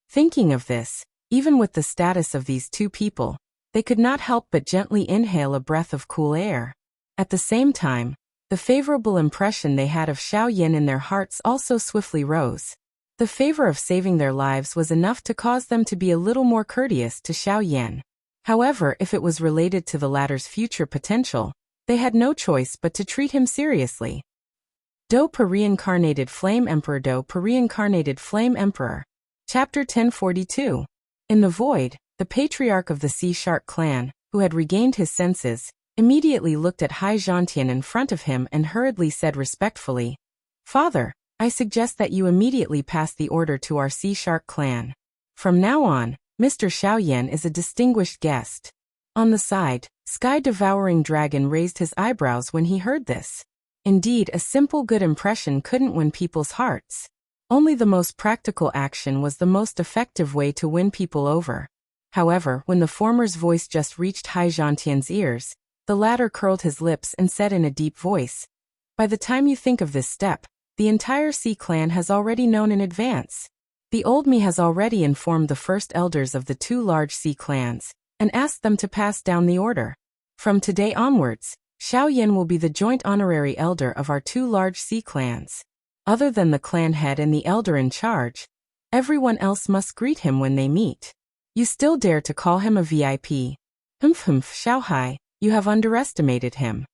Thinking of this, even with the status of these 2 people, they could not help but gently inhale a breath of cool air. At the same time, the favorable impression they had of Xiaoyan in their hearts also swiftly rose. The favor of saving their lives was enough to cause them to be a little more courteous to Xiaoyan. However, if it was related to the latter's future potential, they had no choice but to treat him seriously. Do Per Reincarnated Flame Emperor. Do Per Reincarnated Flame Emperor. Chapter 1042. In the void, the patriarch of the Sea Shark clan, who had regained his senses, immediately looked at Haizhantian in front of him and hurriedly said respectfully, "Father, I suggest that you immediately pass the order to our Sea Shark clan. From now on, Mr. Xiaoyan is a distinguished guest." On the side, Sky-Devouring Dragon raised his eyebrows when he heard this. Indeed, a simple good impression couldn't win people's hearts. Only the most practical action was the most effective way to win people over. However, when the former's voice just reached Haizhantian's ears, the latter curled his lips and said in a deep voice, "By the time you think of this step, the entire Sea clan has already known in advance. The old me has already informed the first elders of the 2 large sea clans, and asked them to pass down the order. From today onwards, Xiaoyan will be the joint honorary elder of our 2 large sea clans. Other than the clan head and the elder in charge, everyone else must greet him when they meet. You still dare to call him a VIP? Xiaohai, you have underestimated him."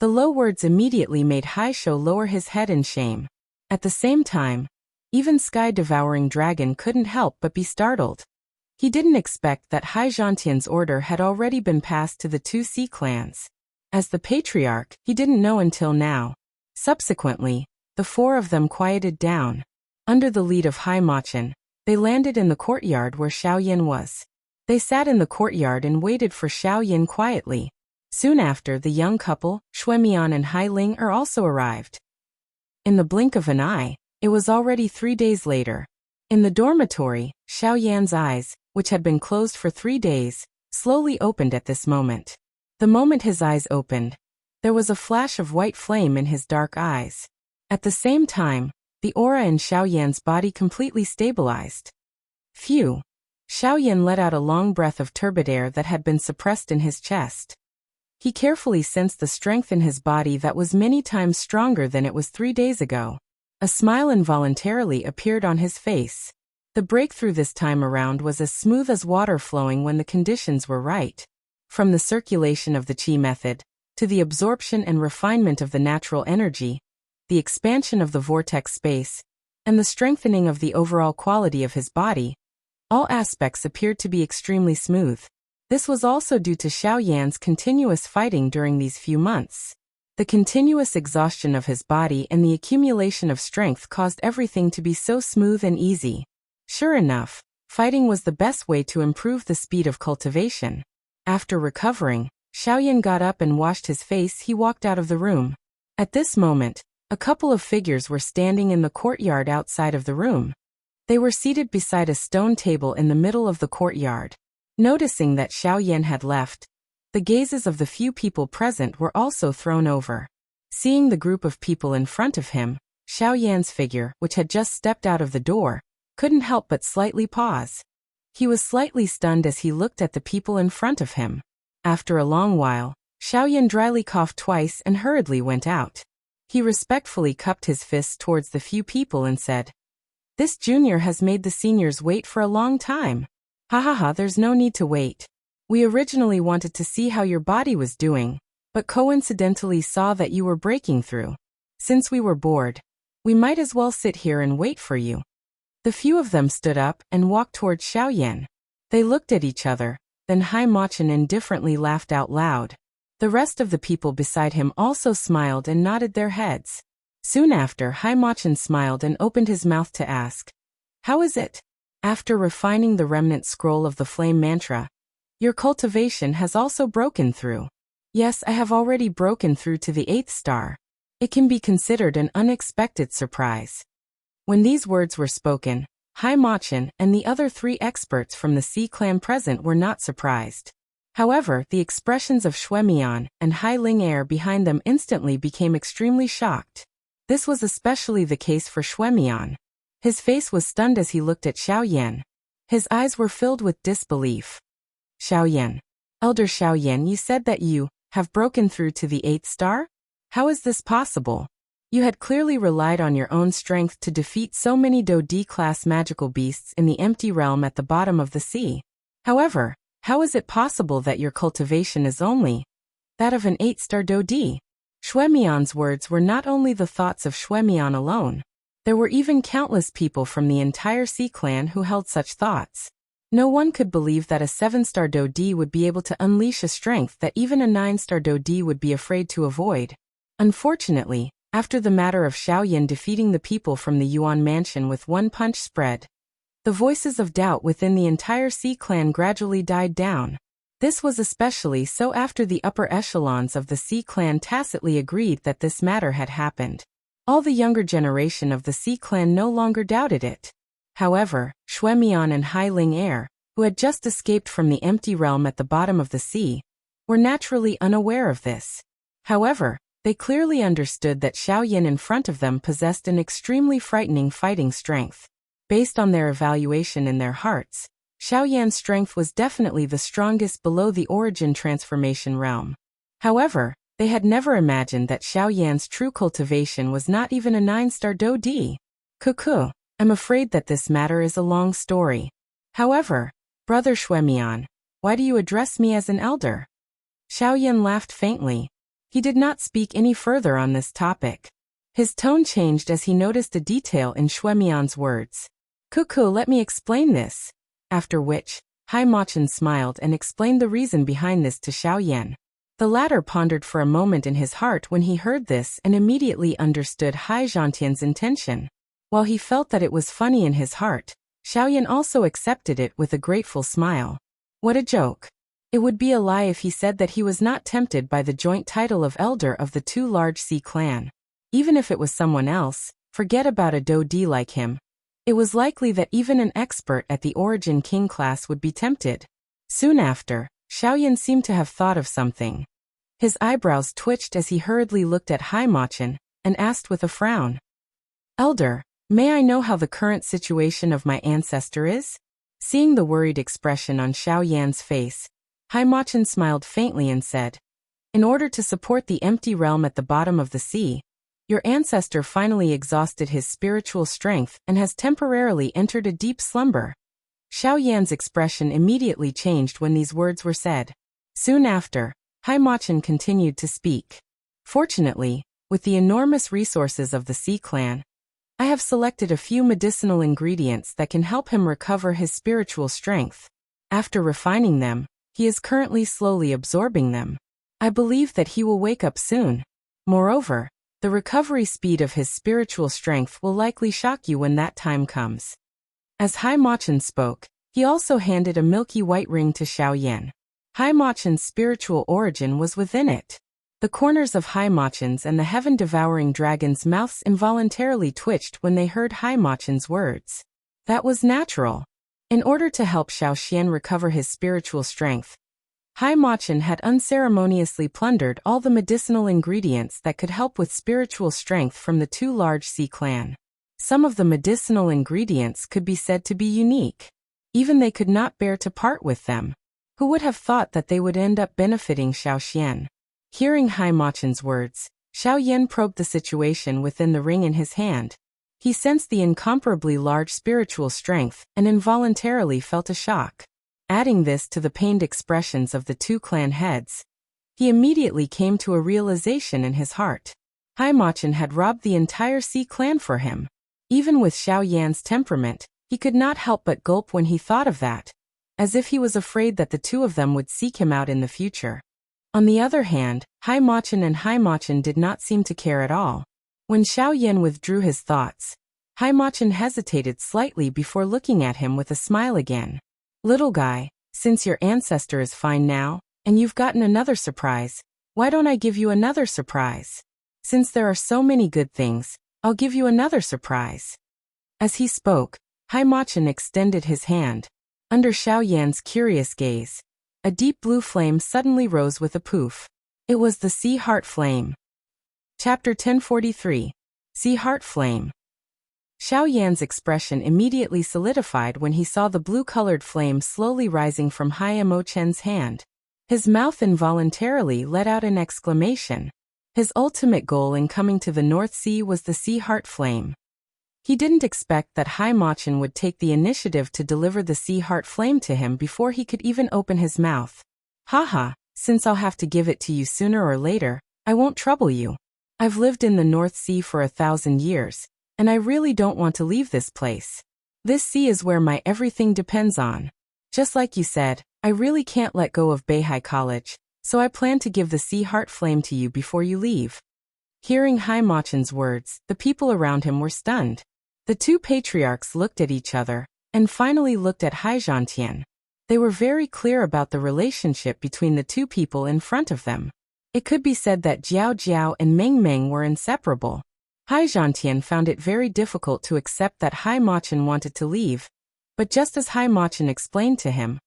The low words immediately made Haisho lower his head in shame. At the same time, even Sky-Devouring Dragon couldn't help but be startled. He didn't expect that Haizhantian's order had already been passed to the 2 sea clans. As the patriarch, he didn't know until now. Subsequently, the 4 of them quieted down. Under the lead of Haimachin, they landed in the courtyard where Xiaoyan was. They sat in the courtyard and waited for Xiaoyan quietly. Soon after, the young couple, Shuemian and Hailing, also arrived. In the blink of an eye, it was already 3 days later. In the dormitory, Xiaoyan's eyes, which had been closed for 3 days, slowly opened at this moment. The moment his eyes opened, there was a flash of white flame in his dark eyes. At the same time, the aura in Xiaoyan's body completely stabilized. Phew! Xiaoyan let out a long breath of turbid air that had been suppressed in his chest. He carefully sensed the strength in his body that was many times stronger than it was 3 days ago. A smile involuntarily appeared on his face. The breakthrough this time around was as smooth as water flowing when the conditions were right. From the circulation of the qi method, to the absorption and refinement of the natural energy, the expansion of the vortex space, and the strengthening of the overall quality of his body, all aspects appeared to be extremely smooth. This was also due to Xiao Yan's continuous fighting during these few months. The continuous exhaustion of his body and the accumulation of strength caused everything to be so smooth and easy. Sure enough, fighting was the best way to improve the speed of cultivation. After recovering, Xiao Yan got up and washed his face. He walked out of the room. At this moment, a couple of figures were standing in the courtyard outside of the room. They were seated beside a stone table in the middle of the courtyard. Noticing that Xiao Yan had left, the gazes of the few people present were also thrown over. Seeing the group of people in front of him, Xiao Yan's figure, which had just stepped out of the door, couldn't help but slightly pause. He was slightly stunned as he looked at the people in front of him. After a long while, Xiao Yan dryly coughed twice and hurriedly went out. He respectfully cupped his fists towards the few people and said, "This junior has made the seniors wait for a long time. Ha ha ha, there's no need to wait. We originally wanted to see how your body was doing, but coincidentally saw that you were breaking through. Since we were bored, we might as well sit here and wait for you." The few of them stood up and walked towards Xiao Yan. They looked at each other, then Hai Machin indifferently laughed out loud. The rest of the people beside him also smiled and nodded their heads. Soon after, Hai Machin smiled and opened his mouth to ask, "How is it? After refining the remnant scroll of the flame mantra, your cultivation has also broken through." "Yes, I have already broken through to the 8th star. It can be considered an unexpected surprise." When these words were spoken, Hai Machin and the other 3 experts from the Sea clan present were not surprised. However, the expressions of Xuemian and Hai Ling Er behind them instantly became extremely shocked. This was especially the case for Xuemian. His face was stunned as he looked at Xiao Yan. His eyes were filled with disbelief. "Xiao Yan. Elder Xiao Yan, you said that you have broken through to the 8th star? How is this possible? You had clearly relied on your own strength to defeat so many Do-D-class magical beasts in the empty realm at the bottom of the sea. However, how is it possible that your cultivation is only that of an 8-star Do-D?" Xuemian's words were not only the thoughts of Xuemian alone. There were even countless people from the entire Sea clan who held such thoughts. No one could believe that a 7-star Do-D would be able to unleash a strength that even a 9-star Do-D would be afraid to avoid. Unfortunately, after the matter of Xiao Yan defeating the people from the Yuan mansion with one punch spread, the voices of doubt within the entire Sea clan gradually died down. This was especially so after the upper echelons of the Sea clan tacitly agreed that this matter had happened. All the younger generation of the Sea clan no longer doubted it. However, Xuemian and Hai Ling Er, who had just escaped from the empty realm at the bottom of the sea, were naturally unaware of this. However, they clearly understood that Xiao Yan in front of them possessed an extremely frightening fighting strength. Based on their evaluation in their hearts, Xiao Yan's strength was definitely the strongest below the origin transformation realm. However, they had never imagined that Xiao Yan's true cultivation was not even a 9-star Do-D. Cuckoo, I'm afraid that this matter is a long story. However, Brother Xuemian, why do you address me as an elder? Xiao Yan laughed faintly. He did not speak any further on this topic. His tone changed as he noticed a detail in Xuemian's words. Cuckoo, let me explain this. After which, Hai Machin smiled and explained the reason behind this to Xiao Yan. The latter pondered for a moment in his heart when he heard this and immediately understood Hai Zhantian's intention. While he felt that it was funny in his heart, Xiao Yan also accepted it with a grateful smile. What a joke. It would be a lie if he said that he was not tempted by the joint title of elder of the 2 large Sea clan. Even if it was someone else, forget about a Do-D like him. It was likely that even an expert at the Origin King class would be tempted. Soon after, Xiao Yan seemed to have thought of something. His eyebrows twitched as he hurriedly looked at Hai Machin and asked with a frown. Elder, may I know how the current situation of my ancestor is? Seeing the worried expression on Xiao Yan's face, Hai Machin smiled faintly and said, In order to support the empty realm at the bottom of the sea, Your ancestor finally exhausted his spiritual strength and has temporarily entered a deep slumber. Xiao Yan's expression immediately changed when these words were said. Soon after, Hai Machin continued to speak. Fortunately, with the enormous resources of the Sea Clan, I have selected a few medicinal ingredients that can help him recover his spiritual strength. After refining them, he is currently slowly absorbing them. I believe that he will wake up soon. Moreover, the recovery speed of his spiritual strength will likely shock you when that time comes. As Hai Machin spoke, he also handed a milky white ring to Xiao Yan. Hai Machin's spiritual origin was within it. The corners of Hai Machin's and the heaven-devouring dragon's mouths involuntarily twitched when they heard Hai Machin's words. That was natural. In order to help Xiao Xian recover his spiritual strength, Hai Machin had unceremoniously plundered all the medicinal ingredients that could help with spiritual strength from the two large sea clan. Some of the medicinal ingredients could be said to be unique. Even they could not bear to part with them. Who would have thought that they would end up benefiting Xiao Xian? Hearing Hai Machin's words, Xiao Yan probed the situation within the ring in his hand. He sensed the incomparably large spiritual strength and involuntarily felt a shock. Adding this to the pained expressions of the two clan heads, he immediately came to a realization in his heart. Hai Machin had robbed the entire Sea Clan for him. Even with Xiao Yan's temperament, he could not help but gulp when he thought of that, as if he was afraid that the two of them would seek him out in the future. On the other hand, Hai Machin did not seem to care at all. When Xiao Yan withdrew his thoughts, Hai Machin hesitated slightly before looking at him with a smile again. Little guy, since your ancestor is fine now, and you've gotten another surprise, why don't I give you another surprise? Since there are so many good things, I'll give you another surprise. As he spoke, Hai Machin extended his hand. Under Xiao Yan's curious gaze, a deep blue flame suddenly rose with a poof. It was the Sea Heart Flame. Chapter 1043. Sea Heart Flame. Xiao Yan's expression immediately solidified when he saw the blue-colored flame slowly rising from Hai Machin's hand. His mouth involuntarily let out an exclamation. His ultimate goal in coming to the North Sea was the Sea Heart Flame. He didn't expect that Hai Machin would take the initiative to deliver the Sea Heart Flame to him before he could even open his mouth. Haha, since I'll have to give it to you sooner or later, I won't trouble you. I've lived in the North Sea for 1,000 years, and I really don't want to leave this place. This sea is where my everything depends on. Just like you said, I really can't let go of Beihai College, so I plan to give the Sea Heart Flame to you before you leave. Hearing Hai Machin's words, the people around him were stunned. The two patriarchs looked at each other, and finally looked at Hai Zhantian. They were very clear about the relationship between the two people in front of them. It could be said that Jiao Jiao and Meng Meng were inseparable. Hai Zhantian found it very difficult to accept that Hai Machin wanted to leave, but just as Hai Machin explained to him,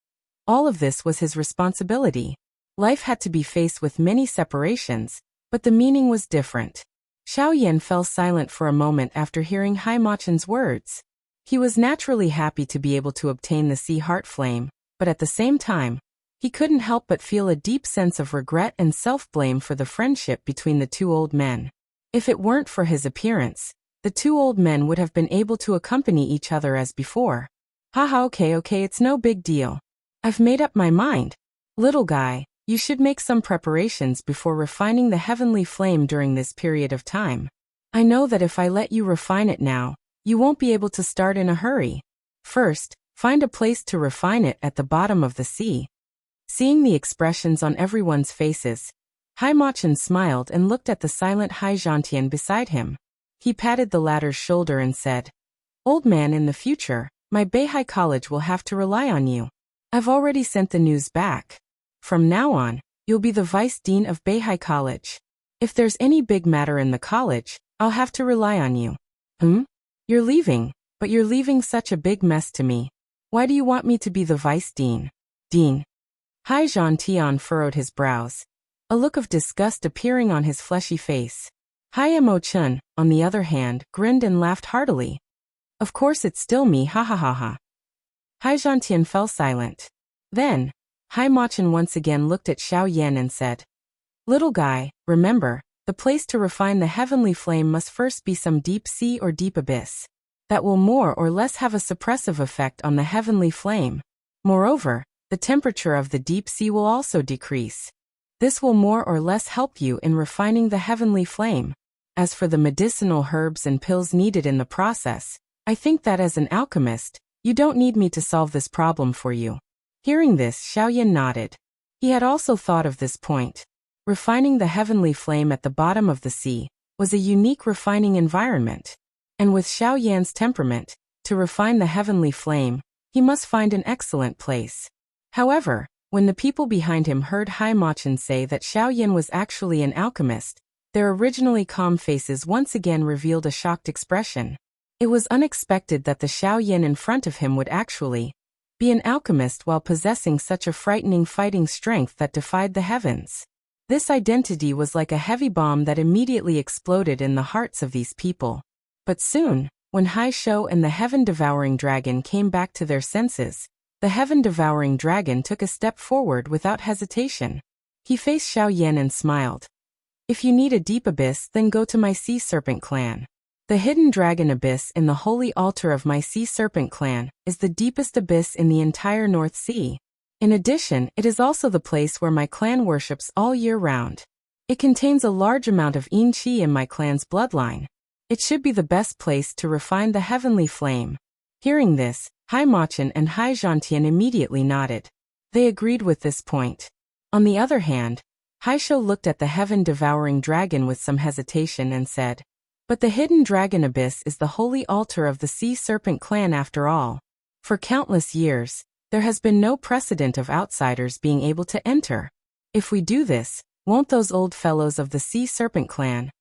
all of this was his responsibility. Life had to be faced with many separations, but the meaning was different. Xiao Yan fell silent for a moment after hearing Hai Machin's words. He was naturally happy to be able to obtain the Sea Heart Flame, but at the same time, he couldn't help but feel a deep sense of regret and self-blame for the friendship between the two old men. If it weren't for his appearance, the two old men would have been able to accompany each other as before. Haha, okay, it's no big deal. I've made up my mind. Little guy, you should make some preparations before refining the heavenly flame during this period of time. I know that if I let you refine it now, you won't be able to start in a hurry. First, find a place to refine it at the bottom of the sea. Seeing the expressions on everyone's faces, Hai Machin smiled and looked at the silent Hai Zhantian beside him. He patted the latter's shoulder and said, "Old man, in the future, my Beihai College will have to rely on you. I've already sent the news back. From now on, you'll be the vice dean of Beihai College. If there's any big matter in the college, I'll have to rely on you." You're leaving, but you're leaving such a big mess to me. Why do you want me to be the vice dean? Dean. Hai Zhantian furrowed his brows, a look of disgust appearing on his fleshy face. Hai Mo-chun, on the other hand, grinned and laughed heartily. Of course it's still me, ha ha ha ha. Hai Zhantian fell silent. Then, Hai Machin once again looked at Xiao Yan and said, "Little guy, remember, The place to refine the heavenly flame must first be some deep sea or deep abyss. That will more or less have a suppressive effect on the heavenly flame. Moreover, the temperature of the deep sea will also decrease. This will more or less help you in refining the heavenly flame. As for the medicinal herbs and pills needed in the process, I think that as an alchemist, you don't need me to solve this problem for you. Hearing this, Xiaoyan nodded. He had also thought of this point. Refining the heavenly flame at the bottom of the sea was a unique refining environment. And with Xiaoyan's temperament, to refine the heavenly flame, he must find an excellent place. However, when the people behind him heard Haimachin say that Xiaoyan was actually an alchemist, their originally calm faces once again revealed a shocked expression. It was unexpected that the Xiaoyan in front of him would actually be an alchemist while possessing such a frightening fighting strength that defied the heavens. This identity was like a heavy bomb that immediately exploded in the hearts of these people. But soon, when Hai Shou and the heaven-devouring dragon came back to their senses, the heaven-devouring dragon took a step forward without hesitation. He faced Xiaoyan and smiled. If you need a deep abyss, then go to my sea serpent clan. The hidden dragon abyss in the holy altar of my sea serpent clan is the deepest abyss in the entire North Sea. In addition, it is also the place where my clan worships all year round. It contains a large amount of yin qi in my clan's bloodline. It should be the best place to refine the heavenly flame. Hearing this, Haimachin and Hai Zhantian immediately nodded. They agreed with this point. On the other hand, Hai Shou looked at the heaven-devouring dragon with some hesitation and said, "But the hidden dragon abyss is the holy altar of the sea serpent clan after all. For countless years, there has been no precedent of outsiders being able to enter. If we do this, won't those old fellows of the sea serpent clan—"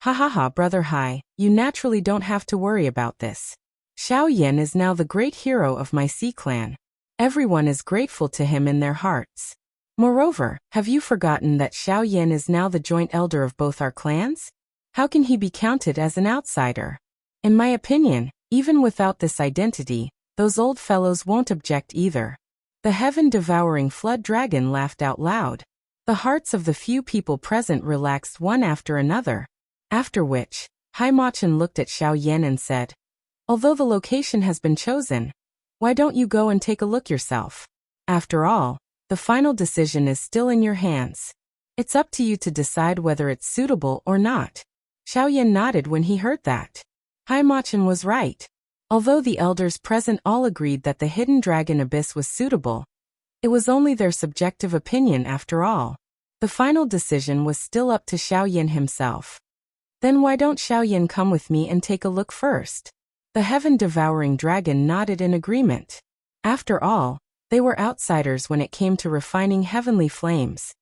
"Ha ha ha, Brother Hai, you naturally don't have to worry about this. Xiaoyan is now the great hero of my sea clan. Everyone is grateful to him in their hearts. Moreover, have you forgotten that Xiaoyan is now the joint elder of both our clans? How can he be counted as an outsider? In my opinion, even without this identity, those old fellows won't object either." The heaven-devouring flood dragon laughed out loud. The hearts of the few people present relaxed one after another. After which, Haimachin looked at Xiaoyan and said, "Although the location has been chosen, why don't you go and take a look yourself? After all, the final decision is still in your hands. It's up to you to decide whether it's suitable or not." Xiaoyan nodded when he heard that. Haimachin was right. Although the elders present all agreed that the hidden dragon abyss was suitable, it was only their subjective opinion after all. The final decision was still up to Xiaoyan himself. "Then why don't Xiaoyan come with me and take a look first?" The heaven-devouring dragon nodded in agreement. After all, they were outsiders when it came to refining heavenly flames.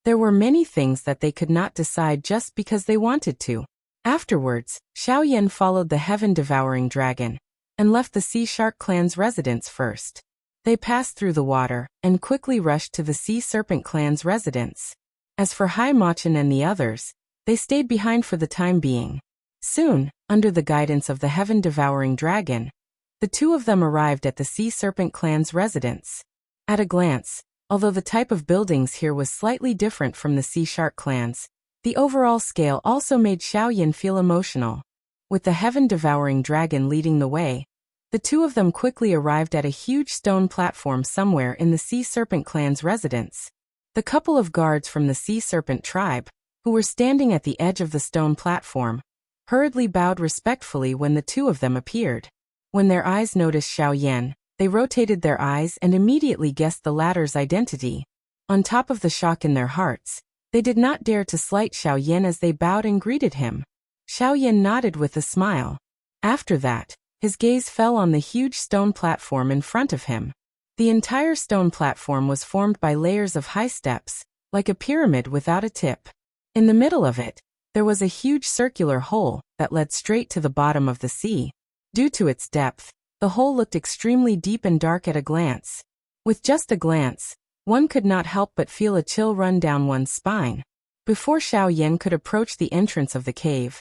There were many things that they could not decide just because they wanted to. Afterwards, Xiaoyan followed the heaven-devouring dragon and left the Sea Shark clan's residence first. They passed through the water and quickly rushed to the Sea Serpent clan's residence. As for Haimachin and the others, they stayed behind for the time being. Soon, under the guidance of the heaven-devouring dragon, the two of them arrived at the Sea Serpent clan's residence. At a glance, although the type of buildings here was slightly different from the Sea Shark clan's, the overall scale also made Xiaoyan feel emotional. With the heaven-devouring dragon leading the way, the two of them quickly arrived at a huge stone platform somewhere in the Sea Serpent clan's residence. The couple of guards from the Sea Serpent tribe, who were standing at the edge of the stone platform, hurriedly bowed respectfully when the two of them appeared. When their eyes noticed Xiaoyan, they rotated their eyes and immediately guessed the latter's identity. On top of the shock in their hearts, they did not dare to slight Xiaoyan as they bowed and greeted him. Xiaoyan nodded with a smile. After that, his gaze fell on the huge stone platform in front of him. The entire stone platform was formed by layers of high steps, like a pyramid without a tip. In the middle of it, there was a huge circular hole that led straight to the bottom of the sea. Due to its depth, the hole looked extremely deep and dark at a glance. With just a glance, one could not help but feel a chill run down one's spine. Before Xiaoyan could approach the entrance of the cave,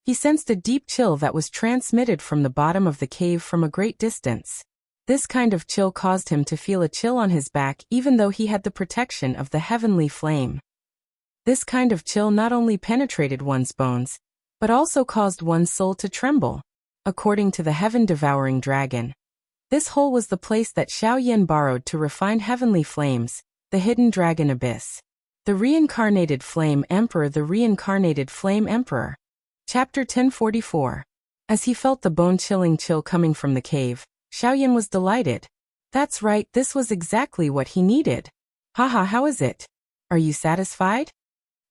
he sensed a deep chill that was transmitted from the bottom of the cave from a great distance. This kind of chill caused him to feel a chill on his back even though he had the protection of the heavenly flame. This kind of chill not only penetrated one's bones, but also caused one's soul to tremble. According to the heaven-devouring dragon, this hole was the place that Xiaoyan borrowed to refine heavenly flames, the hidden dragon abyss. The reincarnated flame emperor, the reincarnated flame emperor. Chapter 1044. As he felt the bone-chilling chill coming from the cave, Xiaoyan was delighted. That's right, this was exactly what he needed. Haha, how is it? Are you satisfied?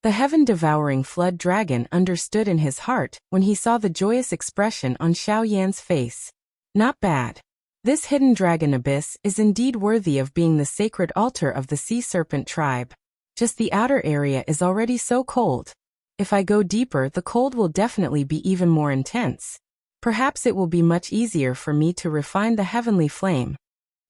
The heaven-devouring flood dragon understood in his heart when he saw the joyous expression on Xiaoyan's face. Not bad. This hidden dragon abyss is indeed worthy of being the sacred altar of the sea serpent tribe. Just the outer area is already so cold. If I go deeper, the cold will definitely be even more intense. Perhaps it will be much easier for me to refine the heavenly flame.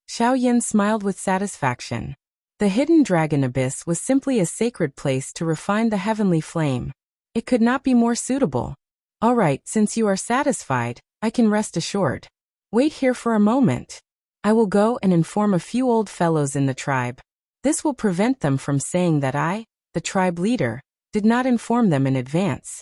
Xiaoyan smiled with satisfaction. The hidden dragon abyss was simply a sacred place to refine the heavenly flame. It could not be more suitable. All right, since you are satisfied, I can rest assured. Wait here for a moment. I will go and inform a few old fellows in the tribe. This will prevent them from saying that I, the tribe leader, did not inform them in advance.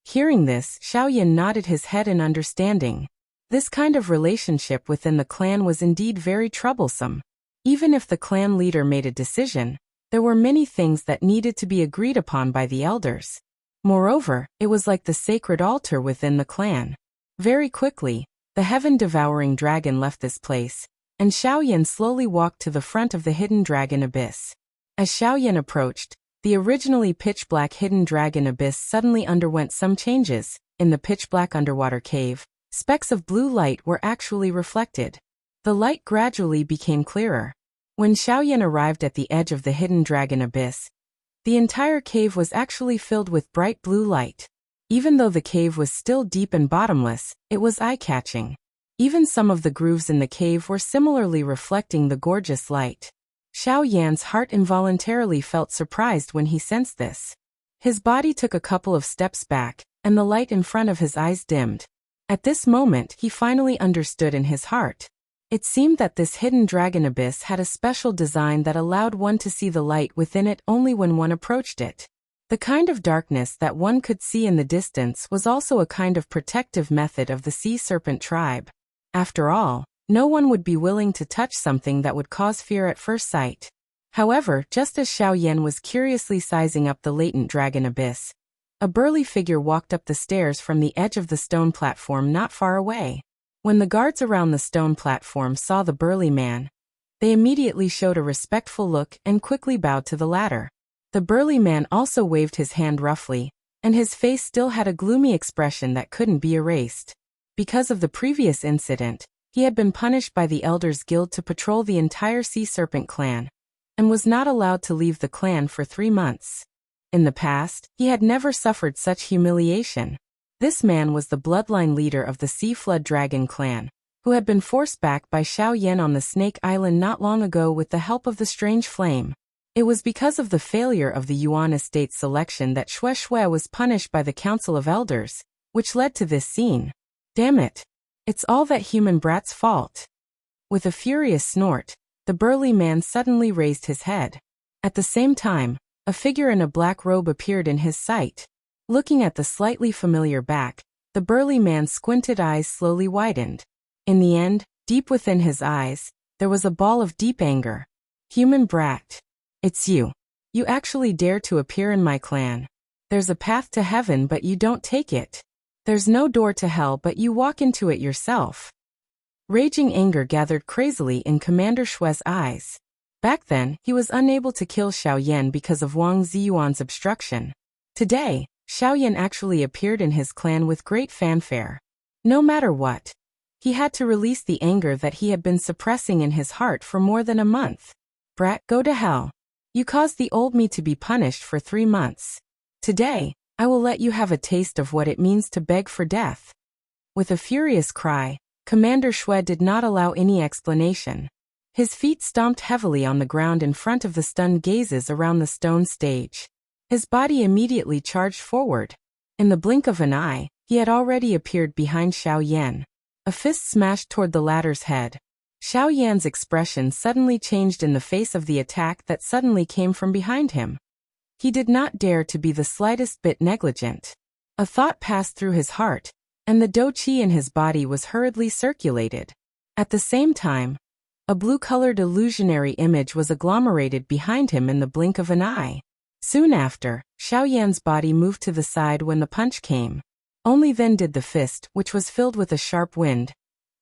Hearing this, Xiaoyan nodded his head in understanding. This kind of relationship within the clan was indeed very troublesome. Even if the clan leader made a decision, there were many things that needed to be agreed upon by the elders. Moreover, it was like the sacred altar within the clan. Very quickly, the heaven-devouring dragon left this place, and Xiaoyan slowly walked to the front of the hidden dragon abyss. As Xiaoyan approached, the originally pitch-black hidden dragon abyss suddenly underwent some changes. In the pitch-black underwater cave, specks of blue light were actually reflected. The light gradually became clearer. When Xiaoyan arrived at the edge of the hidden dragon abyss, the entire cave was actually filled with bright blue light. Even though the cave was still deep and bottomless, it was eye-catching. Even some of the grooves in the cave were similarly reflecting the gorgeous light. Xiaoyan's heart involuntarily felt surprised when he sensed this. His body took a couple of steps back, and the light in front of his eyes dimmed. At this moment, he finally understood in his heart. It seemed that this hidden dragon abyss had a special design that allowed one to see the light within it only when one approached it. The kind of darkness that one could see in the distance was also a kind of protective method of the sea serpent tribe. After all, no one would be willing to touch something that would cause fear at first sight. However, just as Xiaoyan was curiously sizing up the latent dragon abyss, a burly figure walked up the stairs from the edge of the stone platform not far away. When the guards around the stone platform saw the burly man, they immediately showed a respectful look and quickly bowed to the latter. The burly man also waved his hand roughly, and his face still had a gloomy expression that couldn't be erased. Because of the previous incident, he had been punished by the Elders Guild to patrol the entire Sea Serpent clan, and was not allowed to leave the clan for 3 months. In the past, he had never suffered such humiliation. This man was the bloodline leader of the Sea Flood Dragon clan, who had been forced back by Xiaoyan on the Snake Island not long ago with the help of the strange flame. It was because of the failure of the Yuan estate selection that Xue Xue was punished by the Council of Elders, which led to this scene. Damn it! It's all that human brat's fault. With a furious snort, the burly man suddenly raised his head. At the same time, a figure in a black robe appeared in his sight. Looking at the slightly familiar back, the burly man's squinted eyes slowly widened. In the end, deep within his eyes, there was a ball of deep anger. Human brat. It's you. You actually dare to appear in my clan. There's a path to heaven but you don't take it. There's no door to hell but you walk into it yourself. Raging anger gathered crazily in Commander Xue's eyes. Back then, he was unable to kill Xiaoyan because of Wang Ziyuan's obstruction. Today, Xiaoyan actually appeared in his clan with great fanfare. No matter what, he had to release the anger that he had been suppressing in his heart for more than a month. Brat, go to hell. You caused the old me to be punished for 3 months. Today, I will let you have a taste of what it means to beg for death. With a furious cry, Commander Xue did not allow any explanation. His feet stomped heavily on the ground in front of the stunned gazes around the stone stage. His body immediately charged forward. In the blink of an eye, he had already appeared behind Xiaoyan. A fist smashed toward the latter's head. Xiaoyan's expression suddenly changed in the face of the attack that suddenly came from behind him. He did not dare to be the slightest bit negligent. A thought passed through his heart, and the qi in his body was hurriedly circulated. At the same time, a blue-colored illusionary image was agglomerated behind him in the blink of an eye. Soon after, Xiaoyan's body moved to the side when the punch came. Only then did the fist, which was filled with a sharp wind,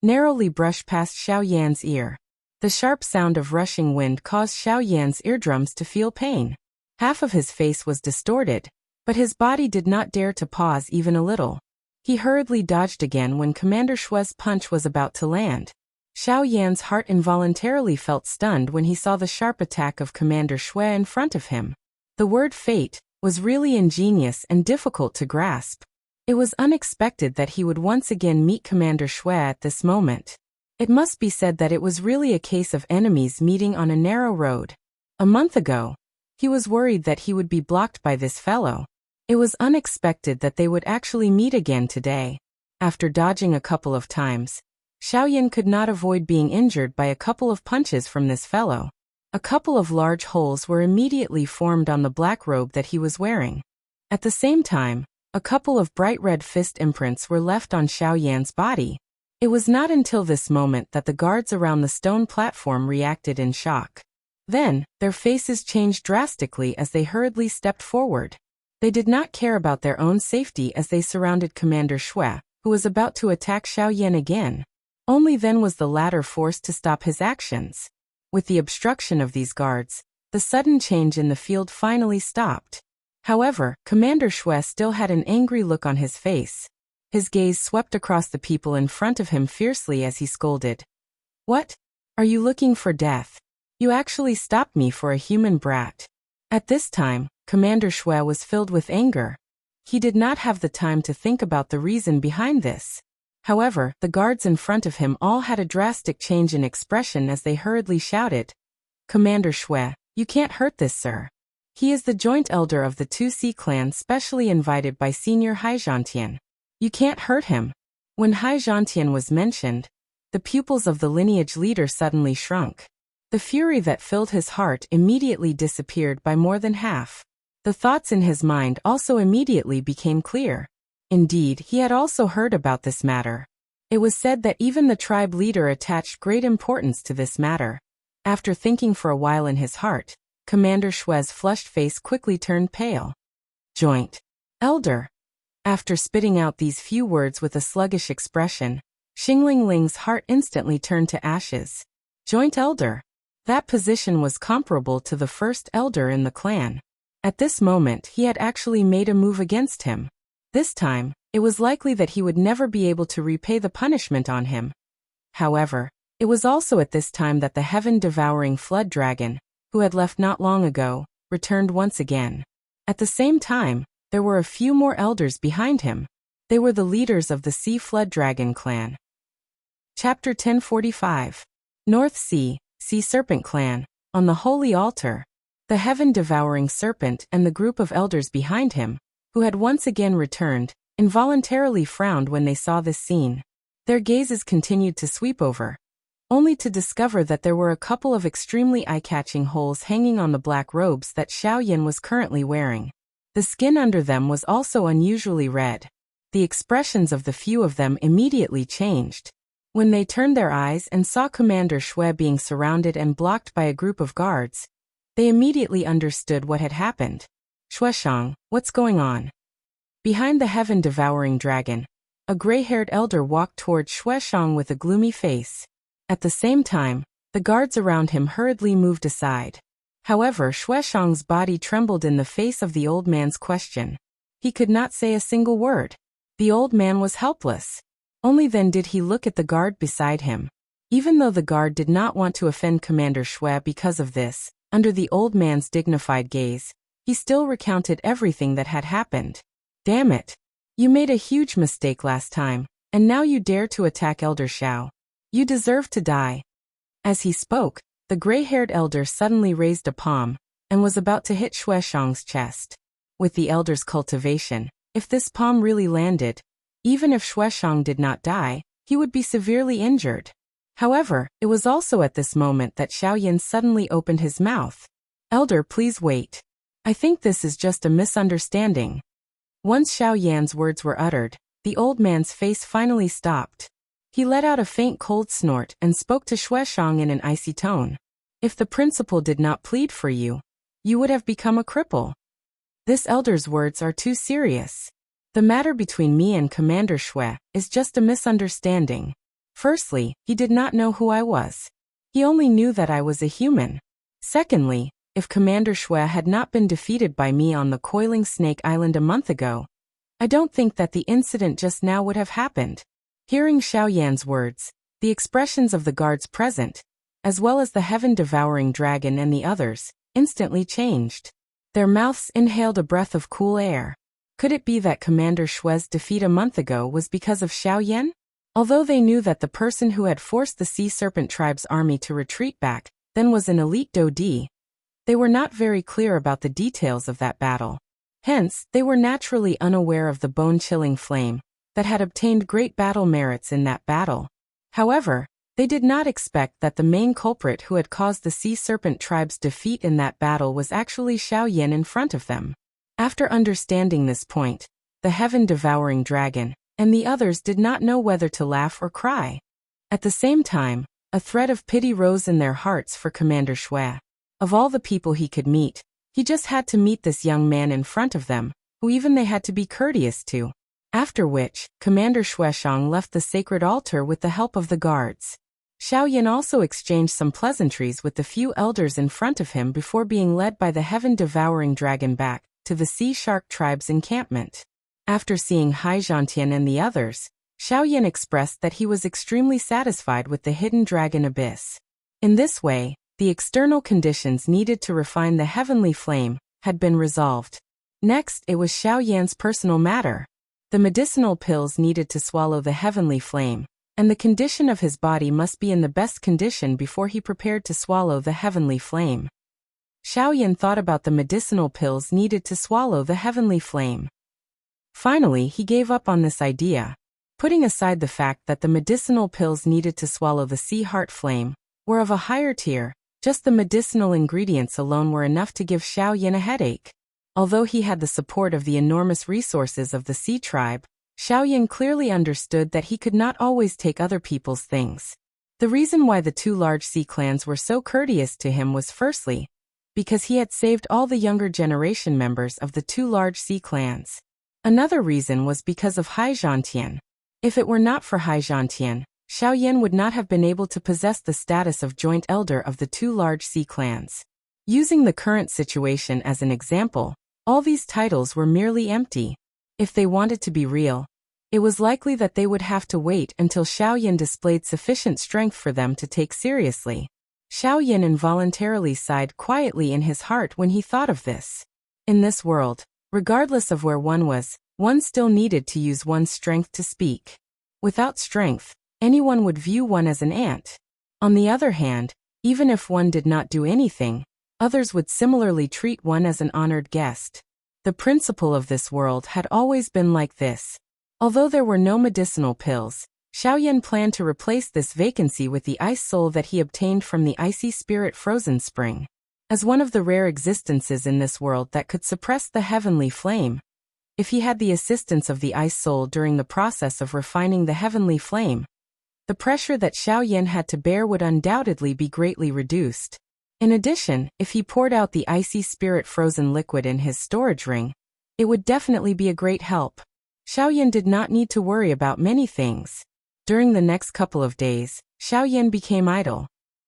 narrowly brush past Xiaoyan's ear. The sharp sound of rushing wind caused Xiaoyan's eardrums to feel pain. Half of his face was distorted, but his body did not dare to pause even a little. He hurriedly dodged again when Commander Shue's punch was about to land. Xiaoyan's heart involuntarily felt stunned when he saw the sharp attack of Commander Shue in front of him. The word fate was really ingenious and difficult to grasp. It was unexpected that he would once again meet Commander Shue at this moment. It must be said that it was really a case of enemies meeting on a narrow road. A month ago, he was worried that he would be blocked by this fellow. It was unexpected that they would actually meet again today. After dodging a couple of times, Xiaoyan could not avoid being injured by a couple of punches from this fellow. A couple of large holes were immediately formed on the black robe that he was wearing. At the same time, a couple of bright red fist imprints were left on Xiaoyan's body. It was not until this moment that the guards around the stone platform reacted in shock. Then, their faces changed drastically as they hurriedly stepped forward. They did not care about their own safety as they surrounded Commander Shue, who was about to attack Xiaoyan again. Only then was the latter forced to stop his actions. With the obstruction of these guards, the sudden change in the field finally stopped. However, Commander Shue still had an angry look on his face. His gaze swept across the people in front of him fiercely as he scolded. "What? Are you looking for death? You actually stopped me for a human brat." At this time, Commander Shue was filled with anger. He did not have the time to think about the reason behind this. However, the guards in front of him all had a drastic change in expression as they hurriedly shouted, "Commander Shue, you can't hurt this sir. He is the joint elder of the 2C clan specially invited by Senior Haizhantian. You can't hurt him." When Haizhantian was mentioned, the pupils of the lineage leader suddenly shrunk. The fury that filled his heart immediately disappeared by more than half. The thoughts in his mind also immediately became clear. Indeed, he had also heard about this matter. It was said that even the tribe leader attached great importance to this matter. After thinking for a while in his heart, Commander Shue's flushed face quickly turned pale. "Joint elder." After spitting out these few words with a sluggish expression, Xingling Ling's heart instantly turned to ashes. Joint elder. That position was comparable to the first elder in the clan. At this moment he had actually made a move against him. This time, it was likely that he would never be able to repay the punishment on him. However, it was also at this time that the heaven-devouring flood dragon, who had left not long ago, returned once again. At the same time, there were a few more elders behind him. They were the leaders of the Sea Flood Dragon clan. Chapter 1045. North Sea, Sea Serpent Clan. On the Holy Altar, the heaven-devouring serpent and the group of elders behind him, who had once again returned, involuntarily frowned when they saw this scene. Their gazes continued to sweep over, only to discover that there were a couple of extremely eye-catching holes hanging on the black robes that Xiaoyan was currently wearing. The skin under them was also unusually red. The expressions of the few of them immediately changed. When they turned their eyes and saw Commander Shue being surrounded and blocked by a group of guards, they immediately understood what had happened. "Shueshang, what's going on?" Behind the heaven-devouring dragon, a gray-haired elder walked toward Shueshang with a gloomy face. At the same time, the guards around him hurriedly moved aside. However, Shueshang's body trembled in the face of the old man's question. He could not say a single word. The old man was helpless. Only then did he look at the guard beside him. Even though the guard did not want to offend Commander Shue because of this, under the old man's dignified gaze, he still recounted everything that had happened. "Damn it. You made a huge mistake last time, and now you dare to attack Elder Xiao. You deserve to die." As he spoke, the gray-haired elder suddenly raised a palm, and was about to hit Shueshang's chest. With the elder's cultivation, if this palm really landed, even if Shueshang did not die, he would be severely injured. However, it was also at this moment that Xiaoyan suddenly opened his mouth. "Elder, please wait." I think this is just a misunderstanding. Once Xiao Yan's words were uttered, the old man's face finally stopped. He let out a faint cold snort and spoke to Shueshang in an icy tone. If the principal did not plead for you, you would have become a cripple. This elder's words are too serious. The matter between me and Commander Shui is just a misunderstanding. Firstly, he did not know who I was. He only knew that I was a human. Secondly, if Commander Shui had not been defeated by me on the Coiling Snake Island a month ago, I don't think that the incident just now would have happened. Hearing Xiao Yan's words, the expressions of the guards present, as well as the heaven-devouring dragon and the others, instantly changed. Their mouths inhaled a breath of cool air. Could it be that Commander Shui's defeat a month ago was because of Xiao Yan? Although they knew that the person who had forced the Sea Serpent Tribe's army to retreat back then was an elite Dodi, they were not very clear about the details of that battle. Hence, they were naturally unaware of the bone-chilling flame that had obtained great battle merits in that battle. However, they did not expect that the main culprit who had caused the Sea Serpent Tribe's defeat in that battle was actually Xiao Yan in front of them. After understanding this point, the heaven-devouring dragon and the others did not know whether to laugh or cry. At the same time, a thread of pity rose in their hearts for Commander Shui. Of all the people he could meet, he just had to meet this young man in front of them, who even they had to be courteous to. After which, Commander Shueshang left the sacred altar with the help of the guards. Xiao Yan also exchanged some pleasantries with the few elders in front of him before being led by the heaven-devouring dragon back to the Sea Shark Tribe's encampment. After seeing Hai Zhantian and the others, Xiao Yan expressed that he was extremely satisfied with the hidden dragon abyss. In this way, the external conditions needed to refine the heavenly flame had been resolved. Next, it was Xiao Yan's personal matter. The medicinal pills needed to swallow the heavenly flame, and the condition of his body must be in the best condition before he prepared to swallow the heavenly flame. Xiao Yan thought about the medicinal pills needed to swallow the heavenly flame. Finally, he gave up on this idea. Putting aside the fact that the medicinal pills needed to swallow the sea heart flame were of a higher tier, just the medicinal ingredients alone were enough to give Xiao Yan a headache. Although he had the support of the enormous resources of the Sea Tribe, Xiao Yan clearly understood that he could not always take other people's things. The reason why the two large sea clans were so courteous to him was firstly, because he had saved all the younger generation members of the two large sea clans. Another reason was because of Hai Zhantian. If it were not for Hai Zhantian, Xiao Yan would not have been able to possess the status of joint elder of the two large sea clans. Using the current situation as an example, all these titles were merely empty. If they wanted to be real, it was likely that they would have to wait until Xiao Yan displayed sufficient strength for them to take seriously. Xiao Yan involuntarily sighed quietly in his heart when he thought of this. In this world, regardless of where one was, one still needed to use one's strength to speak. Without strength, anyone would view one as an ant. On the other hand, even if one did not do anything, others would similarly treat one as an honored guest. The principle of this world had always been like this. Although there were no medicinal pills, Xiao Yan planned to replace this vacancy with the ice soul that he obtained from the icy spirit frozen spring. As one of the rare existences in this world that could suppress the heavenly flame, if he had the assistance of the ice soul during the process of refining the heavenly flame, the pressure that Xiao Yan had to bear would undoubtedly be greatly reduced. In addition, if he poured out the icy spirit frozen liquid in his storage ring, it would definitely be a great help. Xiao Yan did not need to worry about many things. During the next couple of days, Xiao Yan became idle.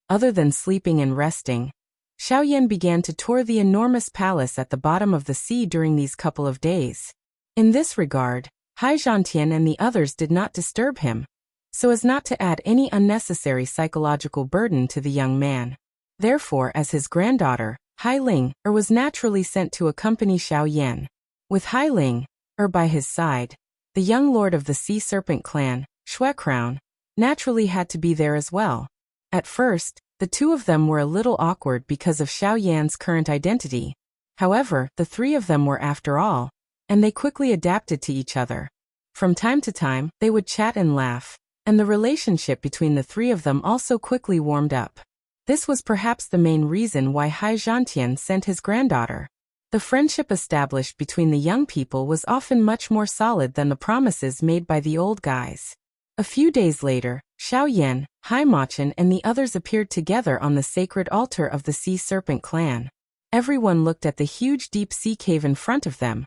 Other than sleeping and resting, Xiao Yan began to tour the enormous palace at the bottom of the sea during these couple of days. In this regard, Hai Zhantian and the others did not disturb him, so as not to add any unnecessary psychological burden to the young man. Therefore, as his granddaughter, Hai Ling was naturally sent to accompany Xiao Yan. With Hai Ling by his side, the young lord of the Sea Serpent clan, Shui Crown, naturally had to be there as well. At first, the two of them were a little awkward because of Xiao Yan's current identity. However, the three of them were after all, and they quickly adapted to each other. From time to time, they would chat and laugh, and the relationship between the three of them also quickly warmed up. This was perhaps the main reason why Hai Zhantian sent his granddaughter. The friendship established between the young people was often much more solid than the promises made by the old guys. A few days later, Xiaoyan, Haimachin and the others appeared together on the sacred altar of the Sea Serpent clan. Everyone looked at the huge deep sea cave in front of them,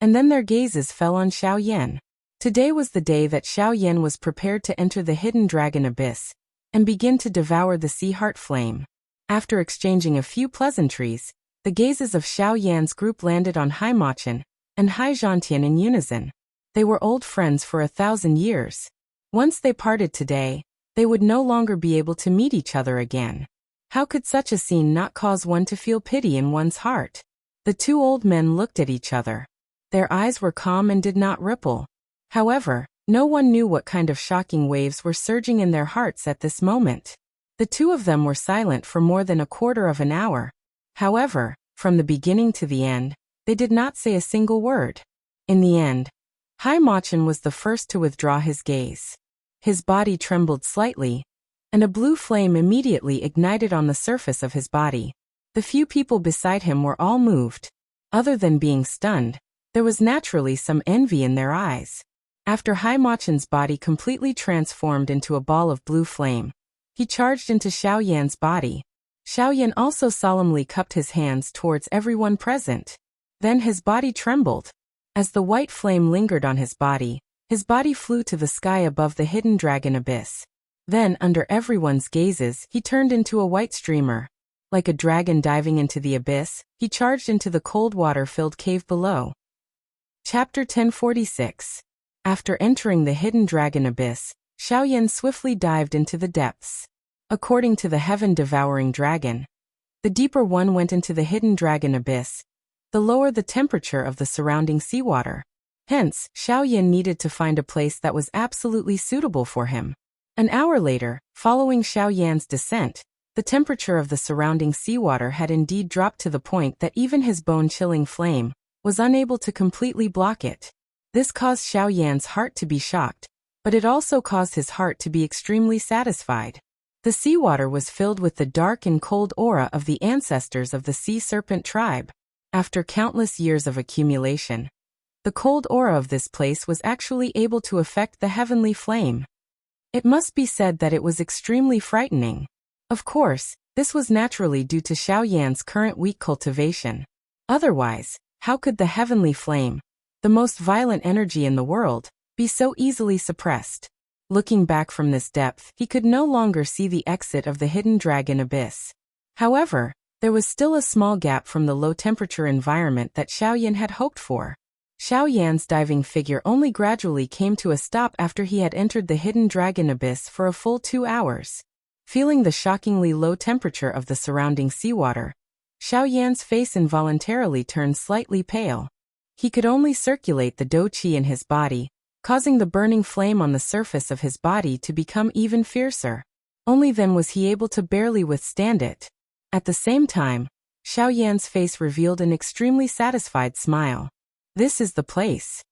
and then their gazes fell on Xiaoyan. Today was the day that Xiaoyan was prepared to enter the hidden dragon abyss and begin to devour the sea heart flame. After exchanging a few pleasantries, the gazes of Xiaoyan's group landed on Haimachin and Haizhantian in unison. They were old friends for 1,000 years. Once they parted today, they would no longer be able to meet each other again. How could such a scene not cause one to feel pity in one's heart? The two old men looked at each other. Their eyes were calm and did not ripple. However, no one knew what kind of shocking waves were surging in their hearts at this moment. The two of them were silent for more than a quarter of an hour. However, from the beginning to the end, they did not say a single word. In the end, Haimachin was the first to withdraw his gaze. His body trembled slightly, and a blue flame immediately ignited on the surface of his body. The few people beside him were all moved. Other than being stunned, there was naturally some envy in their eyes. After Haimachin's body completely transformed into a ball of blue flame, he charged into Xiaoyan's body. Xiaoyan also solemnly cupped his hands towards everyone present. Then his body trembled. As the white flame lingered on his body flew to the sky above the hidden dragon abyss. Then, under everyone's gazes, he turned into a white streamer. Like a dragon diving into the abyss, he charged into the cold water-filled cave below. Chapter 1046. After entering the hidden dragon abyss, Xiaoyan swiftly dived into the depths. According to the heaven-devouring dragon, the deeper one went into the hidden dragon abyss, the lower the temperature of the surrounding seawater. Hence, Xiaoyan needed to find a place that was absolutely suitable for him. An hour later, following Xiaoyan's descent, the temperature of the surrounding seawater had indeed dropped to the point that even his bone-chilling flame was unable to completely block it. This caused Xiaoyan's heart to be shocked, but it also caused his heart to be extremely satisfied. The seawater was filled with the dark and cold aura of the ancestors of the sea serpent tribe. After countless years of accumulation, the cold aura of this place was actually able to affect the heavenly flame. It must be said that it was extremely frightening. Of course, this was naturally due to Xiaoyan's current weak cultivation. Otherwise, how could the heavenly flame, the most violent energy in the world, be so easily suppressed? Looking back from this depth, he could no longer see the exit of the hidden dragon abyss. However, there was still a small gap from the low-temperature environment that Xiaoyan had hoped for. Xiaoyan's diving figure only gradually came to a stop after he had entered the hidden dragon abyss for a full 2 hours. Feeling the shockingly low temperature of the surrounding seawater, Xiaoyan's face involuntarily turned slightly pale. He could only circulate the dou qi in his body, causing the burning flame on the surface of his body to become even fiercer. Only then was he able to barely withstand it. At the same time, Xiaoyan's face revealed an extremely satisfied smile. This is the place.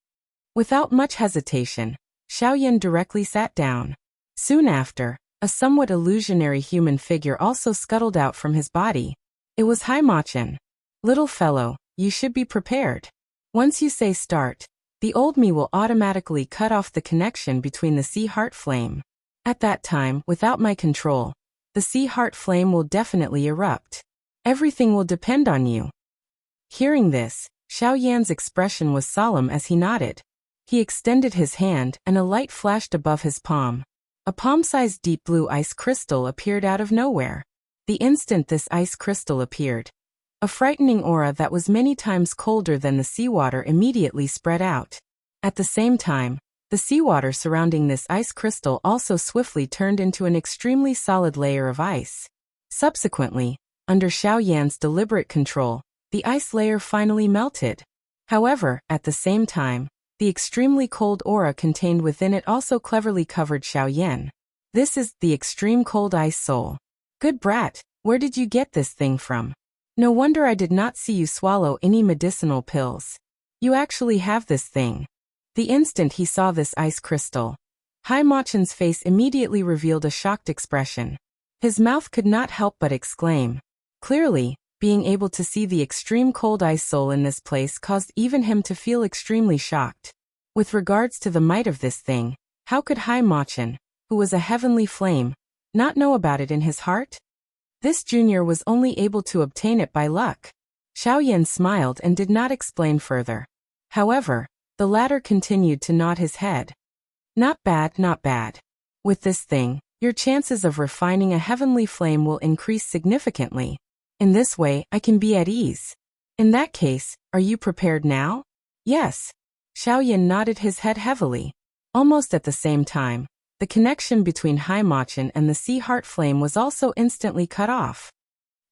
Without much hesitation, Xiaoyan directly sat down. Soon after, a somewhat illusionary human figure also scuttled out from his body. It was Haimachin. Little fellow, you should be prepared. Once you say start, the old me will automatically cut off the connection between the sea heart flame. At that time, without my control, the sea heart flame will definitely erupt. Everything will depend on you. Hearing this, Xiaoyan's expression was solemn as he nodded. He extended his hand and a light flashed above his palm. A palm-sized deep blue ice crystal appeared out of nowhere. The instant this ice crystal appeared, a frightening aura that was many times colder than the seawater immediately spread out. At the same time, the seawater surrounding this ice crystal also swiftly turned into an extremely solid layer of ice. Subsequently, under Xiaoyan's deliberate control, the ice layer finally melted. However, at the same time, the extremely cold aura contained within it also cleverly covered Xiaoyan. This is the extreme cold ice soul. Good brat, where did you get this thing from? No wonder I did not see you swallow any medicinal pills. You actually have this thing. The instant he saw this ice crystal, Haimachin's face immediately revealed a shocked expression. His mouth could not help but exclaim. Clearly, Being able to see the extreme cold ice soul in this place caused even him to feel extremely shocked. With regards to the might of this thing, how could Haimachin, who was a heavenly flame, not know about it in his heart? This junior was only able to obtain it by luck. Xiaoyan smiled and did not explain further. However, the latter continued to nod his head. Not bad, not bad. With this thing, your chances of refining a heavenly flame will increase significantly. In this way, I can be at ease. In that case, are you prepared now? Yes. Xiaoyan nodded his head heavily. Almost at the same time, the connection between Haimachin and the sea heart flame was also instantly cut off.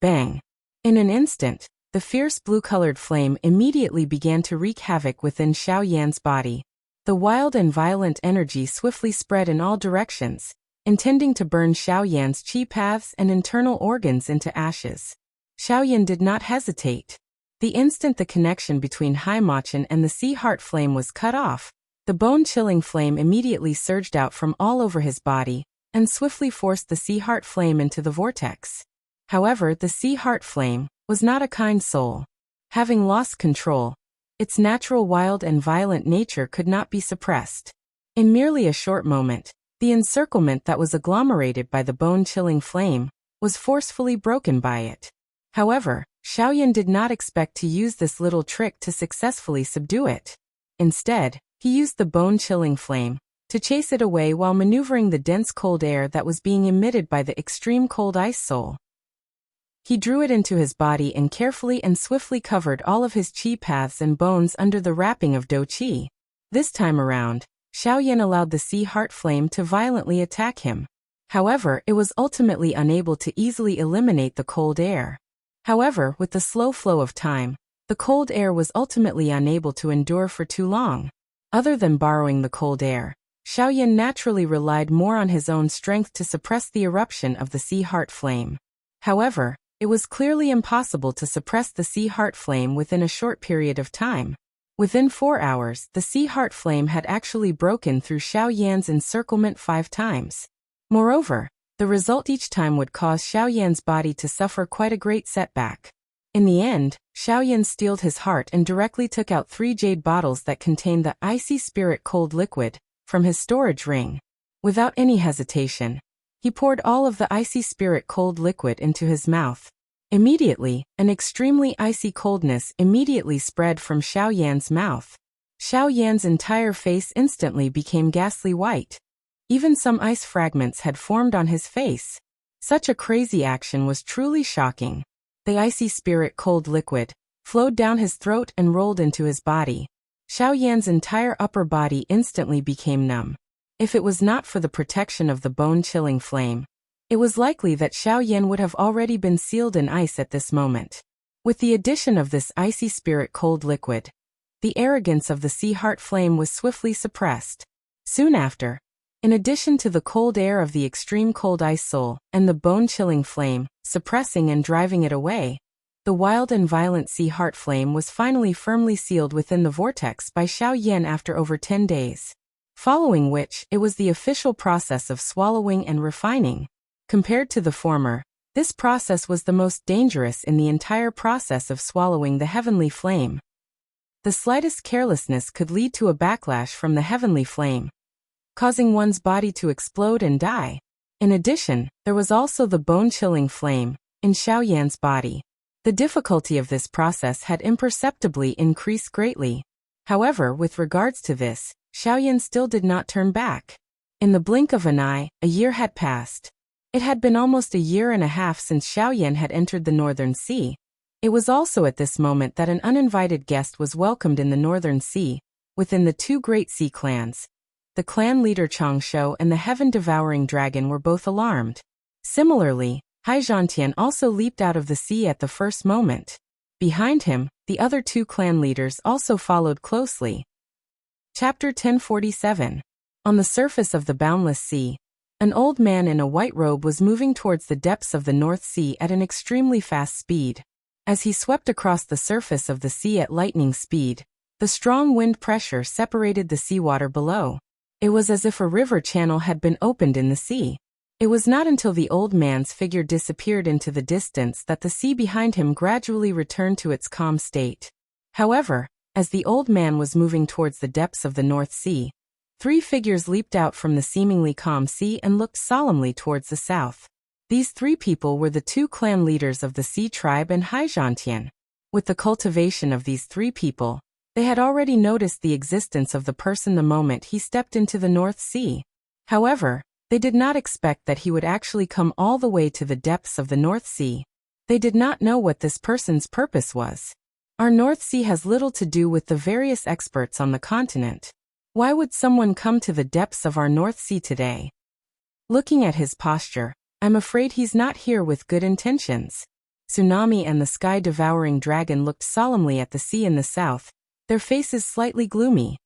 Bang! In an instant, the fierce blue-colored flame immediately began to wreak havoc within Xiaoyan's body. The wild and violent energy swiftly spread in all directions, intending to burn Xiaoyan's qi paths and internal organs into ashes. Xiaoyan did not hesitate. The instant the connection between Haimachin and the sea heart flame was cut off, the bone-chilling flame immediately surged out from all over his body and swiftly forced the sea heart flame into the vortex. However, the sea heart flame was not a kind soul. Having lost control, its natural wild and violent nature could not be suppressed. In merely a short moment, the encirclement that was agglomerated by the bone-chilling flame was forcefully broken by it. However, Xiaoyan did not expect to use this little trick to successfully subdue it. Instead, he used the bone-chilling flame to chase it away while maneuvering the dense cold air that was being emitted by the extreme cold ice soul. He drew it into his body and carefully and swiftly covered all of his qi paths and bones under the wrapping of do qi. This time around, Xiaoyan allowed the sea heart flame to violently attack him. However, it was ultimately unable to easily eliminate the cold air. However, with the slow flow of time, the cold air was ultimately unable to endure for too long. Other than borrowing the cold air, Xiaoyan naturally relied more on his own strength to suppress the eruption of the sea heart flame. However, it was clearly impossible to suppress the sea heart flame within a short period of time. Within 4 hours, the sea heart flame had actually broken through Xiaoyan's encirclement 5 times. Moreover, the result each time would cause Xiaoyan's body to suffer quite a great setback. In the end, Xiaoyan steeled his heart and directly took out 3 jade bottles that contained the icy spirit cold liquid from his storage ring. Without any hesitation, he poured all of the icy spirit cold liquid into his mouth. Immediately, an extremely icy coldness immediately spread from Xiaoyan's mouth. Xiaoyan's entire face instantly became ghastly white. Even some ice fragments had formed on his face. Such a crazy action was truly shocking. The icy spirit cold liquid flowed down his throat and rolled into his body. Xiaoyan's entire upper body instantly became numb. If it was not for the protection of the bone-chilling flame, it was likely that Xiaoyan would have already been sealed in ice at this moment. With the addition of this icy spirit cold liquid, the arrogance of the sea heart flame was swiftly suppressed. Soon after, in addition to the cold air of the extreme cold ice soul and the bone-chilling flame, suppressing and driving it away, the wild and violent sea heart flame was finally firmly sealed within the vortex by Xiaoyan after over 10 days. Following which, it was the official process of swallowing and refining. Compared to the former, this process was the most dangerous in the entire process of swallowing the heavenly flame. The slightest carelessness could lead to a backlash from the heavenly flame, causing one's body to explode and die. In addition, there was also the bone-chilling flame in Xiaoyan's body. The difficulty of this process had imperceptibly increased greatly. However, with regards to this, Xiaoyan still did not turn back. In the blink of an eye, a year had passed. It had been almost a year and a half since Xiaoyan had entered the Northern Sea. It was also at this moment that an uninvited guest was welcomed in the Northern Sea, within the 2 great sea clans. The clan leader Changshu and the heaven-devouring dragon were both alarmed. Similarly, Haizhantian also leaped out of the sea at the first moment. Behind him, the other 2 clan leaders also followed closely. Chapter 1047. On the surface of the boundless sea, an old man in a white robe was moving towards the depths of the North Sea at an extremely fast speed. As he swept across the surface of the sea at lightning speed, the strong wind pressure separated the seawater below. It was as if a river channel had been opened in the sea. It was not until the old man's figure disappeared into the distance that the sea behind him gradually returned to its calm state. However, as the old man was moving towards the depths of the North Sea, 3 figures leaped out from the seemingly calm sea and looked solemnly towards the south. These 3 people were the 2 clan leaders of the Sea tribe and Heartfelt. With the cultivation of these 3 people, they had already noticed the existence of the person the moment he stepped into the North Sea. However, they did not expect that he would actually come all the way to the depths of the North Sea. They did not know what this person's purpose was. Our North Sea has little to do with the various experts on the continent. Why would someone come to the depths of our North Sea today? Looking at his posture, I'm afraid he's not here with good intentions. Tsunami and the sky-devouring dragon looked solemnly at the sea in the south, their faces slightly gloomy.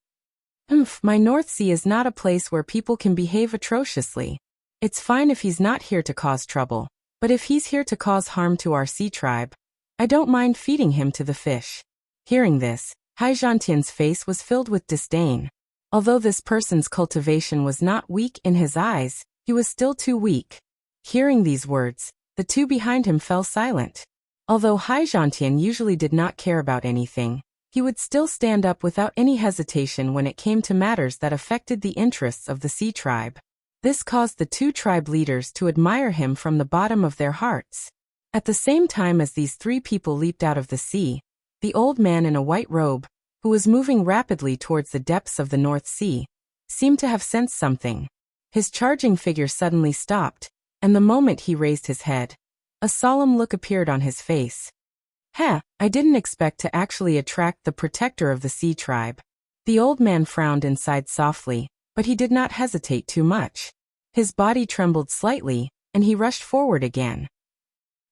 My North Sea is not a place where people can behave atrociously. It's fine if he's not here to cause trouble, but if he's here to cause harm to our sea tribe, I don't mind feeding him to the fish. Hearing this, Heartfelt's face was filled with disdain. Although this person's cultivation was not weak in his eyes, he was still too weak. Hearing these words, the 2 behind him fell silent. Although Heartfelt usually did not care about anything, he would still stand up without any hesitation when it came to matters that affected the interests of the Sea tribe. This caused the 2 tribe leaders to admire him from the bottom of their hearts. At the same time as these 3 people leaped out of the sea, the old man in a white robe, who was moving rapidly towards the depths of the North Sea, seemed to have sensed something. His charging figure suddenly stopped, and the moment he raised his head, a solemn look appeared on his face. I didn't expect to actually attract the protector of the Sea tribe. The old man frowned and sighed softly, but he did not hesitate too much. His body trembled slightly, and he rushed forward again.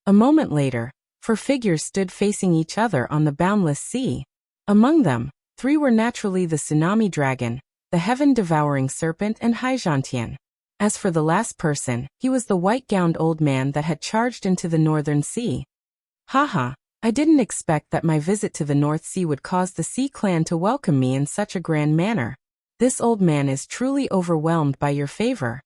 A moment later, 4 figures stood facing each other on the boundless sea. Among them, 3 were naturally the tsunami dragon, the heaven-devouring serpent and Heartfelt. As for the last person, he was the white-gowned old man that had charged into the northern sea. Haha. I didn't expect that my visit to the North Sea would cause the Sea clan to welcome me in such a grand manner. This old man is truly overwhelmed by your favor.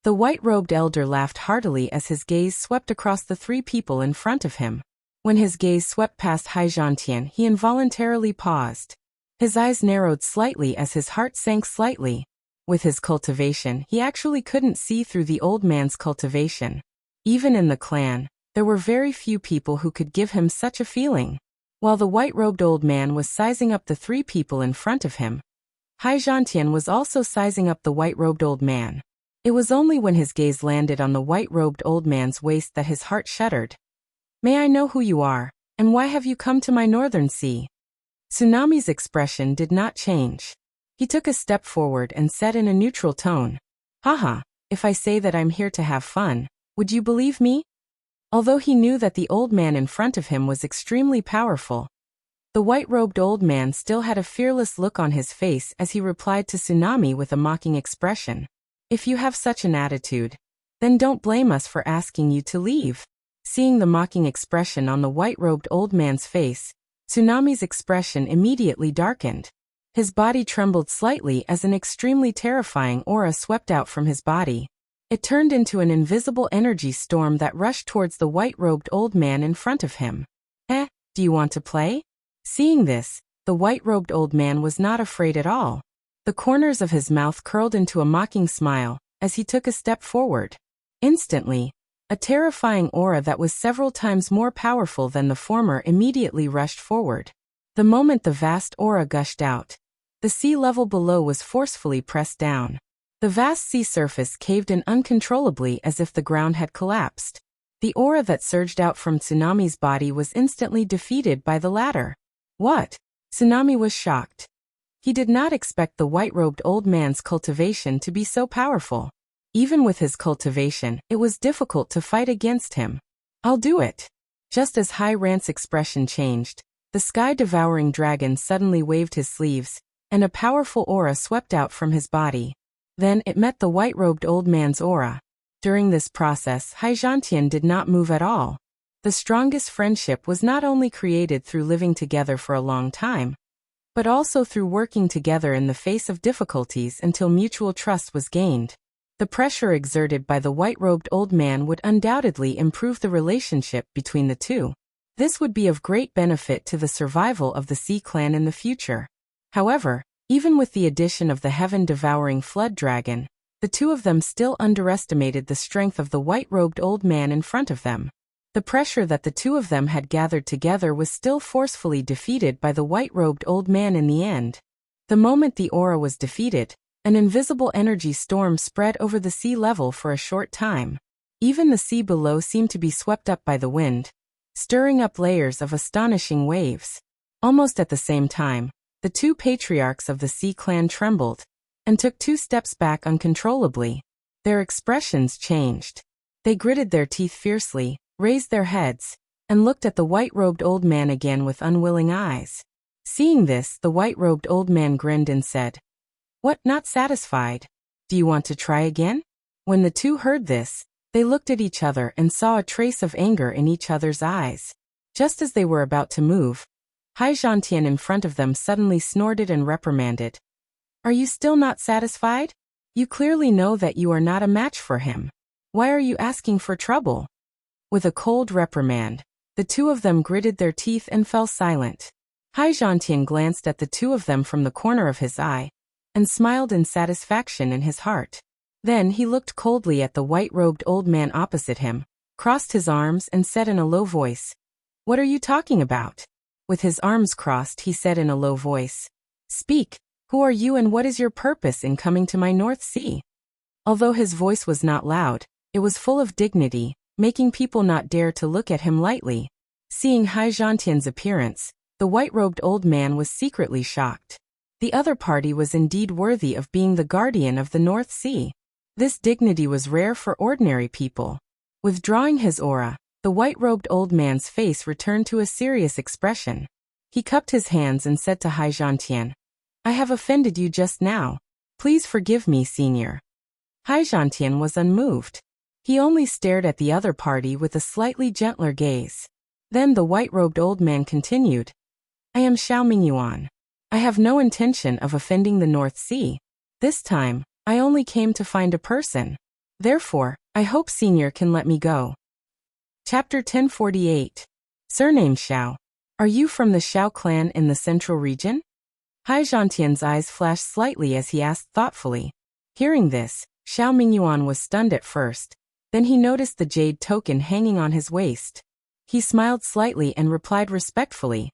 The white-robed elder laughed heartily as his gaze swept across the 3 people in front of him. When his gaze swept past Heartfelt, he involuntarily paused. His eyes narrowed slightly as his heart sank slightly. With his cultivation, he actually couldn't see through the old man's cultivation. Even in the clan, there were very few people who could give him such a feeling. While the white-robed old man was sizing up the 3 people in front of him, Heartfelt was also sizing up the white-robed old man. It was only when his gaze landed on the white-robed old man's waist that his heart shuddered. May I know who you are, and why have you come to my northern sea? Tsunami's expression did not change. He took a step forward and said in a neutral tone, Haha, if I say that I'm here to have fun, would you believe me? Although he knew that the old man in front of him was extremely powerful, the white-robed old man still had a fearless look on his face as he replied to Tsunami with a mocking expression. If you have such an attitude, then don't blame us for asking you to leave. Seeing the mocking expression on the white-robed old man's face, Tsunami's expression immediately darkened. His body trembled slightly as an extremely terrifying aura swept out from his body. It turned into an invisible energy storm that rushed towards the white-robed old man in front of him. Do you want to play? Seeing this, the white-robed old man was not afraid at all. The corners of his mouth curled into a mocking smile as he took a step forward. Instantly, a terrifying aura that was several times more powerful than the former immediately rushed forward. The moment the vast aura gushed out, the sea level below was forcefully pressed down. The vast sea surface caved in uncontrollably as if the ground had collapsed. The aura that surged out from Tsunami's body was instantly defeated by the latter. What? Tsunami was shocked. He did not expect the white-robed old man's cultivation to be so powerful. Even with his cultivation, it was difficult to fight against him. I'll do it. Just as Heartfelt's expression changed, the sky-devouring dragon suddenly waved his sleeves, and a powerful aura swept out from his body. Then it met the white-robed old man's aura. During this process, Heartfelt did not move at all. The strongest friendship was not only created through living together for a long time, but also through working together in the face of difficulties until mutual trust was gained. The pressure exerted by the white-robed old man would undoubtedly improve the relationship between the two. This would be of great benefit to the survival of the Sea Clan in the future. However, even with the addition of the heaven-devouring flood dragon, the two of them still underestimated the strength of the white-robed old man in front of them. The pressure that the two of them had gathered together was still forcefully defeated by the white-robed old man in the end. The moment the aura was defeated, an invisible energy storm spread over the sea level for a short time. Even the sea below seemed to be swept up by the wind, stirring up layers of astonishing waves. Almost at the same time, the two patriarchs of the Sea Clan trembled and took 2 steps back uncontrollably. Their expressions changed. They gritted their teeth fiercely, raised their heads, and looked at the white-robed old man again with unwilling eyes. Seeing this, the white-robed old man grinned and said, "What, not satisfied? Do you want to try again?" When the two heard this, they looked at each other and saw a trace of anger in each other's eyes. Just as they were about to move, Heizhantian in front of them suddenly snorted and reprimanded. "Are you still not satisfied? You clearly know that you are not a match for him. Why are you asking for trouble?" With a cold reprimand, the two of them gritted their teeth and fell silent. Heizhantian glanced at the two of them from the corner of his eye, and smiled in satisfaction in his heart. Then he looked coldly at the white-robed old man opposite him, crossed his arms and said in a low voice, "What are you talking about?" With his arms crossed, he said in a low voice, "Speak, who are you and what is your purpose in coming to my North Sea?" Although his voice was not loud, it was full of dignity, making people not dare to look at him lightly. Seeing Heizhantian's appearance, the white-robed old man was secretly shocked. The other party was indeed worthy of being the guardian of the North Sea. This dignity was rare for ordinary people. Withdrawing his aura, the white-robed old man's face returned to a serious expression. He cupped his hands and said to Heizhantian, "I have offended you just now. Please forgive me, senior." Heizhantian was unmoved. He only stared at the other party with a slightly gentler gaze. Then the white-robed old man continued, "I am Xiao Mingyuan. I have no intention of offending the North Sea. This time, I only came to find a person. Therefore, I hope senior can let me go." Chapter 1048. Surname Xiao. Are you from the Xiao clan in the central region? Heizhantian's eyes flashed slightly as he asked thoughtfully. Hearing this, Xiao Mingyuan was stunned at first. Then he noticed the jade token hanging on his waist. He smiled slightly and replied respectfully,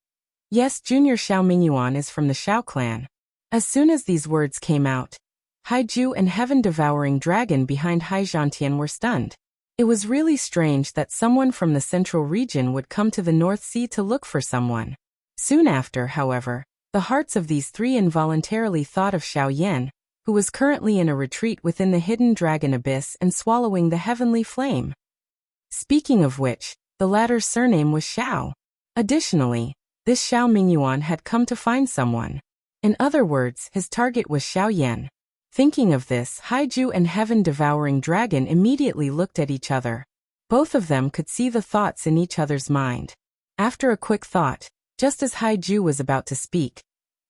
"Yes, Junior Xiao Mingyuan is from the Xiao clan." As soon as these words came out, Haiju and heaven-devouring dragon behind Heizhantian were stunned. It was really strange that someone from the central region would come to the North Sea to look for someone. Soon after, however, the hearts of these three involuntarily thought of Xiao Yan, who was currently in a retreat within the hidden dragon abyss and swallowing the heavenly flame. Speaking of which, the latter's surname was Xiao. Additionally, this Xiao Mingyuan had come to find someone. In other words, his target was Xiao Yan. Thinking of this, Haiju and heaven-devouring dragon immediately looked at each other. Both of them could see the thoughts in each other's mind. After a quick thought, just as Haiju was about to speak,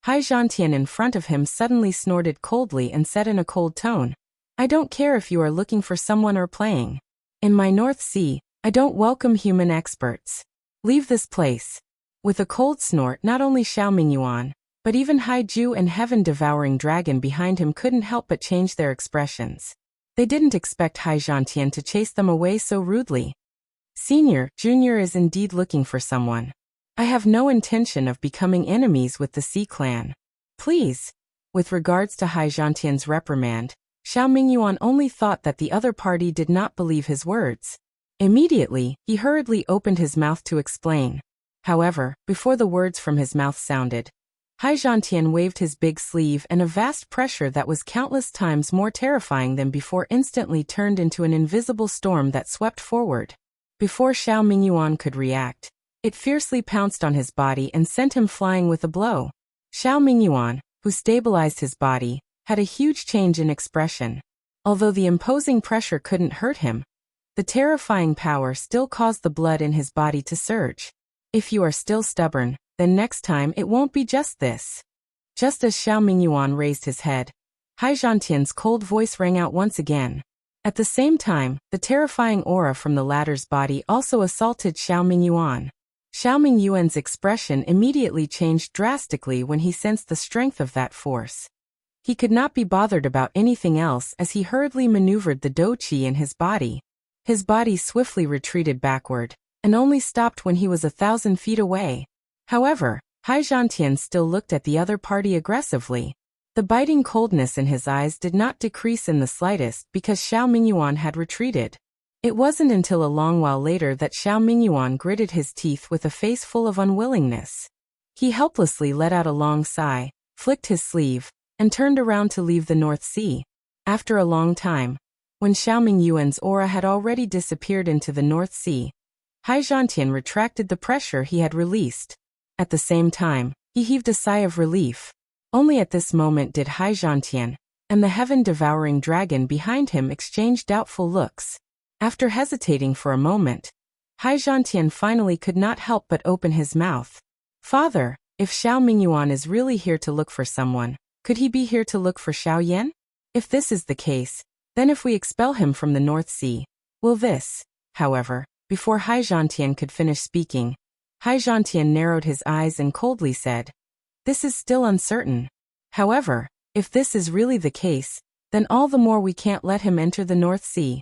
Heizhantian in front of him suddenly snorted coldly and said in a cold tone, "I don't care if you are looking for someone or playing. In my North Sea, I don't welcome human experts. Leave this place." With a cold snort, not only Xiao Mingyuan, but even Haiju and heaven-devouring dragon behind him couldn't help but change their expressions. They didn't expect Heizhantian to chase them away so rudely. "Senior, Junior is indeed looking for someone. I have no intention of becoming enemies with the Sea Clan. Please." With regards to Heizhantian's reprimand, Xiao Mingyuan only thought that the other party did not believe his words. Immediately, he hurriedly opened his mouth to explain. However, before the words from his mouth sounded, Heizhantian waved his big sleeve and a vast pressure that was countless times more terrifying than before instantly turned into an invisible storm that swept forward. Before Xiao Mingyuan could react, it fiercely pounced on his body and sent him flying with a blow. Xiao Mingyuan, who stabilized his body, had a huge change in expression. Although the imposing pressure couldn't hurt him, the terrifying power still caused the blood in his body to surge. "If you are still stubborn, then next time it won't be just this." Just as Xiao Mingyuan raised his head, Zhantian's cold voice rang out once again. At the same time, the terrifying aura from the latter's body also assaulted Xiao Mingyuan. Xiao Mingyuan's expression immediately changed drastically when he sensed the strength of that force. He could not be bothered about anything else as he hurriedly maneuvered the dou qi in his body. His body swiftly retreated backward, and only stopped when he was 1,000 feet away. However, Zhantian still looked at the other party aggressively. The biting coldness in his eyes did not decrease in the slightest because Xiao Mingyuan had retreated. It wasn't until a long while later that Xiao Mingyuan gritted his teeth with a face full of unwillingness. He helplessly let out a long sigh, flicked his sleeve, and turned around to leave the North Sea. After a long time, when Xiao Mingyuan's aura had already disappeared into the North Sea, Zhantian retracted the pressure he had released. At the same time, he heaved a sigh of relief. Only at this moment did Zhantian and the heaven-devouring dragon behind him exchange doubtful looks. After hesitating for a moment, Zhantian finally could not help but open his mouth. "Father, if Xiao Mingyuan is really here to look for someone, could he be here to look for Xiao Yan? If this is the case, then if we expel him from the North Sea, will this?" However, before Zhantian could finish speaking, Zhantian narrowed his eyes and coldly said, "This is still uncertain. However, if this is really the case, then all the more we can't let him enter the North Sea."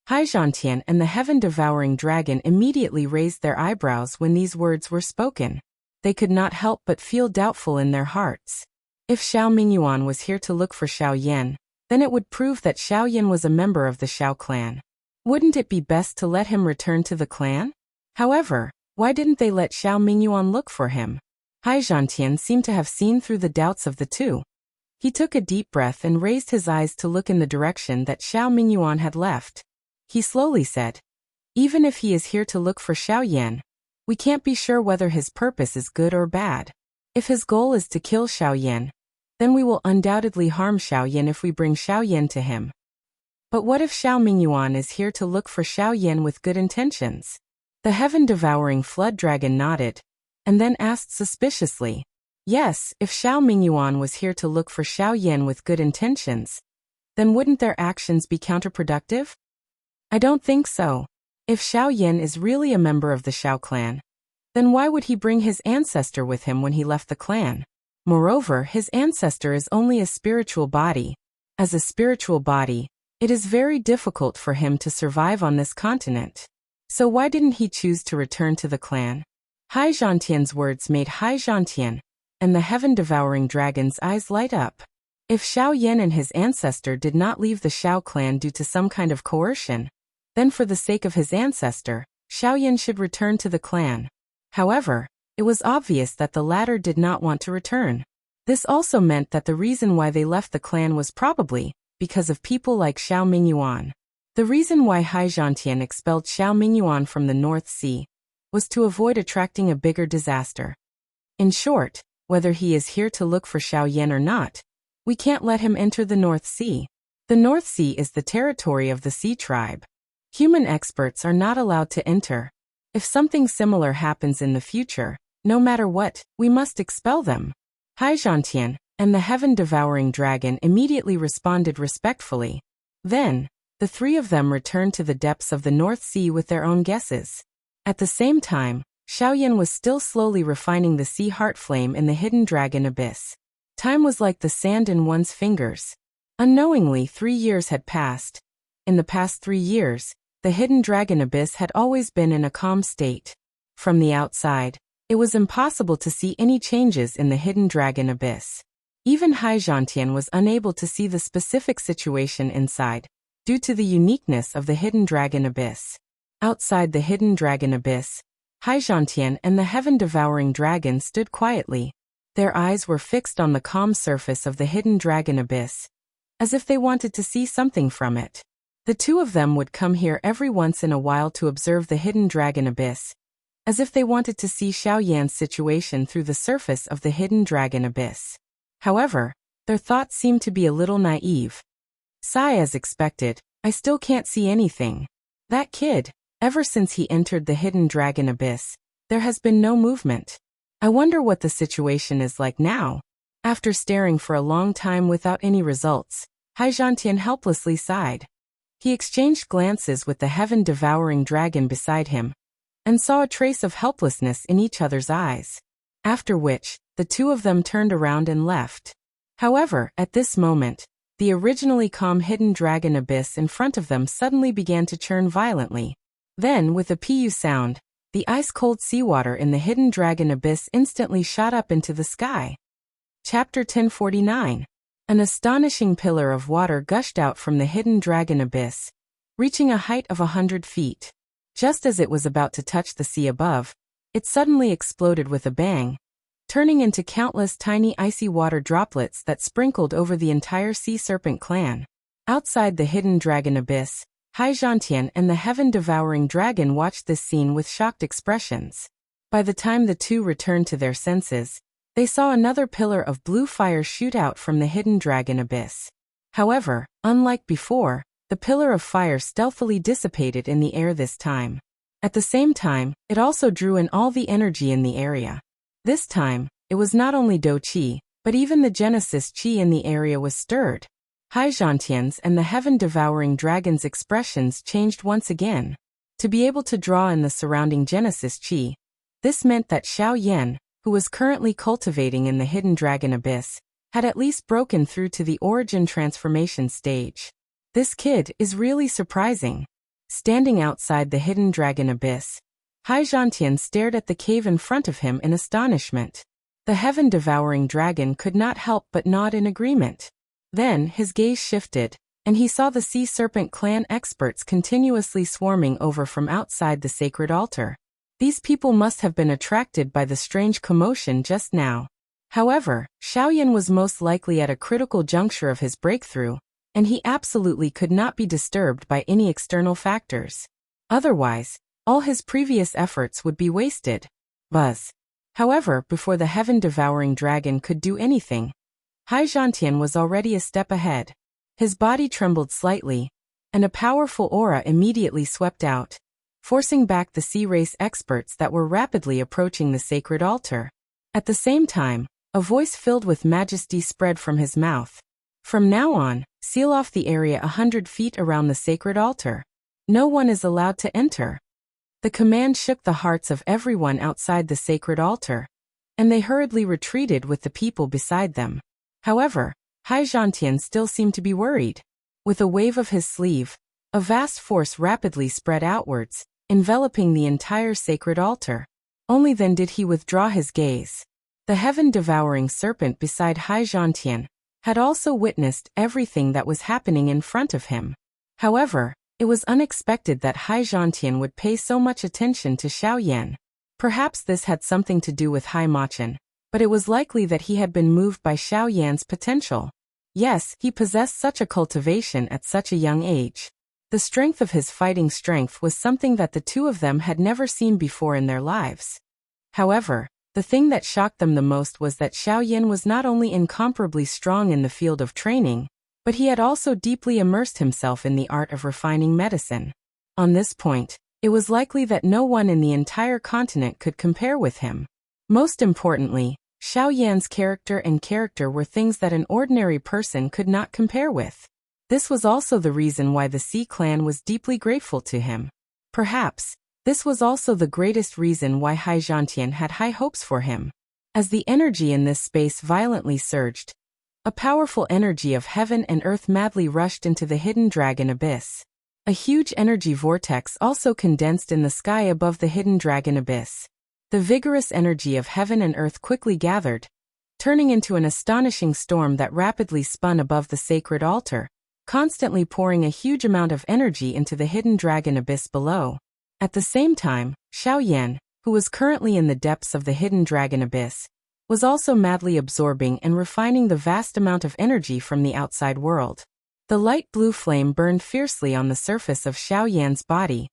Zhantian and the heaven-devouring dragon immediately raised their eyebrows when these words were spoken. They could not help but feel doubtful in their hearts. If Xiao Mingyuan was here to look for Xiao Yan, then it would prove that Xiao Yan was a member of the Xiao clan. Wouldn't it be best to let him return to the clan? However, why didn't they let Xiao Mingyuan look for him? Zhantian seemed to have seen through the doubts of the two. He took a deep breath and raised his eyes to look in the direction that Xiao Mingyuan had left. He slowly said, "Even if he is here to look for Xiao Yan, we can't be sure whether his purpose is good or bad. If his goal is to kill Xiao Yan, then we will undoubtedly harm Xiao Yan if we bring Xiao Yan to him. But what if Xiao Mingyuan is here to look for Xiao Yan with good intentions?" The heaven-devouring flood dragon nodded, and then asked suspiciously, "Yes, if Xiao Mingyuan was here to look for Xiao Yan with good intentions, then wouldn't their actions be counterproductive?" "I don't think so. If Xiao Yan is really a member of the Xiao clan, then why would he bring his ancestor with him when he left the clan? Moreover, his ancestor is only a spiritual body. As a spiritual body, it is very difficult for him to survive on this continent. So why didn't he choose to return to the clan?" Zhantian's words made Zhantian and the heaven-devouring dragon's eyes light up. If Xiao Yan and his ancestor did not leave the Xiao clan due to some kind of coercion, then for the sake of his ancestor, Xiao Yan should return to the clan. However, it was obvious that the latter did not want to return. This also meant that the reason why they left the clan was probably because of people like Xiao Mingyuan. The reason why Zhantian expelled Xiao Mingyuan from the North Sea was to avoid attracting a bigger disaster. In short, whether he is here to look for Xiao Yan or not, we can't let him enter the North Sea. The North Sea is the territory of the Sea Tribe. Human experts are not allowed to enter. If something similar happens in the future, no matter what, we must expel them." Zhantian and the heaven-devouring dragon immediately responded respectfully. Then, the three of them returned to the depths of the North Sea with their own guesses. At the same time, Xiao Yan was still slowly refining the sea heart flame in the hidden dragon abyss. Time was like the sand in one's fingers. Unknowingly, 3 years had passed. In the past 3 years, the hidden dragon abyss had always been in a calm state. From the outside, it was impossible to see any changes in the hidden dragon abyss. Even Zhantian was unable to see the specific situation inside, due to the uniqueness of the hidden dragon abyss. Outside the hidden dragon abyss, Zhantian and the heaven-devouring dragon stood quietly. Their eyes were fixed on the calm surface of the hidden dragon abyss, as if they wanted to see something from it. The two of them would come here every once in a while to observe the hidden dragon abyss, as if they wanted to see Xiao Yan's situation through the surface of the hidden dragon abyss. However, their thoughts seemed to be a little naive. "Sigh, as expected, I still can't see anything. That kid, ever since he entered the hidden dragon abyss, there has been no movement. I wonder what the situation is like now." After staring for a long time without any results, Haizhantian helplessly sighed. He exchanged glances with the heaven-devouring dragon beside him, and saw a trace of helplessness in each other's eyes. After which, the two of them turned around and left. However, at this moment, the originally calm hidden dragon abyss in front of them suddenly began to churn violently. Then, with a pu sound, the ice-cold seawater in the hidden dragon abyss instantly shot up into the sky. Chapter 1049. An astonishing pillar of water gushed out from the hidden dragon abyss, reaching a height of 100 feet. Just as it was about to touch the sea above, it suddenly exploded with a bang, turning into countless tiny icy water droplets that sprinkled over the entire sea serpent clan. Outside the hidden dragon abyss, Haizhantian and the heaven-devouring dragon watched this scene with shocked expressions. By the time the two returned to their senses, they saw another pillar of blue fire shoot out from the hidden dragon abyss. However, unlike before, the pillar of fire stealthily dissipated in the air this time. At the same time, it also drew in all the energy in the area. This time, it was not only Do Qi, but even the Genesis Qi in the area was stirred. Haizhantian's and the heaven-devouring dragon's expressions changed once again. To be able to draw in the surrounding Genesis Qi, this meant that Xiao Yan, who was currently cultivating in the hidden dragon abyss, had at least broken through to the origin transformation stage. This kid is really surprising. Standing outside the hidden dragon abyss, Haizhantian stared at the cave in front of him in astonishment. The heaven-devouring dragon could not help but nod in agreement. Then his gaze shifted, and he saw the sea serpent clan experts continuously swarming over from outside the sacred altar. These people must have been attracted by the strange commotion just now. However, Xiaoyan was most likely at a critical juncture of his breakthrough, and he absolutely could not be disturbed by any external factors. Otherwise, all his previous efforts would be wasted. Buzz. However, before the heaven-devouring dragon could do anything, Haizhantian was already a step ahead. His body trembled slightly, and a powerful aura immediately swept out, forcing back the sea race experts that were rapidly approaching the sacred altar. At the same time, a voice filled with majesty spread from his mouth. From now on, seal off the area 100 feet around the sacred altar. No one is allowed to enter. The command shook the hearts of everyone outside the sacred altar, and they hurriedly retreated with the people beside them. However, Haizhantian still seemed to be worried. With a wave of his sleeve, a vast force rapidly spread outwards, enveloping the entire sacred altar. Only then did he withdraw his gaze. The heaven-devouring serpent beside Haizhantian had also witnessed everything that was happening in front of him. However, it was unexpected that Haizhantian would pay so much attention to Xiao Yan. Perhaps this had something to do with Haimachin, but it was likely that he had been moved by Xiao Yan's potential. Yes, he possessed such a cultivation at such a young age. The strength of his fighting strength was something that the two of them had never seen before in their lives. However, the thing that shocked them the most was that Xiao Yan was not only incomparably strong in the field of training, but he had also deeply immersed himself in the art of refining medicine. On this point, it was likely that no one in the entire continent could compare with him. Most importantly, Xiao Yan's character were things that an ordinary person could not compare with. This was also the reason why the Sea Clan was deeply grateful to him. Perhaps, this was also the greatest reason why Haizhantian had high hopes for him. As the energy in this space violently surged, a powerful energy of heaven and earth madly rushed into the hidden dragon abyss. A huge energy vortex also condensed in the sky above the hidden dragon abyss. The vigorous energy of heaven and earth quickly gathered, turning into an astonishing storm that rapidly spun above the sacred altar, constantly pouring a huge amount of energy into the hidden dragon abyss below. At the same time, Xiao Yan, who was currently in the depths of the hidden dragon abyss, was also madly absorbing and refining the vast amount of energy from the outside world. The light blue flame burned fiercely on the surface of Xiao Yan's body,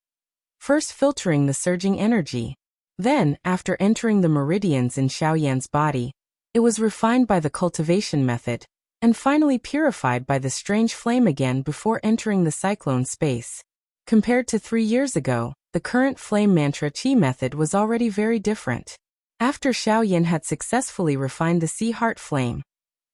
first filtering the surging energy. Then, after entering the meridians in Xiao Yan's body, it was refined by the cultivation method, and finally purified by the strange flame again before entering the cyclone space. Compared to 3 years ago, the current flame mantra chi method was already very different. After Xiao Yan had successfully refined the sea heart flame,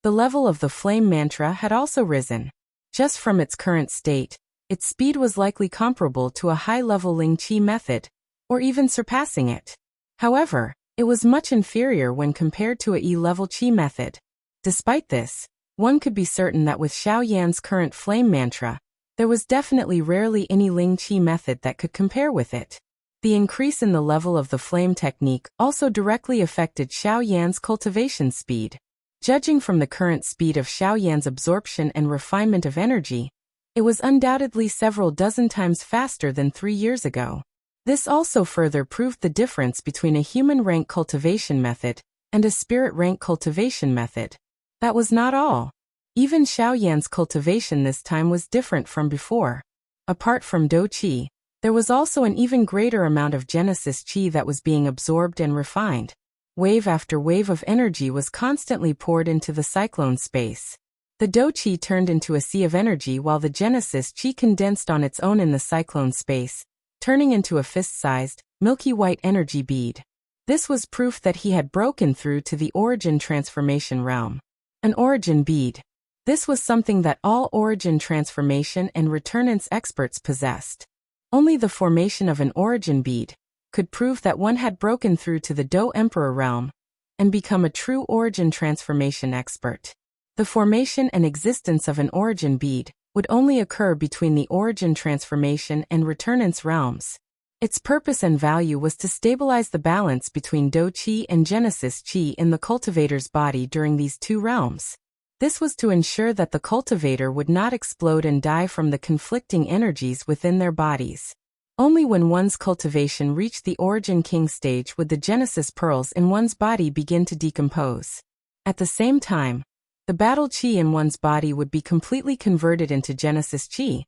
The level of the flame mantra had also risen. Just from its current state, its speed was likely comparable to a high-level Ling Qi method, or even surpassing it. However, it was much inferior when compared to a E-level Qi method. Despite this, one could be certain that with Xiao Yan's current flame mantra, there was definitely rarely any Ling Qi method that could compare with it. The increase in the level of the flame technique also directly affected Xiao Yan's cultivation speed. Judging from the current speed of Xiao Yan's absorption and refinement of energy, it was undoubtedly several dozen times faster than 3 years ago. This also further proved the difference between a human rank cultivation method and a spirit rank cultivation method. That was not all. Even Xiao Yan's cultivation this time was different from before. Apart from Do Qi, there was also an even greater amount of Genesis Qi that was being absorbed and refined. Wave after wave of energy was constantly poured into the cyclone space. The Do Qi turned into a sea of energy while the Genesis Qi condensed on its own in the cyclone space, turning into a fist-sized, milky white energy bead. This was proof that he had broken through to the origin transformation realm. An origin bead. This was something that all origin transformation and returnance experts possessed. Only the formation of an origin bead could prove that one had broken through to the Do Emperor realm and become a true origin transformation expert. The formation and existence of an origin bead would only occur between the origin transformation and returnance realms. Its purpose and value was to stabilize the balance between Do Qi and Genesis Qi in the cultivator's body during these two realms. This was to ensure that the cultivator would not explode and die from the conflicting energies within their bodies. Only when one's cultivation reached the Origin King stage would the Genesis pearls in one's body begin to decompose. At the same time, the battle Qi in one's body would be completely converted into Genesis Qi,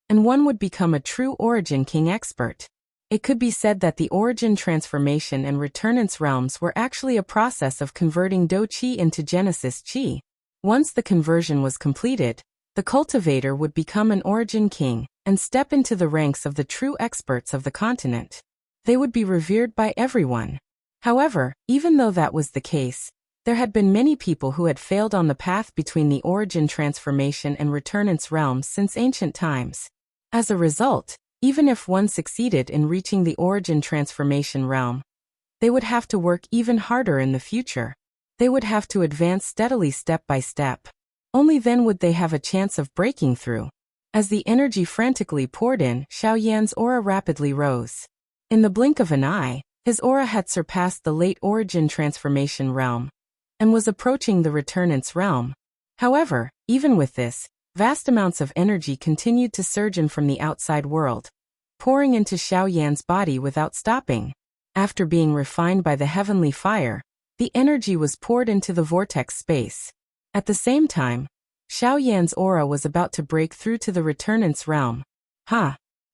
and one would become a true Origin King expert. It could be said that the origin transformation and returnance realms were actually a process of converting Do Qi into Genesis Qi. Once the conversion was completed, the cultivator would become an Origin King and step into the ranks of the true experts of the continent. They would be revered by everyone. However, even though that was the case, there had been many people who had failed on the path between the origin transformation and returnance realms since ancient times. As a result, even if one succeeded in reaching the origin transformation realm, they would have to work even harder in the future. They would have to advance steadily step by step. Only then would they have a chance of breaking through. As the energy frantically poured in, Xiao Yan's aura rapidly rose. In the blink of an eye, his aura had surpassed the late origin transformation realm and was approaching the returnance realm. However, even with this, vast amounts of energy continued to surge in from the outside world, pouring into Xiao Yan's body without stopping. After being refined by the heavenly fire, the energy was poured into the vortex space. At the same time, Xiao Yan's aura was about to break through to the returnance realm.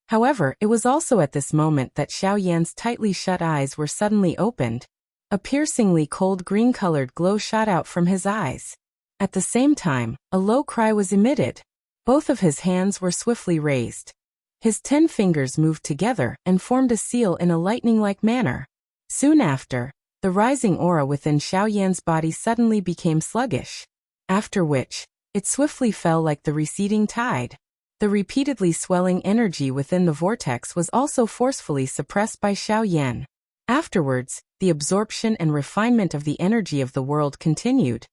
However, it was also at this moment that Xiao Yan's tightly shut eyes were suddenly opened. A piercingly cold green-colored glow shot out from his eyes. At the same time, a low cry was emitted. Both of his hands were swiftly raised. His 10 fingers moved together and formed a seal in a lightning-like manner. Soon after, the rising aura within Xiao Yan's body suddenly became sluggish. After which, it swiftly fell like the receding tide. The repeatedly swelling energy within the vortex was also forcefully suppressed by Xiao Yan. Afterwards, the absorption and refinement of the energy of the world continued.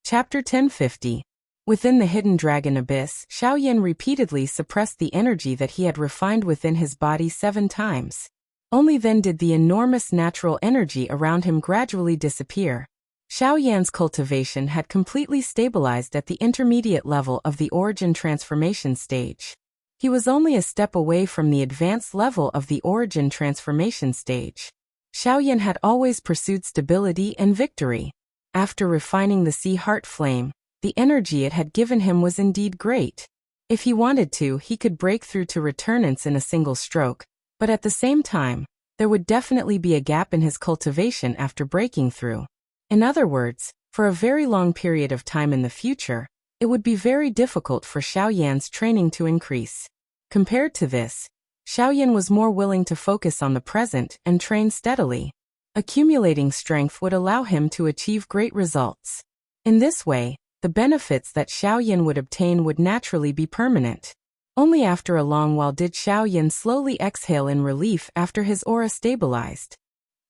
Chapter 1050. Within the hidden dragon abyss, Xiao Yan repeatedly suppressed the energy that he had refined within his body 7 times. Only then did the enormous natural energy around him gradually disappear. Xiao Yan's cultivation had completely stabilized at the intermediate level of the origin transformation stage. He was only a step away from the advanced level of the origin transformation stage. Xiao Yan had always pursued stability and victory. After refining the sea heart flame, the energy it had given him was indeed great. If he wanted to, he could break through to returnance in a single stroke, but at the same time, there would definitely be a gap in his cultivation after breaking through. In other words, for a very long period of time in the future, it would be very difficult for Xiao Yan's training to increase. Compared to this, Xiao Yan was more willing to focus on the present and train steadily. Accumulating strength would allow him to achieve great results. In this way, the benefits that Xiaoyan would obtain would naturally be permanent. Only after a long while did Xiaoyan slowly exhale in relief after his aura stabilized.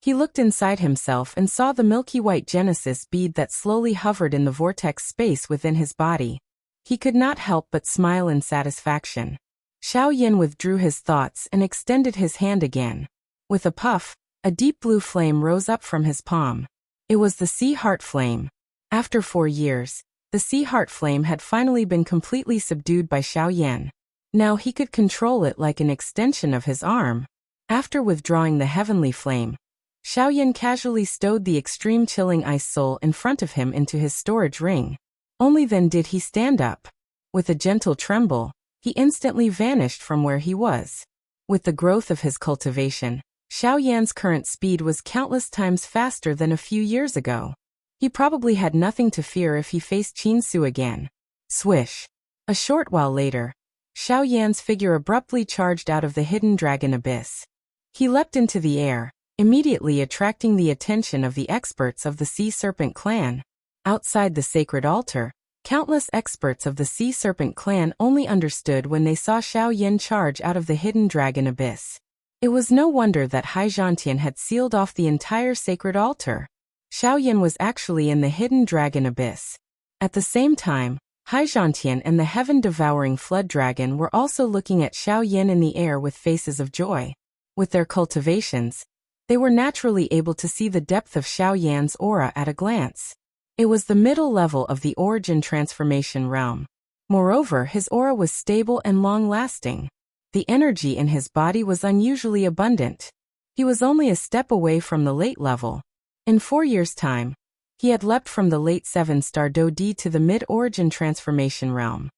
He looked inside himself and saw the milky white Genesis bead that slowly hovered in the vortex space within his body. He could not help but smile in satisfaction. Xiaoyan withdrew his thoughts and extended his hand again. With a puff, a deep blue flame rose up from his palm. It was the sea heart flame. After 4 years, the sea heart flame had finally been completely subdued by Xiaoyan. Now he could control it like an extension of his arm. After withdrawing the heavenly flame, Xiaoyan casually stowed the extreme chilling ice soul in front of him into his storage ring. Only then did he stand up. With a gentle tremble, he instantly vanished from where he was. With the growth of his cultivation, Xiaoyan's current speed was countless times faster than a few years ago. He probably had nothing to fear if he faced Qinsu again. Swish! A short while later, Xiaoyan's figure abruptly charged out of the hidden dragon abyss. He leapt into the air, immediately attracting the attention of the experts of the Sea Serpent clan. Outside the sacred altar, countless experts of the Sea Serpent clan only understood when they saw Xiaoyan charge out of the hidden dragon abyss. It was no wonder that Heizhantian had sealed off the entire sacred altar. Xiaoyan was actually in the hidden dragon abyss. At the same time, Heizhantian and the heaven-devouring flood dragon were also looking at Xiaoyan in the air with faces of joy. With their cultivations, they were naturally able to see the depth of Xiaoyan's aura at a glance. It was the middle level of the origin transformation realm. Moreover, his aura was stable and long-lasting. The energy in his body was unusually abundant. He was only a step away from the late level. In 4 years' time, he had leapt from the late 7-star Dodi to the mid-origin transformation realm.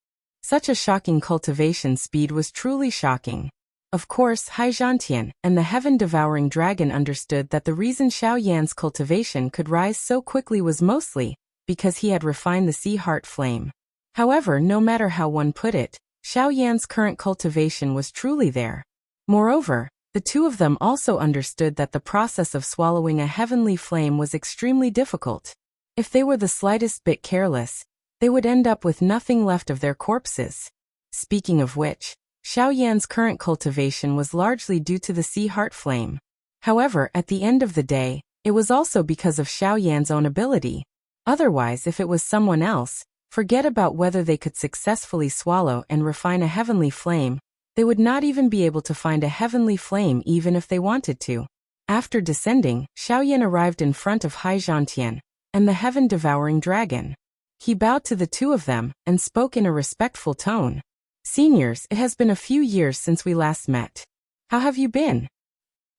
Such a shocking cultivation speed was truly shocking. Of course, Heizhantian and the heaven-devouring dragon understood that the reason Xiaoyan's cultivation could rise so quickly was mostly because he had refined the sea heart flame. However, no matter how one put it, Xiaoyan's current cultivation was truly there. Moreover, the two of them also understood that the process of swallowing a heavenly flame was extremely difficult. If they were the slightest bit careless, they would end up with nothing left of their corpses. Speaking of which, Xiaoyan's current cultivation was largely due to the sea heart flame. However, at the end of the day, it was also because of Xiaoyan's own ability. Otherwise, if it was someone else, forget about whether they could successfully swallow and refine a heavenly flame. They would not even be able to find a heavenly flame even if they wanted to. After descending, Xiaoyan arrived in front of Heizhantian and the heaven-devouring dragon. He bowed to the two of them and spoke in a respectful tone. "Seniors, it has been a few years since we last met. How have you been?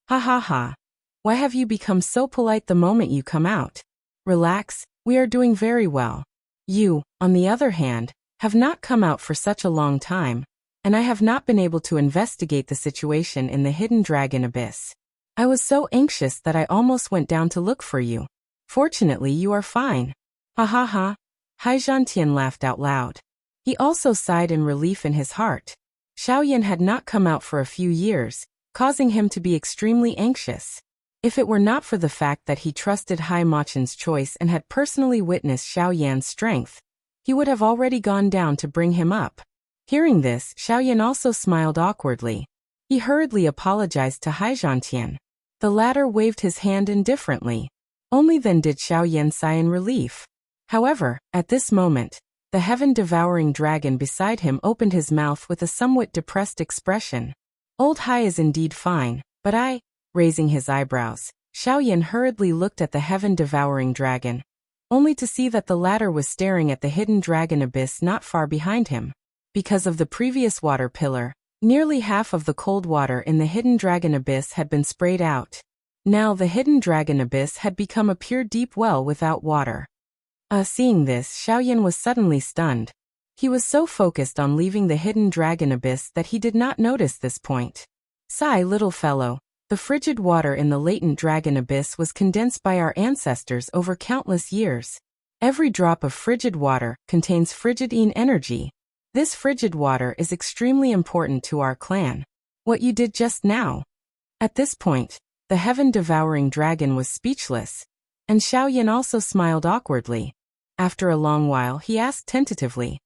Ha ha ha. Why have you become so polite the moment you come out? Relax, we are doing very well. You, on the other hand, have not come out for such a long time, and I have not been able to investigate the situation in the hidden dragon abyss. I was so anxious that I almost went down to look for you. Fortunately, you are fine. Ha ha ha." Heizhantian laughed out loud. He also sighed in relief in his heart. Xiaoyan had not come out for a few years, causing him to be extremely anxious. If it were not for the fact that he trusted Hai Machen's choice and had personally witnessed Xiaoyan's strength, he would have already gone down to bring him up. Hearing this, Xiaoyan also smiled awkwardly. He hurriedly apologized to Heizhantian. The latter waved his hand indifferently. Only then did Xiaoyan sigh in relief. However, at this moment, the heaven-devouring dragon beside him opened his mouth with a somewhat depressed expression. "Old Hai is indeed fine, but I..." Raising his eyebrows, Xiaoyan hurriedly looked at the heaven-devouring dragon, only to see that the latter was staring at the hidden dragon abyss not far behind him. Because of the previous water pillar, nearly half of the cold water in the hidden dragon abyss had been sprayed out. Now the hidden dragon abyss had become a pure deep well without water. Seeing this, Xiaoyan was suddenly stunned. He was so focused on leaving the hidden dragon abyss that he did not notice this point. "Sigh, little fellow. The frigid water in the latent dragon abyss was condensed by our ancestors over countless years. Every drop of frigid water contains frigidine energy. This frigid water is extremely important to our clan. What you did just now." At this point, the heaven-devouring dragon was speechless, and Xiaoyan also smiled awkwardly. After a long while, he asked tentatively,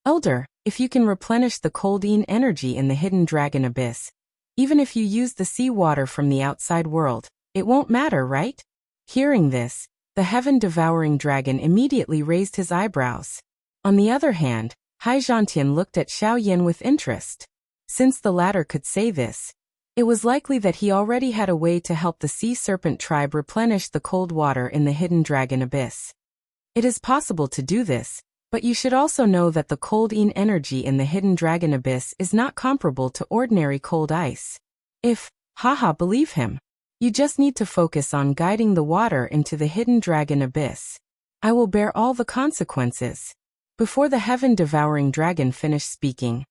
Elder, if you can replenish the coldine energy in the hidden dragon abyss, even if you use the sea water from the outside world, it won't matter, right? Hearing this, the heaven-devouring dragon immediately raised his eyebrows. On the other hand, Haizhantian looked at Xiao Yan with interest. Since the latter could say this, it was likely that he already had a way to help the sea serpent tribe replenish the cold water in the hidden dragon abyss. It is possible to do this, but you should also know that the coldine energy in the hidden dragon abyss is not comparable to ordinary cold ice. Believe him. You just need to focus on guiding the water into the hidden dragon abyss. I will bear all the consequences. Before the heaven-devouring dragon finished speaking,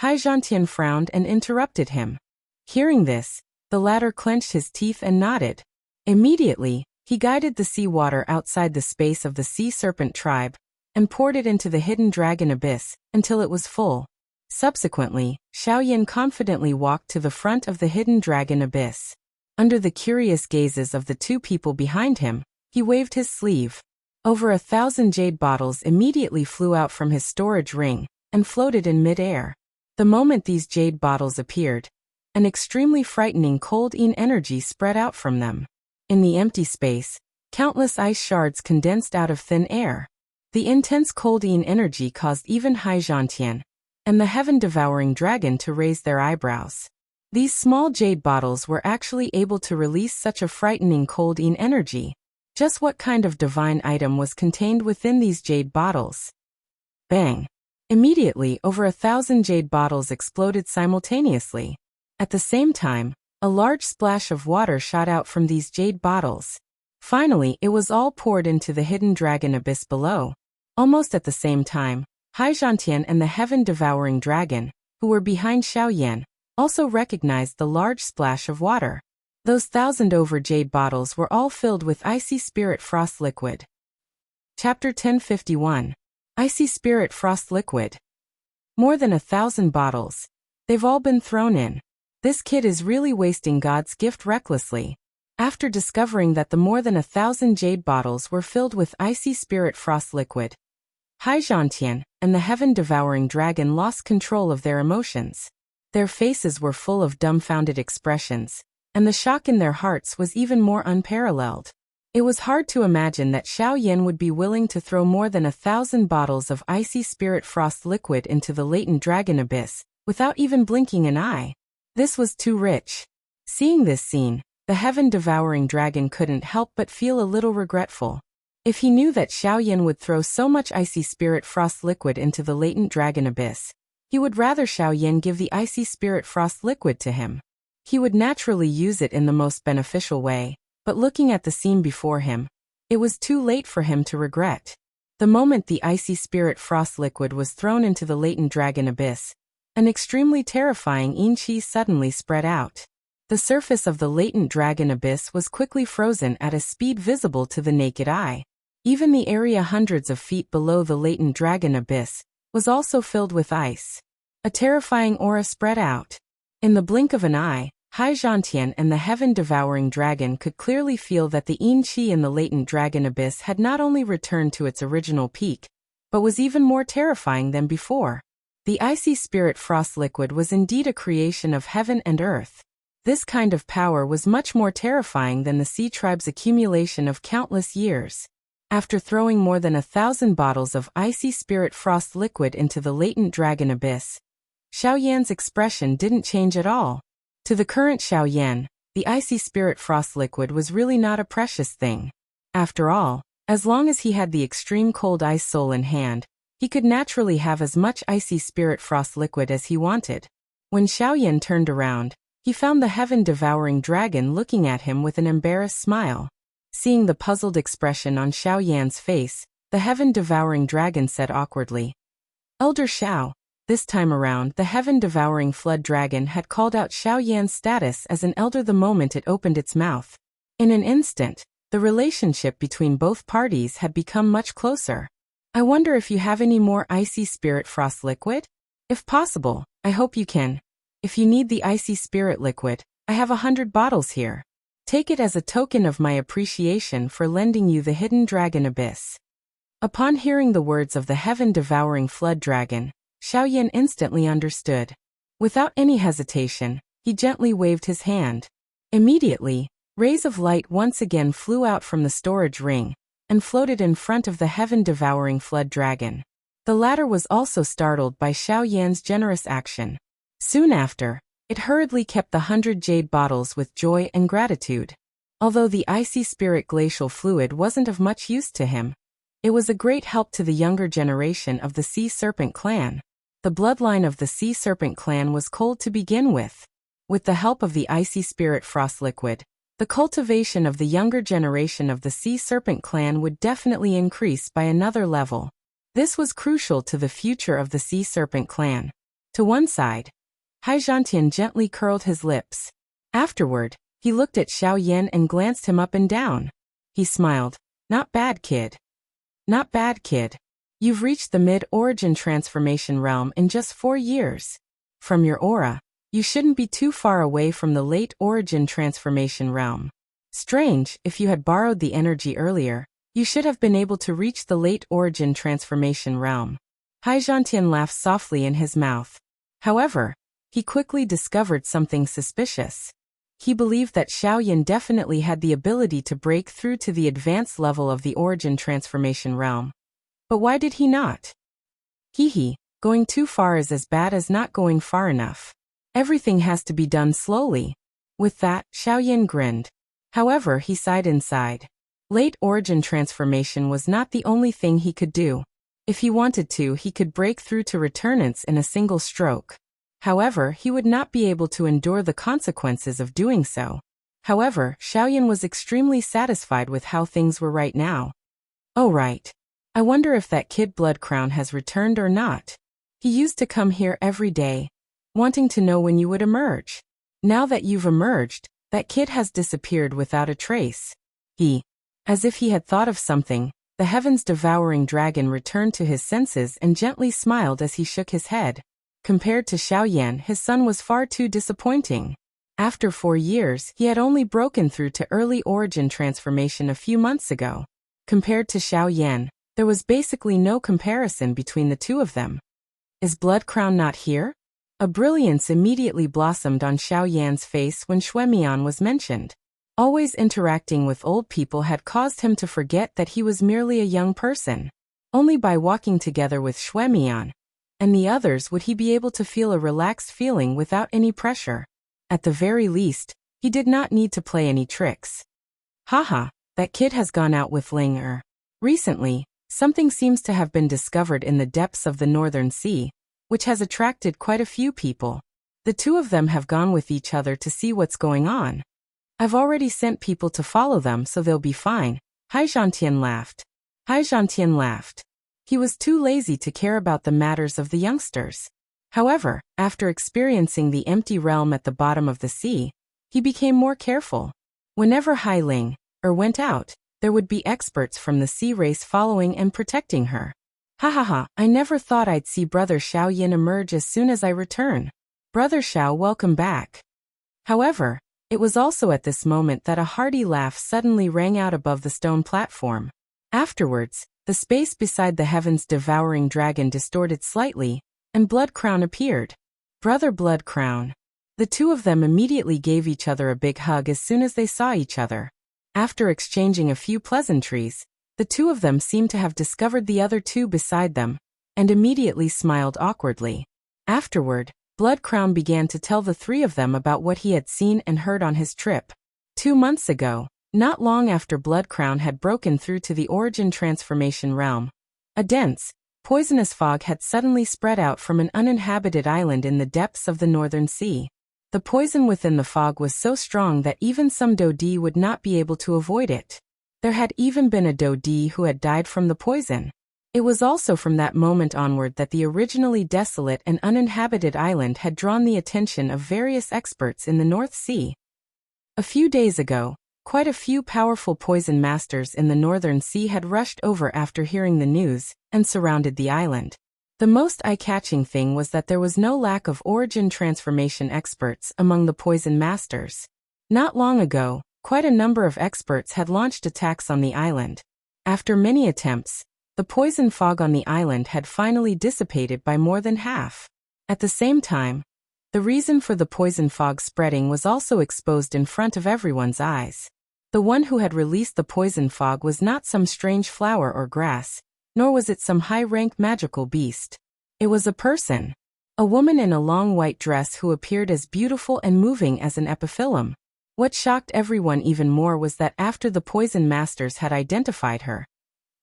Haizhantian frowned and interrupted him. Hearing this, the latter clenched his teeth and nodded. Immediately, he guided the sea water outside the space of the sea serpent tribe and poured it into the hidden dragon abyss until it was full. Subsequently, Xiao Yan confidently walked to the front of the hidden dragon abyss. Under the curious gazes of the two people behind him, he waved his sleeve. Over 1,000 jade bottles immediately flew out from his storage ring and floated in mid-air. The moment these jade bottles appeared, an extremely frightening coldine energy spread out from them. In the empty space, countless ice shards condensed out of thin air. The intense coldine energy caused even Haizhantian and the heaven-devouring dragon to raise their eyebrows. These small jade bottles were actually able to release such a frightening coldine energy. Just what kind of divine item was contained within these jade bottles? Bang! Immediately, over 1,000 jade bottles exploded simultaneously. At the same time, a large splash of water shot out from these jade bottles. Finally, it was all poured into the hidden dragon abyss below. Almost at the same time, Haizhantian and the heaven-devouring dragon, who were behind Xiao Yan, also recognized the large splash of water. Those 1,000 over jade bottles were all filled with icy spirit frost liquid. Chapter 1051. Icy spirit frost liquid. More than 1,000 bottles. They've all been thrown in. This kid is really wasting God's gift recklessly. After discovering that the more than 1,000 jade bottles were filled with icy spirit frost liquid, Haizhantian and the heaven-devouring dragon lost control of their emotions. Their faces were full of dumbfounded expressions, and the shock in their hearts was even more unparalleled. It was hard to imagine that Xiao Yan would be willing to throw more than 1,000 bottles of icy spirit frost liquid into the latent dragon abyss, without even blinking an eye. This was too rich. Seeing this scene, the heaven-devouring dragon couldn't help but feel a little regretful. If he knew that Xiao Yan would throw so much icy spirit frost liquid into the latent dragon abyss, he would rather Xiao Yan give the icy spirit frost liquid to him. He would naturally use it in the most beneficial way, but looking at the scene before him, it was too late for him to regret. The moment the icy spirit frost liquid was thrown into the latent dragon abyss, an extremely terrifying Yin-Chi suddenly spread out. The surface of the latent dragon abyss was quickly frozen at a speed visible to the naked eye. Even the area hundreds of feet below the latent dragon abyss was also filled with ice. A terrifying aura spread out. In the blink of an eye, Haizhantian and the heaven-devouring dragon could clearly feel that the Yin-Chi in the latent dragon abyss had not only returned to its original peak, but was even more terrifying than before. The icy spirit frost liquid was indeed a creation of heaven and earth. This kind of power was much more terrifying than the sea tribe's accumulation of countless years. After throwing more than 1,000 bottles of icy spirit frost liquid into the latent dragon abyss, Xiao Yan's expression didn't change at all. To the current Xiao Yan, the icy spirit frost liquid was really not a precious thing. After all, as long as he had the extreme cold ice soul in hand, he could naturally have as much icy spirit frost liquid as he wanted. When Xiao Yan turned around, he found the heaven-devouring dragon looking at him with an embarrassed smile. Seeing the puzzled expression on Xiao Yan's face, the heaven-devouring dragon said awkwardly, "Elder Xiao." This time around, the heaven-devouring flood dragon had called out Xiao Yan's status as an elder the moment it opened its mouth. In an instant, the relationship between both parties had become much closer. "I wonder if you have any more icy spirit frost liquid? If possible, I hope you can. If you need the icy spirit liquid, I have 100 bottles here. Take it as a token of my appreciation for lending you the hidden dragon abyss." Upon hearing the words of the heaven-devouring flood dragon, Xiaoyan instantly understood. Without any hesitation, he gently waved his hand. Immediately, rays of light once again flew out from the storage ring and floated in front of the heaven-devouring flood dragon. The latter was also startled by Xiaoyan's generous action. Soon after, it hurriedly kept the 100 jade bottles with joy and gratitude. Although the icy spirit glacial fluid wasn't of much use to him, it was a great help to the younger generation of the Sea Serpent clan. The bloodline of the Sea Serpent clan was cold to begin with. With the help of the icy spirit frost liquid, the cultivation of the younger generation of the Sea Serpent clan would definitely increase by another level. This was crucial to the future of the Sea Serpent clan. To one side, Heizhantian gently curled his lips. Afterward, he looked at Xiaoyan and glanced him up and down. He smiled. Not bad, kid. Not bad, kid. You've reached the mid-origin transformation realm in just 4 years. From your aura, you shouldn't be too far away from the late origin transformation realm. Strange, if you had borrowed the energy earlier, you should have been able to reach the late origin transformation realm. Heizhantian laughed softly in his mouth. However, he quickly discovered something suspicious. He believed that Xiaoyan definitely had the ability to break through to the advanced level of the origin transformation realm. But why did he not? Going too far is as bad as not going far enough. Everything has to be done slowly. With that, Xiaoyan grinned. However, he sighed inside. Late origin transformation was not the only thing he could do. If he wanted to, he could break through to returnance in a single stroke. However, he would not be able to endure the consequences of doing so. However, Xiaoyan was extremely satisfied with how things were right now. Oh right. I wonder if that kid Blood Crown has returned or not. He used to come here every day, wanting to know when you would emerge. Now that you've emerged, that kid has disappeared without a trace. As if he had thought of something, the heavens-devouring dragon returned to his senses and gently smiled as he shook his head. Compared to Xiaoyan, his son was far too disappointing. After 4 years, he had only broken through to early origin transformation a few months ago. Compared to Xiaoyan, there was basically no comparison between the two of them. Is Blood Crown not here? A brilliance immediately blossomed on Xiaoyan's face when Xuemian was mentioned. Always interacting with old people had caused him to forget that he was merely a young person. Only by walking together with Xuemian and the others would he be able to feel a relaxed feeling without any pressure. At the very least, he did not need to play any tricks. Haha, that kid has gone out with Ling Er. Recently, something seems to have been discovered in the depths of the Northern Sea, which has attracted quite a few people. The two of them have gone with each other to see what's going on. I've already sent people to follow them, so they'll be fine. Heizhantian laughed. He was too lazy to care about the matters of the youngsters. However, after experiencing the empty realm at the bottom of the sea, he became more careful. Whenever Hai Ling went out, there would be experts from the sea race following and protecting her. I never thought I'd see Brother Xiaoyan emerge as soon as I return. Brother Xiao, welcome back. However, it was also at this moment that a hearty laugh suddenly rang out above the stone platform. Afterwards, the space beside the heavens-devouring dragon distorted slightly, and Blood Crown appeared. Brother Blood Crown. The two of them immediately gave each other a big hug as soon as they saw each other. After exchanging a few pleasantries, the two of them seemed to have discovered the other two beside them, and immediately smiled awkwardly. Afterward, Blood Crown began to tell the three of them about what he had seen and heard on his trip. 2 months ago, not long after Blood Crown had broken through to the origin transformation realm, a dense, poisonous fog had suddenly spread out from an uninhabited island in the depths of the Northern Sea. The poison within the fog was so strong that even some Dodi would not be able to avoid it. There had even been a Dodi who had died from the poison. It was also from that moment onward that the originally desolate and uninhabited island had drawn the attention of various experts in the North Sea. A few days ago, quite a few powerful poison masters in the Northern Sea had rushed over after hearing the news and surrounded the island. The most eye-catching thing was that there was no lack of origin transformation experts among the poison masters. Not long ago, quite a number of experts had launched attacks on the island. After many attempts, The poison fog on the island had finally dissipated by more than half. At the same time, the reason for the poison fog spreading was also exposed in front of everyone's eyes. The one who had released the poison fog was not some strange flower or grass, nor was it some high-rank magical beast. It was a person. A woman in a long white dress who appeared as beautiful and moving as an epiphyllum. What shocked everyone even more was that after the poison masters had identified her,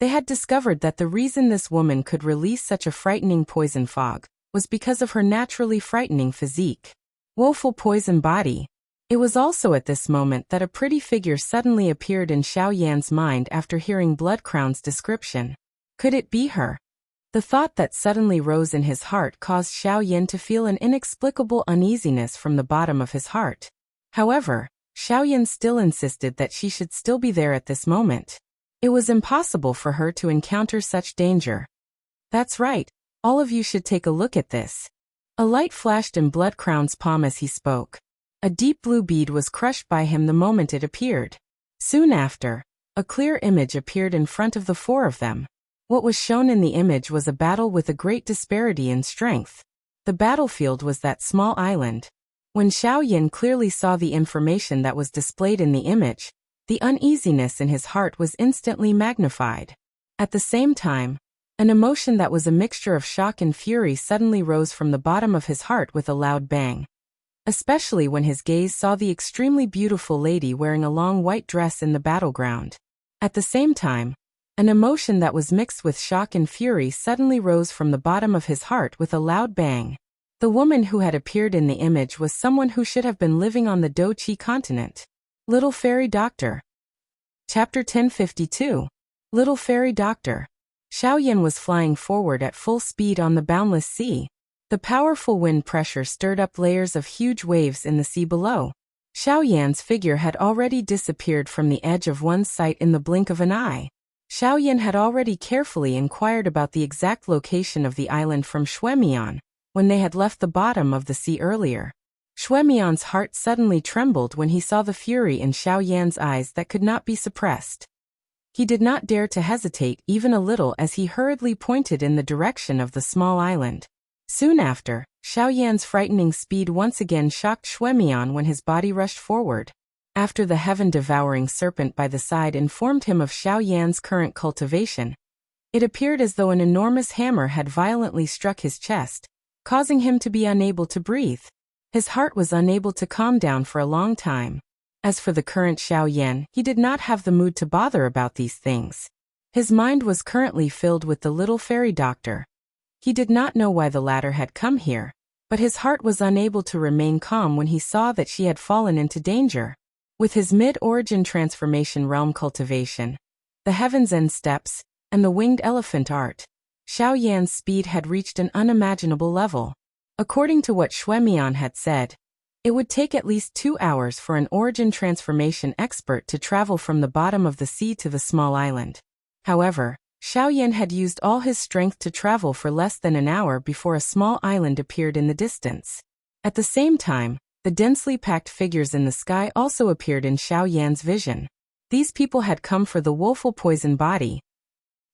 they had discovered that the reason this woman could release such a frightening poison fog was because of her naturally frightening physique. Woeful poison body. It was also at this moment that a pretty figure suddenly appeared in Xiao Yan's mind after hearing Bloodcrown's description. Could it be her? The thought that suddenly rose in his heart caused Xiao Yan to feel an inexplicable uneasiness from the bottom of his heart. However, Xiao Yan still insisted that she should still be there at this moment. It was impossible for her to encounter such danger. That's right, all of you should take a look at this. A light flashed in Bloodcrown's palm as he spoke. A deep blue bead was crushed by him the moment it appeared. Soon after, a clear image appeared in front of the four of them. What was shown in the image was a battle with a great disparity in strength. The battlefield was that small island. When Xiao Yan clearly saw the information that was displayed in the image, the uneasiness in his heart was instantly magnified. At the same time, an emotion that was a mixture of shock and fury suddenly rose from the bottom of his heart with a loud bang. Especially when his gaze saw the extremely beautiful lady wearing a long white dress in the battleground. At the same time, an emotion that was mixed with shock and fury suddenly rose from the bottom of his heart with a loud bang. The woman who had appeared in the image was someone who should have been living on the Do-Chi continent. Little Fairy Doctor. Chapter 1052. Little Fairy Doctor. Xiao Yan was flying forward at full speed on the boundless sea. The powerful wind pressure stirred up layers of huge waves in the sea below. Xiao Yan's figure had already disappeared from the edge of one's sight in the blink of an eye. Xiao Yan had already carefully inquired about the exact location of the island from Xuemian, when they had left the bottom of the sea earlier. Xuemian's heart suddenly trembled when he saw the fury in Xiao Yan's eyes that could not be suppressed. He did not dare to hesitate even a little as he hurriedly pointed in the direction of the small island. Soon after, Xiao Yan's frightening speed once again shocked Xuemian when his body rushed forward. After the heaven-devouring serpent by the side informed him of Xiao Yan's current cultivation, it appeared as though an enormous hammer had violently struck his chest, causing him to be unable to breathe. His heart was unable to calm down for a long time. As for the current Xiao Yan, he did not have the mood to bother about these things. His mind was currently filled with the little fairy doctor. He did not know why the latter had come here, but his heart was unable to remain calm when he saw that she had fallen into danger. With his mid-origin transformation realm cultivation, the Heaven's End steps, and the winged elephant art, Xiao Yan's speed had reached an unimaginable level. According to what Xuemian had said, it would take at least 2 hours for an origin transformation expert to travel from the bottom of the sea to the small island. However, Xiao Yan had used all his strength to travel for less than an hour before a small island appeared in the distance. At the same time, the densely packed figures in the sky also appeared in Xiao Yan's vision. These people had come for the woeful poison body.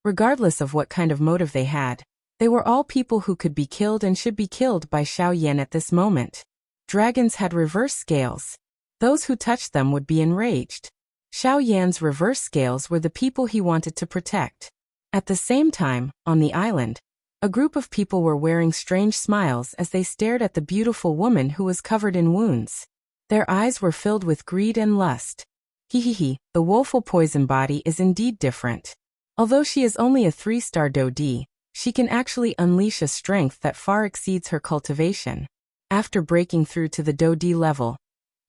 Regardless of what kind of motive they had, they were all people who could be killed and should be killed by Xiao Yan at this moment. Dragons had reverse scales. Those who touched them would be enraged. Xiao Yan's reverse scales were the people he wanted to protect. At the same time, on the island, a group of people were wearing strange smiles as they stared at the beautiful woman who was covered in wounds. Their eyes were filled with greed and lust. The woeful poison body is indeed different. Although she is only a 3-star Do-Di, she can actually unleash a strength that far exceeds her cultivation. After breaking through to the Do-Di level,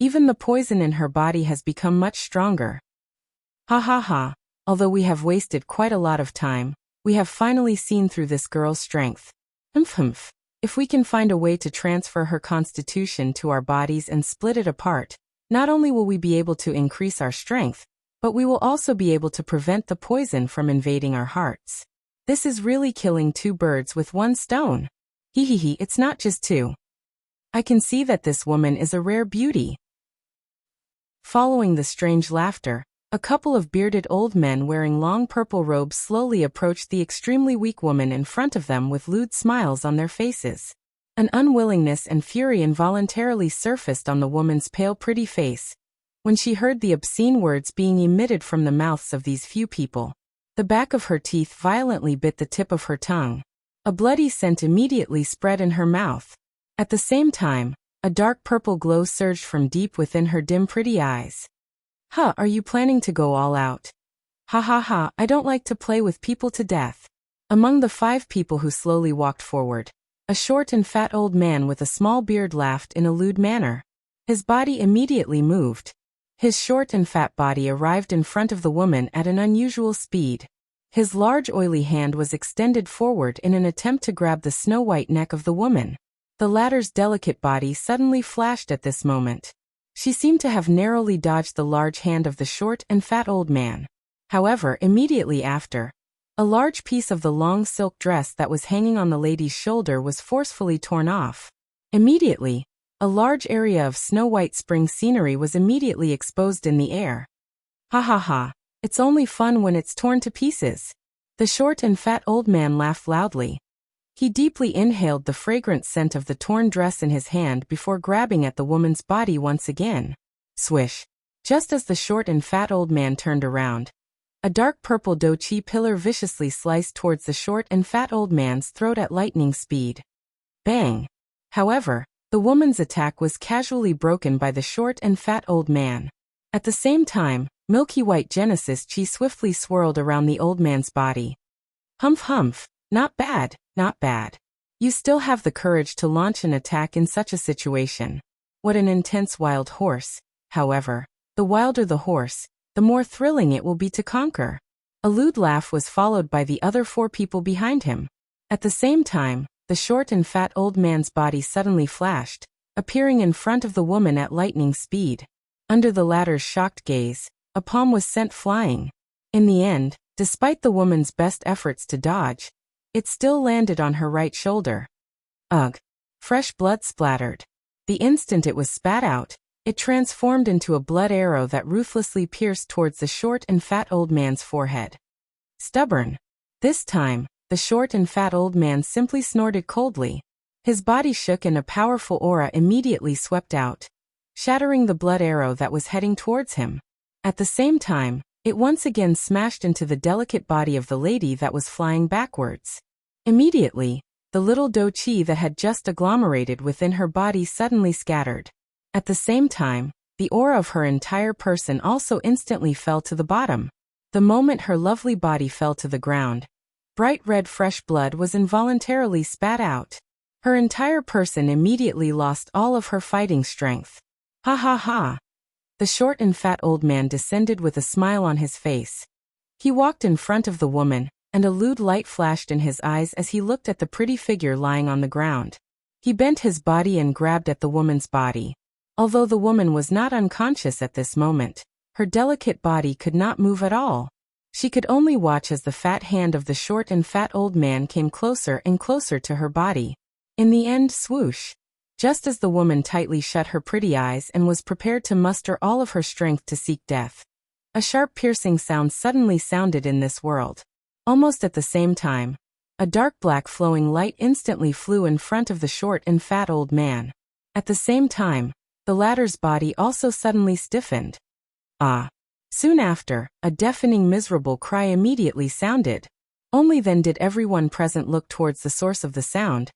even the poison in her body has become much stronger. Although we have wasted quite a lot of time, we have finally seen through this girl's strength. If we can find a way to transfer her constitution to our bodies and split it apart, not only will we be able to increase our strength, but we will also be able to prevent the poison from invading our hearts. This is really killing 2 birds with 1 stone. It's not just 2. I can see that this woman is a rare beauty. Following the strange laughter, A couple of bearded old men wearing long purple robes slowly approached the extremely weak woman in front of them with lewd smiles on their faces. An unwillingness and fury involuntarily surfaced on the woman's pale pretty face when she heard the obscene words being emitted from the mouths of these few people. The back of her teeth violently bit the tip of her tongue. A bloody scent immediately spread in her mouth. At the same time, a dark purple glow surged from deep within her dim pretty eyes. "Huh, are you planning to go all out? Ha ha ha, I don't like to play with people to death." Among the 5 people who slowly walked forward, a short and fat old man with a small beard laughed in a lewd manner. His body immediately moved. His short and fat body arrived in front of the woman at an unusual speed. His large oily hand was extended forward in an attempt to grab the snow-white neck of the woman. The latter's delicate body suddenly flashed at this moment. She seemed to have narrowly dodged the large hand of the short and fat old man. However, immediately after, a large piece of the long silk dress that was hanging on the lady's shoulder was forcefully torn off. Immediately, a large area of snow-white spring scenery was immediately exposed in the air. "Ha ha ha, it's only fun when it's torn to pieces." The short and fat old man laughed loudly. He deeply inhaled the fragrant scent of the torn dress in his hand before grabbing at the woman's body once again. Swish! Just as the short and fat old man turned around, a dark purple dochi pillar viciously sliced towards the short and fat old man's throat at lightning speed. Bang! However, the woman's attack was casually broken by the short and fat old man. At the same time, milky white Genesis chi swiftly swirled around the old man's body. Humph humph, not bad, not bad. You still have the courage to launch an attack in such a situation. What an intense wild horse. However, the wilder the horse, the more thrilling it will be to conquer. A lewd laugh was followed by the other 4 people behind him. At the same time, the short and fat old man's body suddenly flashed, appearing in front of the woman at lightning speed. Under the latter's shocked gaze, a palm was sent flying. In the end, despite the woman's best efforts to dodge, it still landed on her right shoulder. Ugh! Fresh blood splattered. The instant it was spat out, it transformed into a blood arrow that ruthlessly pierced towards the short and fat old man's forehead. Stubborn. This time, the short and fat old man simply snorted coldly. His body shook and a powerful aura immediately swept out, shattering the blood arrow that was heading towards him. At the same time, it once again smashed into the delicate body of the lady that was flying backwards. Immediately, the little dochi that had just agglomerated within her body suddenly scattered. At the same time, the aura of her entire person also instantly fell to the bottom. The moment her lovely body fell to the ground, bright red fresh blood was involuntarily spat out. Her entire person immediately lost all of her fighting strength. Ha ha ha! The short and fat old man descended with a smile on his face. He walked in front of the woman, and a lewd light flashed in his eyes as he looked at the pretty figure lying on the ground. He bent his body and grabbed at the woman's body. Although the woman was not unconscious at this moment, her delicate body could not move at all. She could only watch as the fat hand of the short and fat old man came closer and closer to her body. In the end, swoosh! Just as the woman tightly shut her pretty eyes and was prepared to muster all of her strength to seek death, a sharp piercing sound suddenly sounded in this world. Almost at the same time, a dark black flowing light instantly flew in front of the short and fat old man. At the same time, the latter's body also suddenly stiffened. Ah! Soon after, a deafening miserable cry immediately sounded. Only then did everyone present look towards the source of the sound,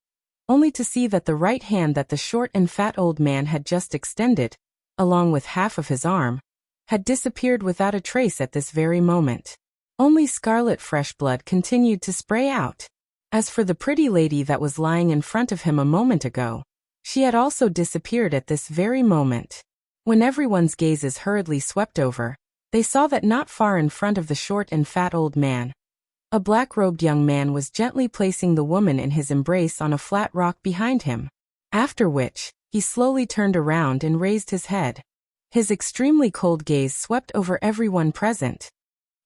only to see that the right hand that the short and fat old man had just extended, along with half of his arm, had disappeared without a trace at this very moment. Only scarlet fresh blood continued to spray out. As for the pretty lady that was lying in front of him a moment ago, she had also disappeared at this very moment. When everyone's gazes hurriedly swept over, they saw that not far in front of the short and fat old man, a black-robed young man was gently placing the woman in his embrace on a flat rock behind him. After which, he slowly turned around and raised his head. His extremely cold gaze swept over everyone present.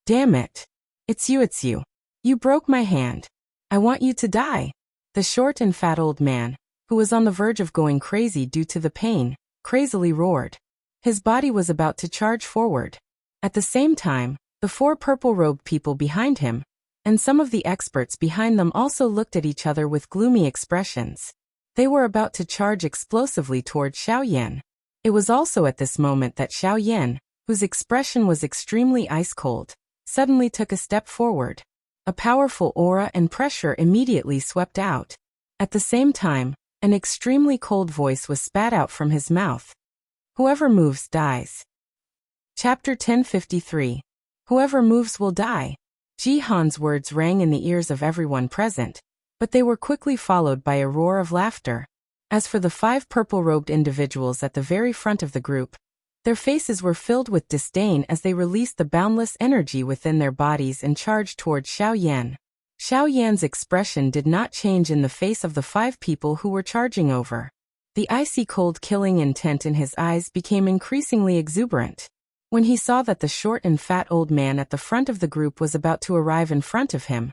Damn it! It's you. You broke my hand. I want you to die. The short and fat old man, who was on the verge of going crazy due to the pain, crazily roared. His body was about to charge forward. At the same time, the 4 purple-robed people behind him, and some of the experts behind them also looked at each other with gloomy expressions. They were about to charge explosively toward Xiaoyan. It was also at this moment that Xiaoyan, whose expression was extremely ice-cold, suddenly took a step forward. A powerful aura and pressure immediately swept out. At the same time, an extremely cold voice was spat out from his mouth. Whoever moves dies. Chapter 1053. Whoever moves will die. Jihan's words rang in the ears of everyone present, but they were quickly followed by a roar of laughter. As for the 5 purple-robed individuals at the very front of the group, their faces were filled with disdain as they released the boundless energy within their bodies and charged toward Xiaoyan. Xiaoyan's expression did not change in the face of the 5 people who were charging over. The icy cold killing intent in his eyes became increasingly exuberant. When he saw that the short and fat old man at the front of the group was about to arrive in front of him,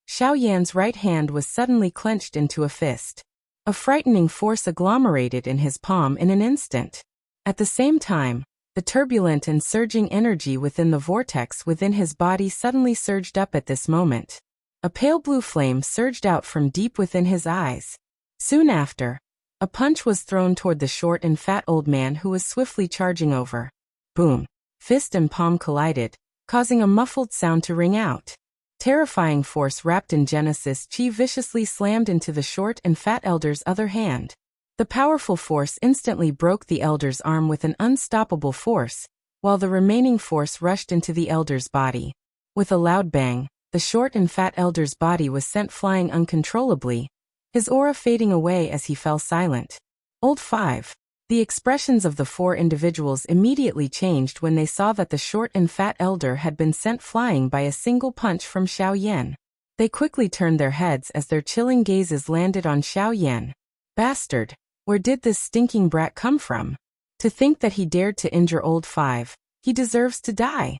Xiaoyan's right hand was suddenly clenched into a fist. A frightening force agglomerated in his palm in an instant. At the same time, the turbulent and surging energy within the vortex within his body suddenly surged up at this moment. A pale blue flame surged out from deep within his eyes. Soon after, a punch was thrown toward the short and fat old man who was swiftly charging over. Boom! Fist and palm collided, causing a muffled sound to ring out. Terrifying force wrapped in Genesis Chi viciously slammed into the short and fat elder's other hand. The powerful force instantly broke the elder's arm with an unstoppable force, while the remaining force rushed into the elder's body. With a loud bang, the short and fat elder's body was sent flying uncontrollably, his aura fading away as he fell silent. Old 5. The expressions of the 4 individuals immediately changed when they saw that the short and fat elder had been sent flying by a single punch from Xiaoyan. They quickly turned their heads as their chilling gazes landed on Xiaoyan. Bastard! Where did this stinking brat come from? To think that he dared to injure old 5. He deserves to die.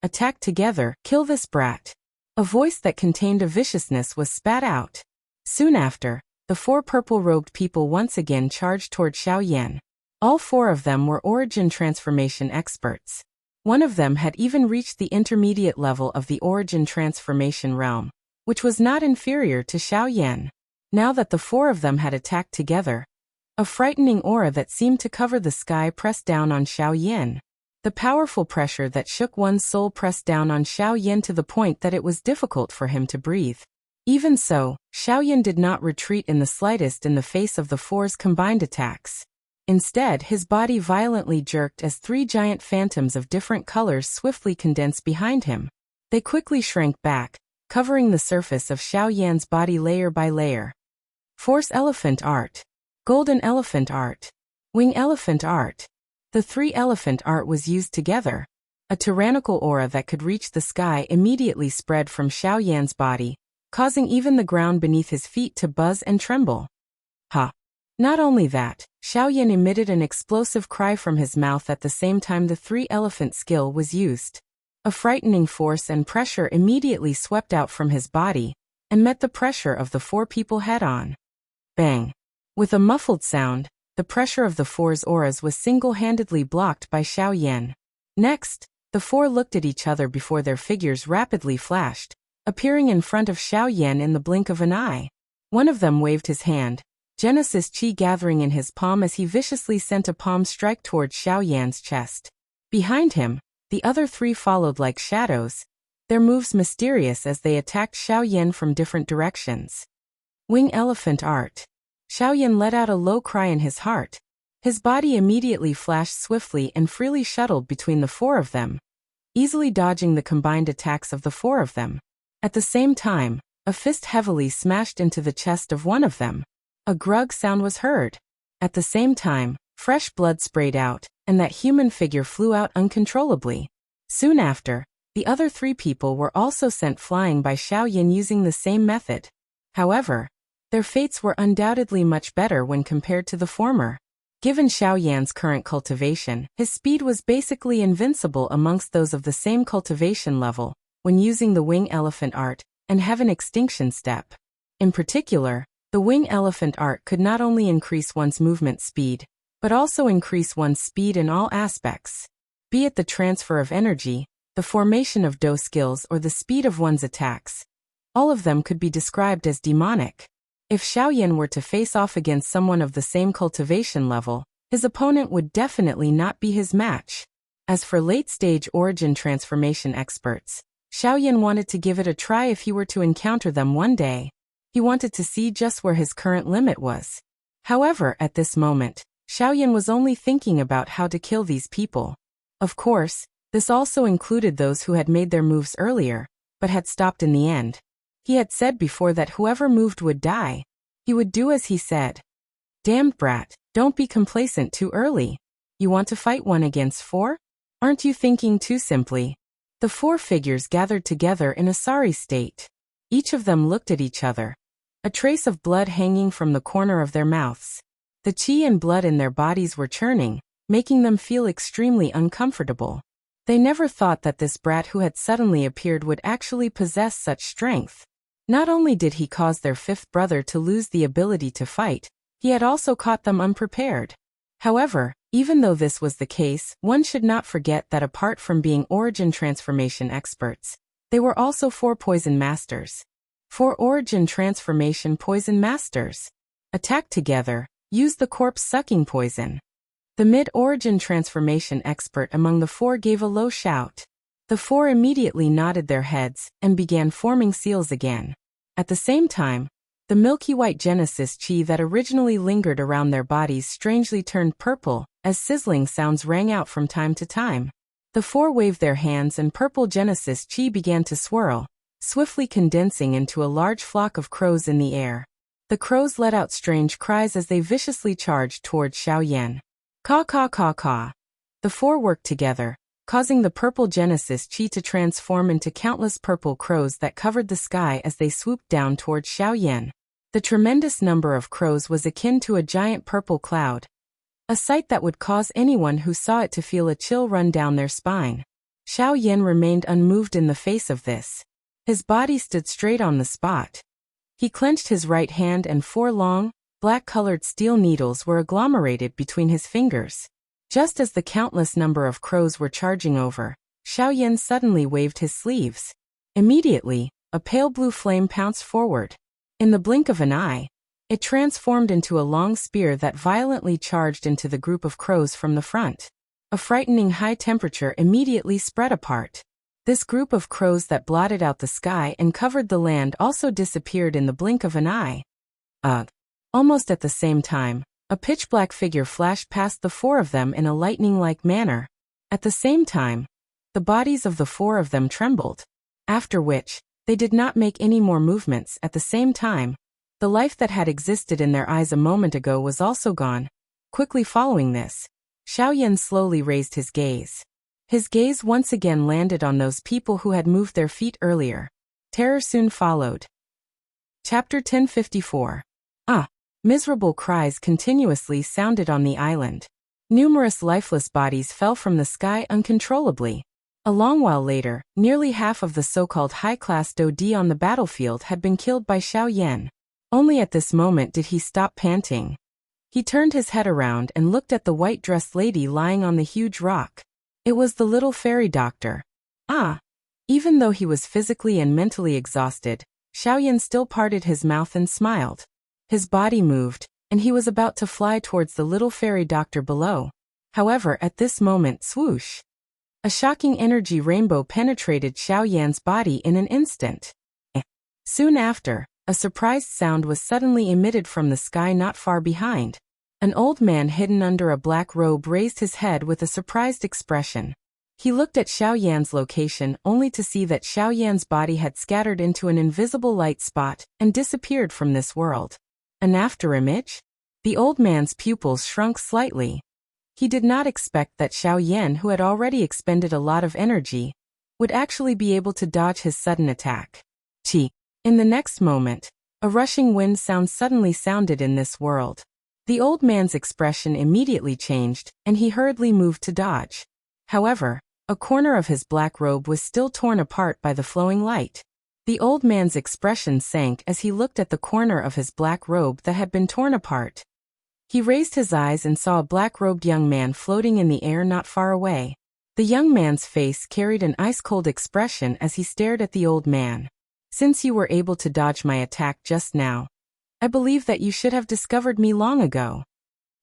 Attack together, kill this brat. A voice that contained a viciousness was spat out. Soon after, the 4 purple-robed people once again charged toward Xiaoyan. All 4 of them were origin transformation experts. One of them had even reached the intermediate level of the origin transformation realm, which was not inferior to Xiaoyan. Now that the 4 of them had attacked together, a frightening aura that seemed to cover the sky pressed down on Xiaoyan. The powerful pressure that shook one's soul pressed down on Xiaoyan to the point that it was difficult for him to breathe. Even so, Xiaoyan did not retreat in the slightest in the face of the 4's combined attacks. Instead, his body violently jerked as 3 giant phantoms of different colors swiftly condensed behind him. They quickly shrank back, covering the surface of Xiaoyan's body layer by layer. Force Elephant Art. Golden Elephant Art. Wing Elephant Art. The 3 elephant art was used together. A tyrannical aura that could reach the sky immediately spread from Xiaoyan's body, causing even the ground beneath his feet to buzz and tremble. Ha! Not only that, Xiaoyan emitted an explosive cry from his mouth at the same time the 3 elephant skill was used. A frightening force and pressure immediately swept out from his body, and met the pressure of the 4 people head-on. Bang! With a muffled sound, the pressure of the 4's auras was single-handedly blocked by Xiaoyan. Next, the 4 looked at each other before their figures rapidly flashed, appearing in front of Xiaoyan in the blink of an eye. One of them waved his hand, Genesis Chi gathering in his palm as he viciously sent a palm strike towards Xiaoyan's chest. Behind him, the other 3 followed like shadows, their moves mysterious as they attacked Xiaoyan from different directions. Wing Elephant Art. Xiaoyan let out a low cry in his heart. His body immediately flashed swiftly and freely shuttled between the 4 of them, easily dodging the combined attacks of the 4 of them. At the same time, a fist heavily smashed into the chest of one of them. A grug sound was heard. At the same time, fresh blood sprayed out, and that human figure flew out uncontrollably. Soon after, the other 3 people were also sent flying by Xiaoyan using the same method. However, their fates were undoubtedly much better when compared to the former. Given Xiaoyan's current cultivation, his speed was basically invincible amongst those of the same cultivation level, when using the Wing Elephant Art and Heaven Extinction Step. In particular, the Wing Elephant Art could not only increase one's movement speed, but also increase one's speed in all aspects. be it the transfer of energy, the formation of do skills, or the speed of one's attacks. All of them could be described as demonic. If Xiaoyan were to face off against someone of the same cultivation level, his opponent would definitely not be his match. As for late-stage origin transformation experts, Xiaoyan wanted to give it a try if he were to encounter them one day. He wanted to see just where his current limit was. However, at this moment, Xiaoyan was only thinking about how to kill these people. Of course, this also included those who had made their moves earlier, but had stopped in the end. He had said before that whoever moved would die. He would do as he said. Damned brat, don't be complacent too early. You want to fight 1 against 4? Aren't you thinking too simply? The 4 figures gathered together in a sorry state. Each of them looked at each other. A trace of blood hanging from the corner of their mouths. The qi and blood in their bodies were churning, making them feel extremely uncomfortable. They never thought that this brat who had suddenly appeared would actually possess such strength. Not only did he cause their 5th brother to lose the ability to fight, he had also caught them unprepared. However, even though this was the case, one should not forget that apart from being origin transformation experts, they were also 4 poison masters. 4 origin transformation poison masters. Attacked together, use the corpse-sucking poison. The mid-origin transformation expert among the 4 gave a low shout. The 4 immediately nodded their heads and began forming seals again. At the same time, the milky white Genesis chi that originally lingered around their bodies strangely turned purple, as sizzling sounds rang out from time to time. The 4 waved their hands and purple Genesis chi began to swirl, swiftly condensing into a large flock of crows in the air. The crows let out strange cries as they viciously charged toward Xiaoyan. Caw caw caw caw. The 4 worked together, causing the purple Genesis chi to transform into countless purple crows that covered the sky as they swooped down toward Xiaoyan. The tremendous number of crows was akin to a giant purple cloud. A sight that would cause anyone who saw it to feel a chill run down their spine. Xiaoyan remained unmoved in the face of this. His body stood straight on the spot. He clenched his right hand and 4 long, black-colored steel needles were agglomerated between his fingers. Just as the countless number of crows were charging over, Xiaoyan suddenly waved his sleeves. Immediately, a pale blue flame pounced forward. In the blink of an eye, it transformed into a long spear that violently charged into the group of crows from the front. A frightening high temperature immediately spread apart. This group of crows that blotted out the sky and covered the land also disappeared in the blink of an eye. Almost at the same time, a pitch-black figure flashed past the 4 of them in a lightning-like manner. At the same time, the bodies of the 4 of them trembled. After which, they did not make any more movements. At the same time, the life that had existed in their eyes a moment ago was also gone. Quickly following this, Xiaoyan slowly raised his gaze. His gaze once again landed on those people who had moved their feet earlier. Terror soon followed. Chapter 1054. Miserable cries continuously sounded on the island. Numerous lifeless bodies fell from the sky uncontrollably. A long while later, nearly half of the so-called high-class Dodi on the battlefield had been killed by Xiaoyan. Only at this moment did he stop panting. He turned his head around and looked at the white-dressed lady lying on the huge rock. It was the little fairy doctor. Even though he was physically and mentally exhausted, Xiaoyan still parted his mouth and smiled. His body moved, and he was about to fly towards the little fairy doctor below. However, at this moment, swoosh! A shocking energy rainbow penetrated Xiaoyan's body in an instant. Soon after, a surprised sound was suddenly emitted from the sky not far behind. An old man hidden under a black robe raised his head with a surprised expression. He looked at Xiaoyan's location only to see that Xiaoyan's body had scattered into an invisible light spot and disappeared from this world. An afterimage? The old man's pupils shrunk slightly. He did not expect that Xiaoyan, who had already expended a lot of energy, would actually be able to dodge his sudden attack. In the next moment, a rushing wind sound suddenly sounded in this world. The old man's expression immediately changed, and he hurriedly moved to dodge. However, a corner of his black robe was still torn apart by the flowing light. The old man's expression sank as he looked at the corner of his black robe that had been torn apart. He raised his eyes and saw a black-robed young man floating in the air not far away. The young man's face carried an ice-cold expression as he stared at the old man. Since you were able to dodge my attack just now, I believe that you should have discovered me long ago.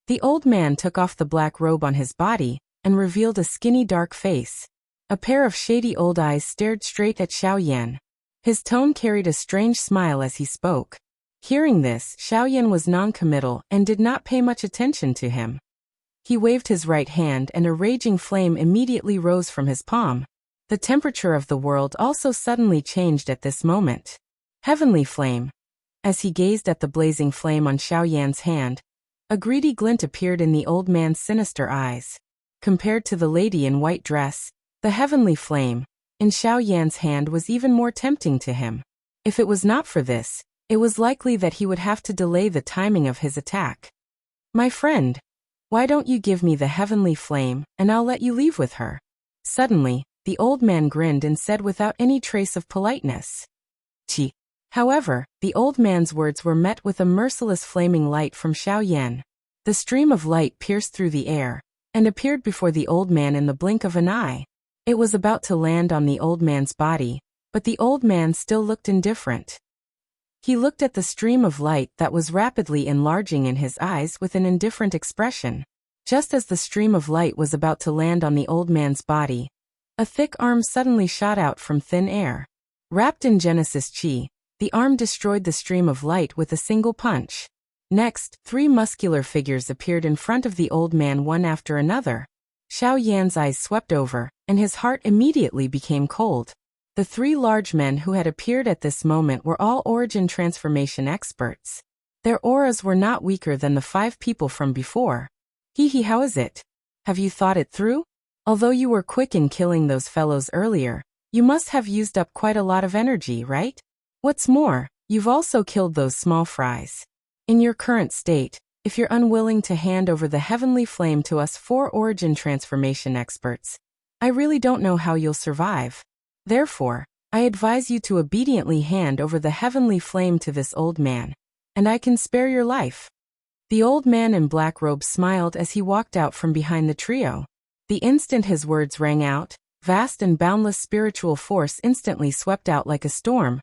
The old man took off the black robe on his body and revealed a skinny dark face. A pair of shady old eyes stared straight at Xiao Yan. His tone carried a strange smile as he spoke. Hearing this, Xiao Yan was non-committal and did not pay much attention to him. He waved his right hand and a raging flame immediately rose from his palm. The temperature of the world also suddenly changed at this moment. Heavenly flame. As he gazed at the blazing flame on Xiao Yan's hand, a greedy glint appeared in the old man's sinister eyes. Compared to the lady in white dress, the heavenly flame in Xiao Yan's hand was even more tempting to him. If it was not for this, it was likely that he would have to delay the timing of his attack. My friend, why don't you give me the heavenly flame, and I'll let you leave with her? Suddenly, the old man grinned and said without any trace of politeness. Chi. However, the old man's words were met with a merciless flaming light from Xiao Yan. The stream of light pierced through the air and appeared before the old man in the blink of an eye. It was about to land on the old man's body, but the old man still looked indifferent. He looked at the stream of light that was rapidly enlarging in his eyes with an indifferent expression. Just as the stream of light was about to land on the old man's body, a thick arm suddenly shot out from thin air. Wrapped in Genesis Chi, the arm destroyed the stream of light with a single punch. Next, 3 muscular figures appeared in front of the old man one after another. Xiao Yan's eyes swept over, and his heart immediately became cold. The 3 large men who had appeared at this moment were all origin transformation experts. Their auras were not weaker than the 5 people from before. Hee, how is it? Have you thought it through? Although you were quick in killing those fellows earlier, you must have used up quite a lot of energy, right? What's more, you've also killed those small fries. In your current state, if you're unwilling to hand over the heavenly flame to us 4 origin transformation experts, I really don't know how you'll survive. Therefore, I advise you to obediently hand over the heavenly flame to this old man, and I can spare your life. The old man in black robe smiled as he walked out from behind the trio. The instant his words rang out, vast and boundless spiritual force instantly swept out like a storm,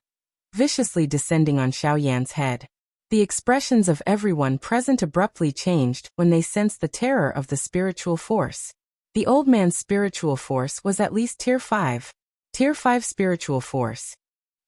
viciously descending on Xiao Yan's head. The expressions of everyone present abruptly changed when they sensed the terror of the spiritual force. The old man's spiritual force was at least Tier 5. Tier 5 spiritual force.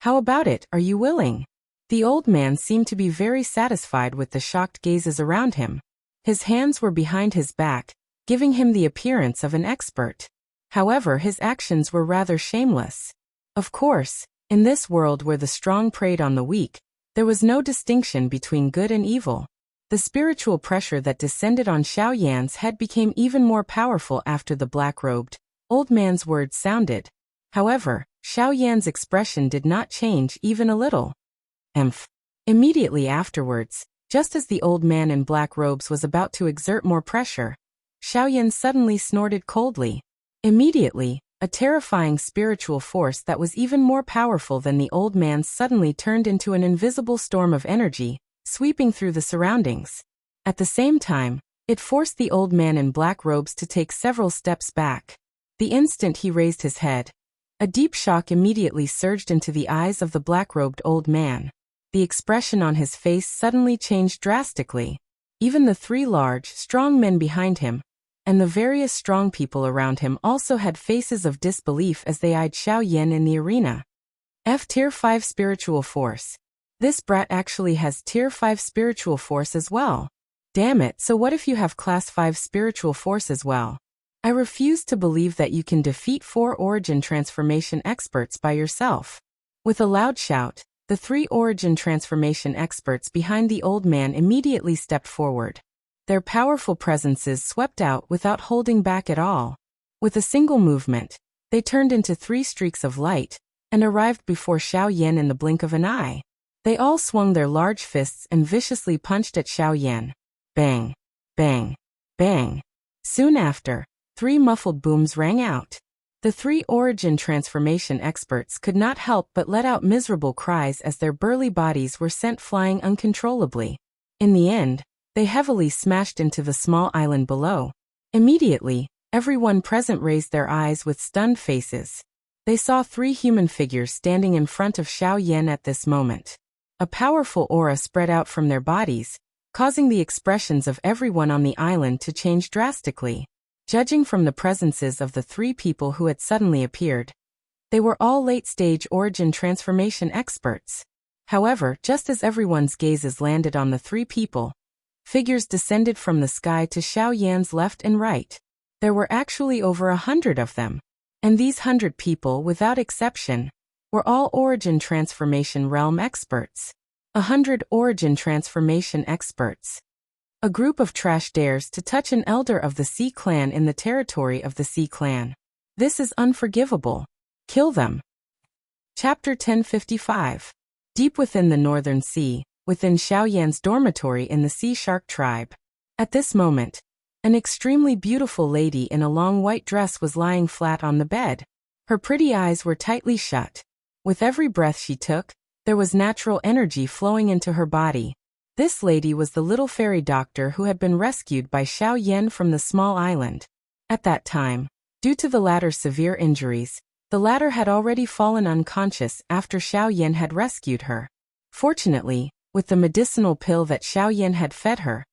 How about it, are you willing? The old man seemed to be very satisfied with the shocked gazes around him. His hands were behind his back, giving him the appearance of an expert. However, his actions were rather shameless. Of course, in this world where the strong preyed on the weak, there was no distinction between good and evil. The spiritual pressure that descended on Xiao Yan's head became even more powerful after the black-robed old man's words sounded. However, Xiao Yan's expression did not change even a little. Immediately afterwards, just as the old man in black robes was about to exert more pressure, Xiao Yan suddenly snorted coldly. Immediately, a terrifying spiritual force that was even more powerful than the old man's suddenly turned into an invisible storm of energy, sweeping through the surroundings. At the same time, it forced the old man in black robes to take several steps back. The instant he raised his head, a deep shock immediately surged into the eyes of the black-robed old man. The expression on his face suddenly changed drastically. Even the 3 large, strong men behind him, and the various strong people around him also had faces of disbelief as they eyed Xiao Yan in the arena. Tier 5 spiritual force. This brat actually has Tier 5 spiritual force as well. Damn it, so what if you have Class 5 spiritual force as well? I refuse to believe that you can defeat 4 origin transformation experts by yourself. With a loud shout, the 3 origin transformation experts behind the old man immediately stepped forward. Their powerful presences swept out without holding back at all. With a single movement, they turned into 3 streaks of light and arrived before Xiao Yan in the blink of an eye. They all swung their large fists and viciously punched at Xiao Yan. Bang, bang, bang. Soon after, 3 muffled booms rang out. The 3 origin transformation experts could not help but let out miserable cries as their burly bodies were sent flying uncontrollably. In the end, they heavily smashed into the small island below. Immediately, Everyone present raised their eyes with stunned faces. They saw 3 human figures standing in front of Xiao Yan at this moment. A powerful aura spread out from their bodies, causing the expressions of everyone on the island to change drastically. Judging from the presences of the 3 people who had suddenly appeared, they were all late-stage origin transformation experts. However, just as everyone's gazes landed on the 3 people, figures descended from the sky to Xiao Yan's left and right. There were actually over 100 of them, and these 100 people, without exception, were all origin transformation realm experts. 100 origin transformation experts. A group of trash dares to touch an elder of the Sea Clan in the territory of the Sea Clan. This is unforgivable. Kill them. Chapter 1055. Deep within the Northern Sea, within Xiao Yan's dormitory in the Sea Shark tribe. At this moment, an extremely beautiful lady in a long white dress was lying flat on the bed. Her pretty eyes were tightly shut. With every breath she took, there was natural energy flowing into her body. This lady was the little fairy doctor who had been rescued by Xiao Yan from the small island. At that time, due to the latter's severe injuries, the latter had already fallen unconscious after Xiao Yan had rescued her. Fortunately, with the medicinal pill that Xiao Yan had fed her,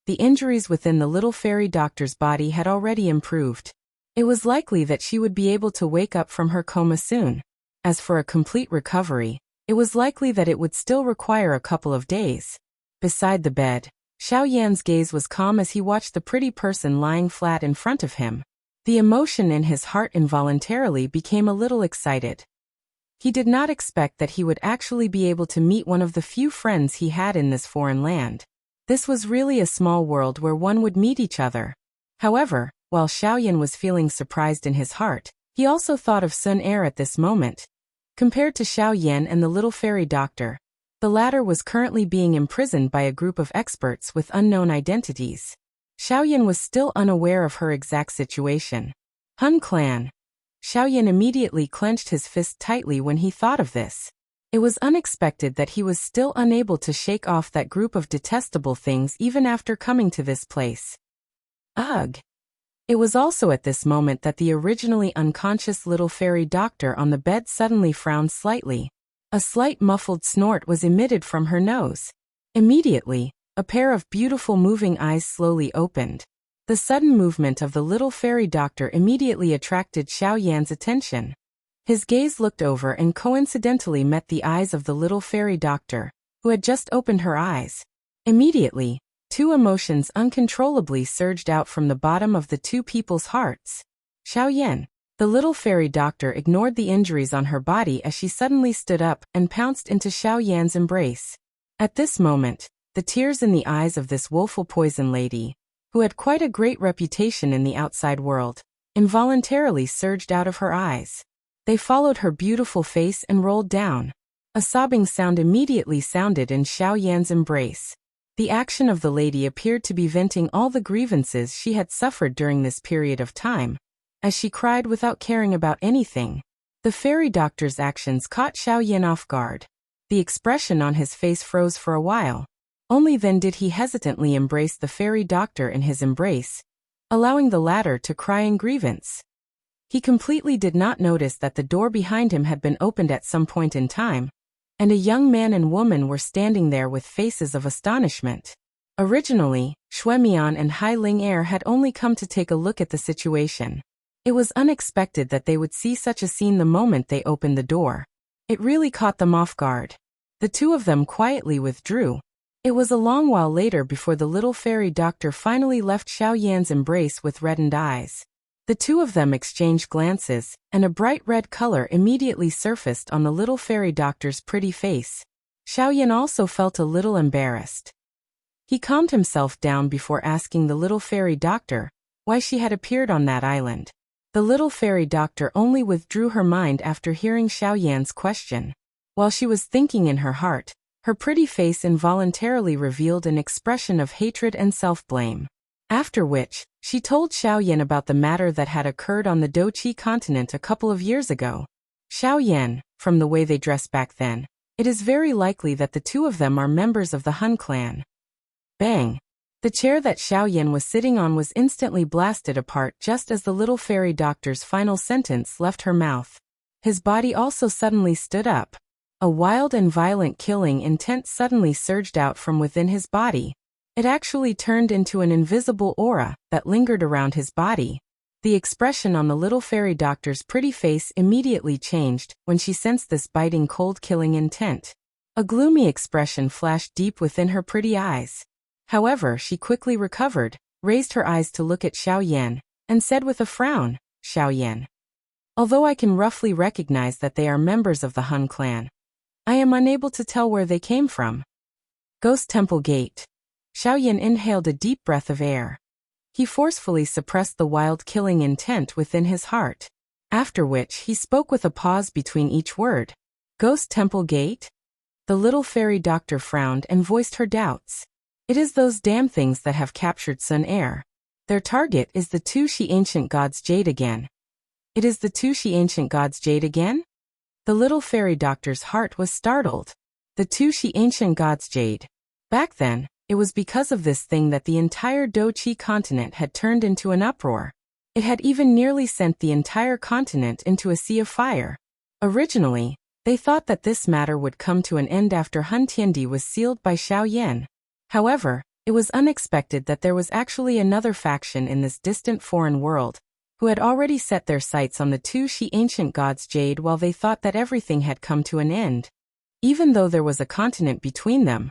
the injuries within the little fairy doctor's body had already improved. It was likely that she would be able to wake up from her coma soon. As for a complete recovery, it was likely that it would still require a couple of days. Beside the bed, Xiao Yan's gaze was calm as he watched the pretty person lying flat in front of him. The emotion in his heart involuntarily became a little excited. He did not expect that he would actually be able to meet one of the few friends he had in this foreign land. This was really a small world where one would meet each other. However, while Xiao Yan was feeling surprised in his heart, he also thought of Sun Er at this moment. Compared to Xiao Yan and the little fairy doctor, the latter was currently being imprisoned by a group of experts with unknown identities. Xiao Yan was still unaware of her exact situation. Hun Clan. Xiao Yan immediately clenched his fist tightly when he thought of this. It was unexpected that he was still unable to shake off that group of detestable things even after coming to this place. Ugh. It was also at this moment that the originally unconscious little fairy doctor on the bed suddenly frowned slightly. A slight muffled snort was emitted from her nose. Immediately, a pair of beautiful moving eyes slowly opened. The sudden movement of the little fairy doctor immediately attracted Xiao Yan's attention. His gaze looked over and coincidentally met the eyes of the little fairy doctor, who had just opened her eyes. Immediately, 2 emotions uncontrollably surged out from the bottom of the 2 people's hearts. Xiao Yan. The little fairy doctor ignored the injuries on her body as she suddenly stood up and pounced into Xiao Yan's embrace. At this moment, the tears in the eyes of this woeful poison lady, who had quite a great reputation in the outside world, involuntarily surged out of her eyes. They followed her beautiful face and rolled down. A sobbing sound immediately sounded in Xiao Yan's embrace. The action of the lady appeared to be venting all the grievances she had suffered during this period of time, as she cried without caring about anything. The fairy doctor's actions caught Xiao Yan off guard. The expression on his face froze for a while. Only then did he hesitantly embrace the fairy doctor in his embrace, allowing the latter to cry in grievance. He completely did not notice that the door behind him had been opened at some point in time, and a young man and woman were standing there with faces of astonishment. Originally, Shuemian and Hai Ling Er had only come to take a look at the situation. It was unexpected that they would see such a scene the moment they opened the door. It really caught them off guard. The 2 of them quietly withdrew. It was a long while later before the little fairy doctor finally left Xiao Yan's embrace with reddened eyes. The 2 of them exchanged glances, and a bright red color immediately surfaced on the little fairy doctor's pretty face. Xiao Yan also felt a little embarrassed. He calmed himself down before asking the little fairy doctor why she had appeared on that island. The little fairy doctor only withdrew her mind after hearing Xiao Yan's question. While she was thinking in her heart, her pretty face involuntarily revealed an expression of hatred and self-blame. After which, she told Xiao Yan about the matter that had occurred on the Doqi continent a couple of years ago. Xiao Yan, from the way they dressed back then, it is very likely that the 2 of them are members of the Hun clan. Bang! The chair that Xiao Yan was sitting on was instantly blasted apart just as the little fairy doctor's final sentence left her mouth. His body also suddenly stood up. A wild and violent killing intent suddenly surged out from within his body. It actually turned into an invisible aura that lingered around his body. The expression on the little fairy doctor's pretty face immediately changed when she sensed this biting cold killing intent. A gloomy expression flashed deep within her pretty eyes. However, she quickly recovered, raised her eyes to look at Xiao Yan, and said with a frown, "Xiao Yan. Although I can roughly recognize that they are members of the Hun clan, I am unable to tell where they came from." Ghost Temple Gate. Xiao Yan inhaled a deep breath of air. He forcefully suppressed the wild killing intent within his heart. After which he spoke with a pause between each word. "Ghost Temple Gate?" The little fairy doctor frowned and voiced her doubts. "It is those damn things that have captured Sun Air. Their target is the two She Ancient Gods Jade again." "It is the two She Ancient Gods Jade again?" The little fairy doctor's heart was startled. The two She Ancient Gods Jade. Back then, it was because of this thing that the entire Do-Chi continent had turned into an uproar. It had even nearly sent the entire continent into a sea of fire. Originally, they thought that this matter would come to an end after Hun Tiandi was sealed by Xiao Yan. However, it was unexpected that there was actually another faction in this distant foreign world, who had already set their sights on the two She Ancient Gods Jade while they thought that everything had come to an end. Even though there was a continent between them,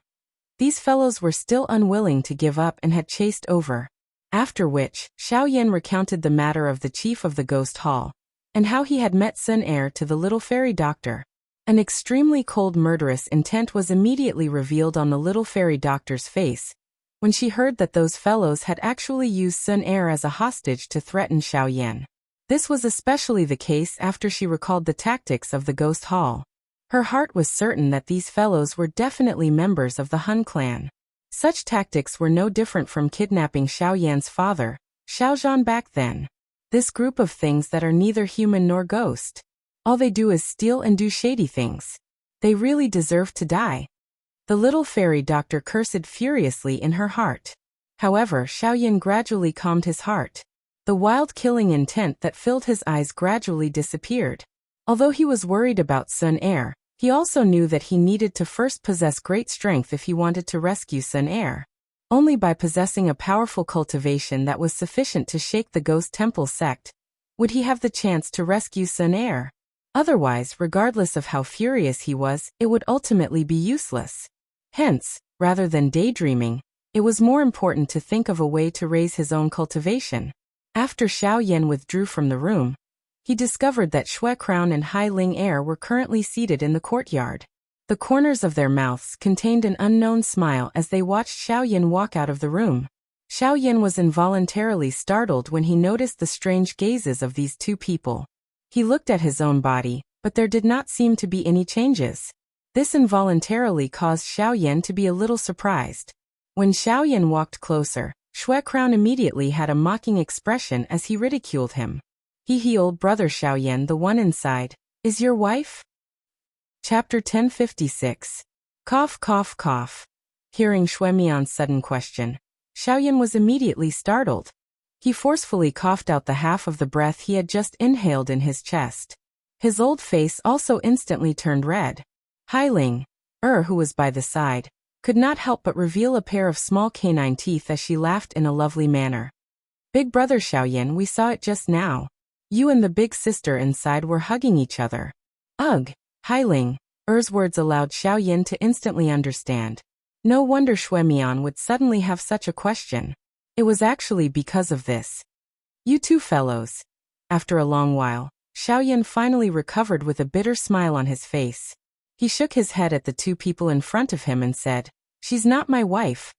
these fellows were still unwilling to give up and had chased over. After which, Xiao Yan recounted the matter of the chief of the Ghost Hall, and how he had met Sun Air to the little fairy doctor. An extremely cold murderous intent was immediately revealed on the little fairy doctor's face, when she heard that those fellows had actually used Sun Air as a hostage to threaten Xiao Yan. This was especially the case after she recalled the tactics of the Ghost Hall. Her heart was certain that these fellows were definitely members of the Hun clan. Such tactics were no different from kidnapping Xiao Yan's father, Xiao Zhan back then. This group of things that are neither human nor ghost. All they do is steal and do shady things. They really deserve to die. The little fairy doctor cursed furiously in her heart. However, Xiao Yan gradually calmed his heart. The wild killing intent that filled his eyes gradually disappeared. Although he was worried about Sun Air, he also knew that he needed to first possess great strength if he wanted to rescue Sun Air. Only by possessing a powerful cultivation that was sufficient to shake the Ghost Temple sect would he have the chance to rescue Sun Air. Otherwise, regardless of how furious he was, it would ultimately be useless. Hence, rather than daydreaming, it was more important to think of a way to raise his own cultivation. After Xiao Yan withdrew from the room, he discovered that Xue Crown and Hai Ling Air were currently seated in the courtyard. The corners of their mouths contained an unknown smile as they watched Xiao Yan walk out of the room. Xiao Yan was involuntarily startled when he noticed the strange gazes of these two people. He looked at his own body, but there did not seem to be any changes. This involuntarily caused Xiao Yan to be a little surprised. When Xiao Yan walked closer, Xue Crown immediately had a mocking expression as he ridiculed him. He old brother Xiao Yan, the one inside, is your wife? Chapter 1056. Cough cough cough. Hearing Xue Mian's sudden question, Xiao Yan was immediately startled. He forcefully coughed out the half of the breath he had just inhaled in his chest. His old face also instantly turned red. Hai Ling, who was by the side, could not help but reveal a pair of small canine teeth as she laughed in a lovely manner. Big brother Xiao Yan, we saw it just now. You and the big sister inside were hugging each other. Ugh, Hai Ling, words allowed Xiao Yan to instantly understand. No wonder Xue Mian would suddenly have such a question. It was actually because of this. You two fellows. After a long while, Xiao Yan finally recovered with a bitter smile on his face. He shook his head at the two people in front of him and said, "She's not my wife.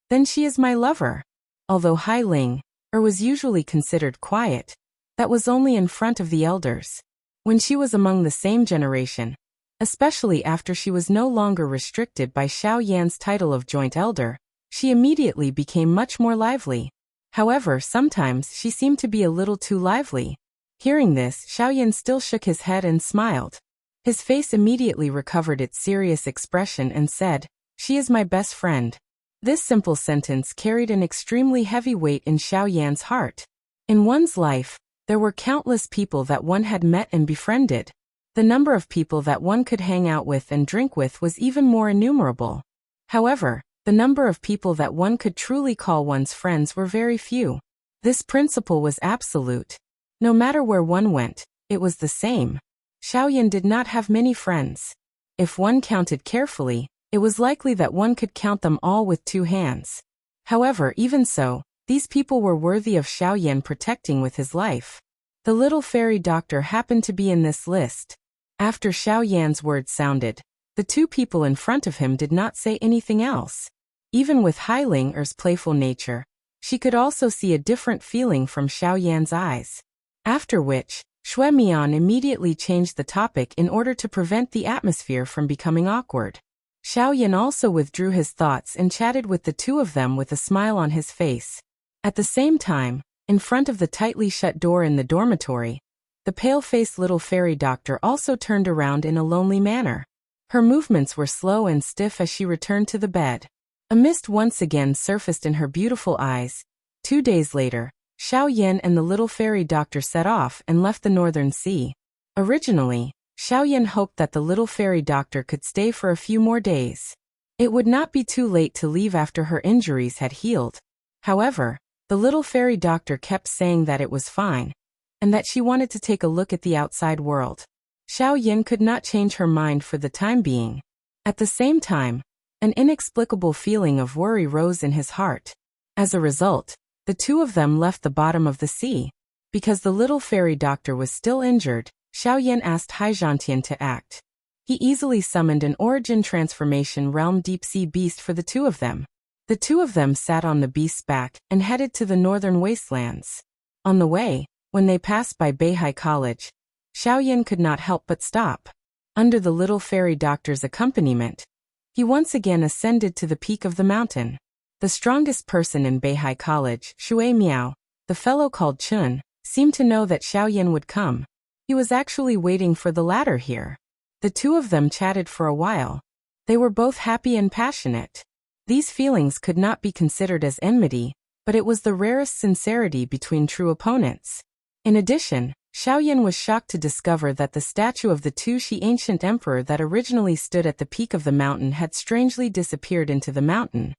Then she is my lover." Although Hai Ling, was usually considered quiet, that was only in front of the elders. When she was among the same generation, especially after she was no longer restricted by Xiao Yan's title of joint elder, she immediately became much more lively. However, sometimes she seemed to be a little too lively. Hearing this, Xiao Yan still shook his head and smiled. His face immediately recovered its serious expression and said, "She is my best friend." This simple sentence carried an extremely heavy weight in Xiao Yan's heart. In one's life, there were countless people that one had met and befriended. The number of people that one could hang out with and drink with was even more innumerable. However, the number of people that one could truly call one's friends were very few. This principle was absolute. No matter where one went, it was the same. Xiao Yan did not have many friends. If one counted carefully, it was likely that one could count them all with 2 hands. However, even so, these people were worthy of Xiao Yan protecting with his life. The little fairy doctor happened to be in this list. After Xiao Yan's words sounded, the 2 people in front of him did not say anything else. Even with Hai Ling Er's playful nature, she could also see a different feeling from Xiao Yan's eyes. After which, Shui Mian immediately changed the topic in order to prevent the atmosphere from becoming awkward. Xiao Yan also withdrew his thoughts and chatted with the 2 of them with a smile on his face. At the same time, in front of the tightly shut door in the dormitory, the pale-faced little fairy doctor also turned around in a lonely manner. Her movements were slow and stiff as she returned to the bed. A mist once again surfaced in her beautiful eyes. 2 days later, Xiao Yan and the little fairy doctor set off and left the northern sea. Originally, Xiao Yan hoped that the little fairy doctor could stay for a few more days. It would not be too late to leave after her injuries had healed. However, the little fairy doctor kept saying that it was fine, and that she wanted to take a look at the outside world. Xiao Yan could not change her mind for the time being. At the same time, an inexplicable feeling of worry rose in his heart. As a result, the 2 of them left the bottom of the sea. Because the little fairy doctor was still injured, Xiao Yan asked Haizhantian to act. He easily summoned an origin transformation realm deep-sea beast for the 2 of them. The 2 of them sat on the beast's back and headed to the northern wastelands. On the way, when they passed by Beihai College, Xiao Yan could not help but stop. Under the little fairy doctor's accompaniment, he once again ascended to the peak of the mountain. The strongest person in Beihai College, Shui Miao, the fellow called Chun, seemed to know that Xiao Yan would come. He was actually waiting for the latter here. The 2 of them chatted for a while. They were both happy and passionate. These feelings could not be considered as enmity, but it was the rarest sincerity between true opponents. In addition, Xiao Yan was shocked to discover that the statue of the Tushi ancient emperor that originally stood at the peak of the mountain had strangely disappeared into the mountain,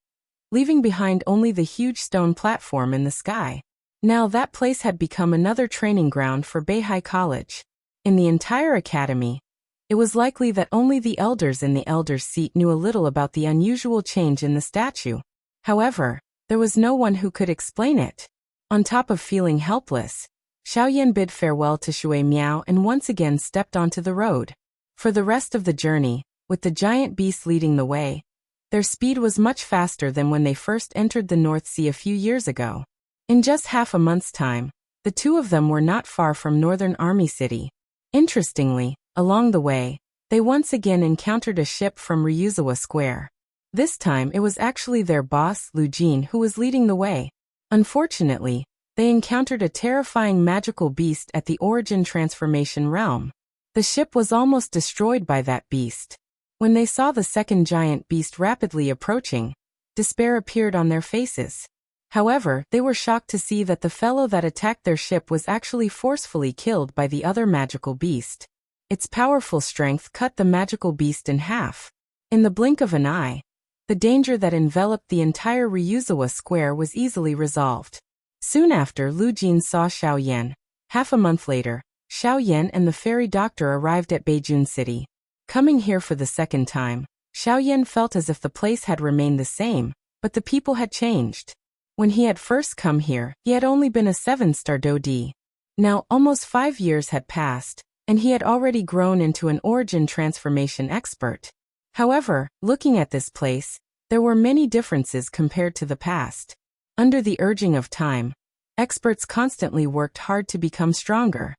leaving behind only the huge stone platform in the sky. Now that place had become another training ground for Beihai College. In the entire academy, it was likely that only the elders in the elder's seat knew a little about the unusual change in the statue. However, there was no one who could explain it. On top of feeling helpless, Xiao Yan bid farewell to Shui Miao and once again stepped onto the road. For the rest of the journey, with the giant beast leading the way, their speed was much faster than when they first entered the North Sea a few years ago. In just half a month's time, the 2 of them were not far from Northern Army City. Interestingly, along the way, they once again encountered a ship from Ryuzawa Square. This time it was actually their boss, Lu Jin, who was leading the way. Unfortunately, they encountered a terrifying magical beast at the origin transformation realm. The ship was almost destroyed by that beast. When they saw the second giant beast rapidly approaching, despair appeared on their faces. However, they were shocked to see that the fellow that attacked their ship was actually forcefully killed by the other magical beast. Its powerful strength cut the magical beast in half. In the blink of an eye, the danger that enveloped the entire Ryuzawa Square was easily resolved. Soon after, Lu Jin saw Xiao Yan. Half a month later, Xiao Yan and the fairy doctor arrived at Beijun City. Coming here for the second time, Xiao Yan felt as if the place had remained the same, but the people had changed. When he had first come here, he had only been a 7-star Dodi. Now, almost 5 years had passed, and he had already grown into an origin transformation expert. However, looking at this place, there were many differences compared to the past. Under the urging of time, experts constantly worked hard to become stronger.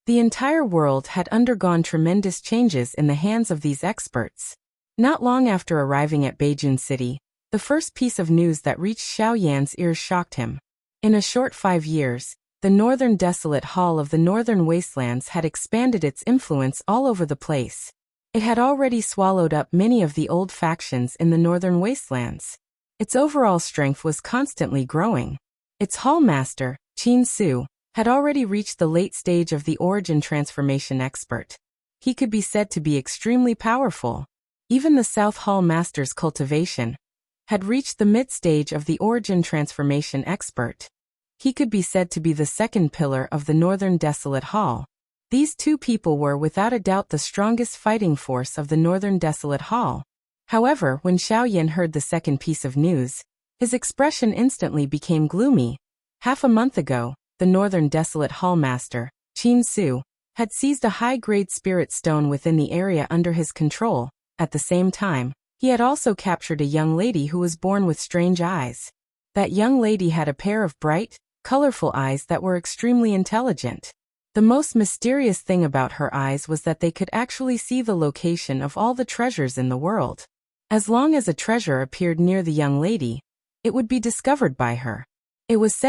The entire world had undergone tremendous changes in the hands of these experts. Not long after arriving at Beijun City, the first piece of news that reached Xiao Yan's ears shocked him. In a short 5 years, the northern desolate hall of the northern wastelands had expanded its influence all over the place. It had already swallowed up many of the old factions in the northern wastelands. Its overall strength was constantly growing. Its hallmaster, Qin Su, had already reached the late stage of the origin transformation expert. He could be said to be extremely powerful. Even the South Hall Master's cultivation had reached the mid-stage of the origin transformation expert. He could be said to be the second pillar of the Northern Desolate Hall. These two people were without a doubt the strongest fighting force of the Northern Desolate Hall. However, when Xiaoyan heard the second piece of news, his expression instantly became gloomy. Half a month ago, the Northern Desolate Hall Master, Qin Su, had seized a high-grade spirit stone within the area under his control. At the same time, he had also captured a young lady who was born with strange eyes. That young lady had a pair of bright, colorful eyes that were extremely intelligent. The most mysterious thing about her eyes was that they could actually see the location of all the treasures in the world. As long as a treasure appeared near the young lady, it would be discovered by her. It was said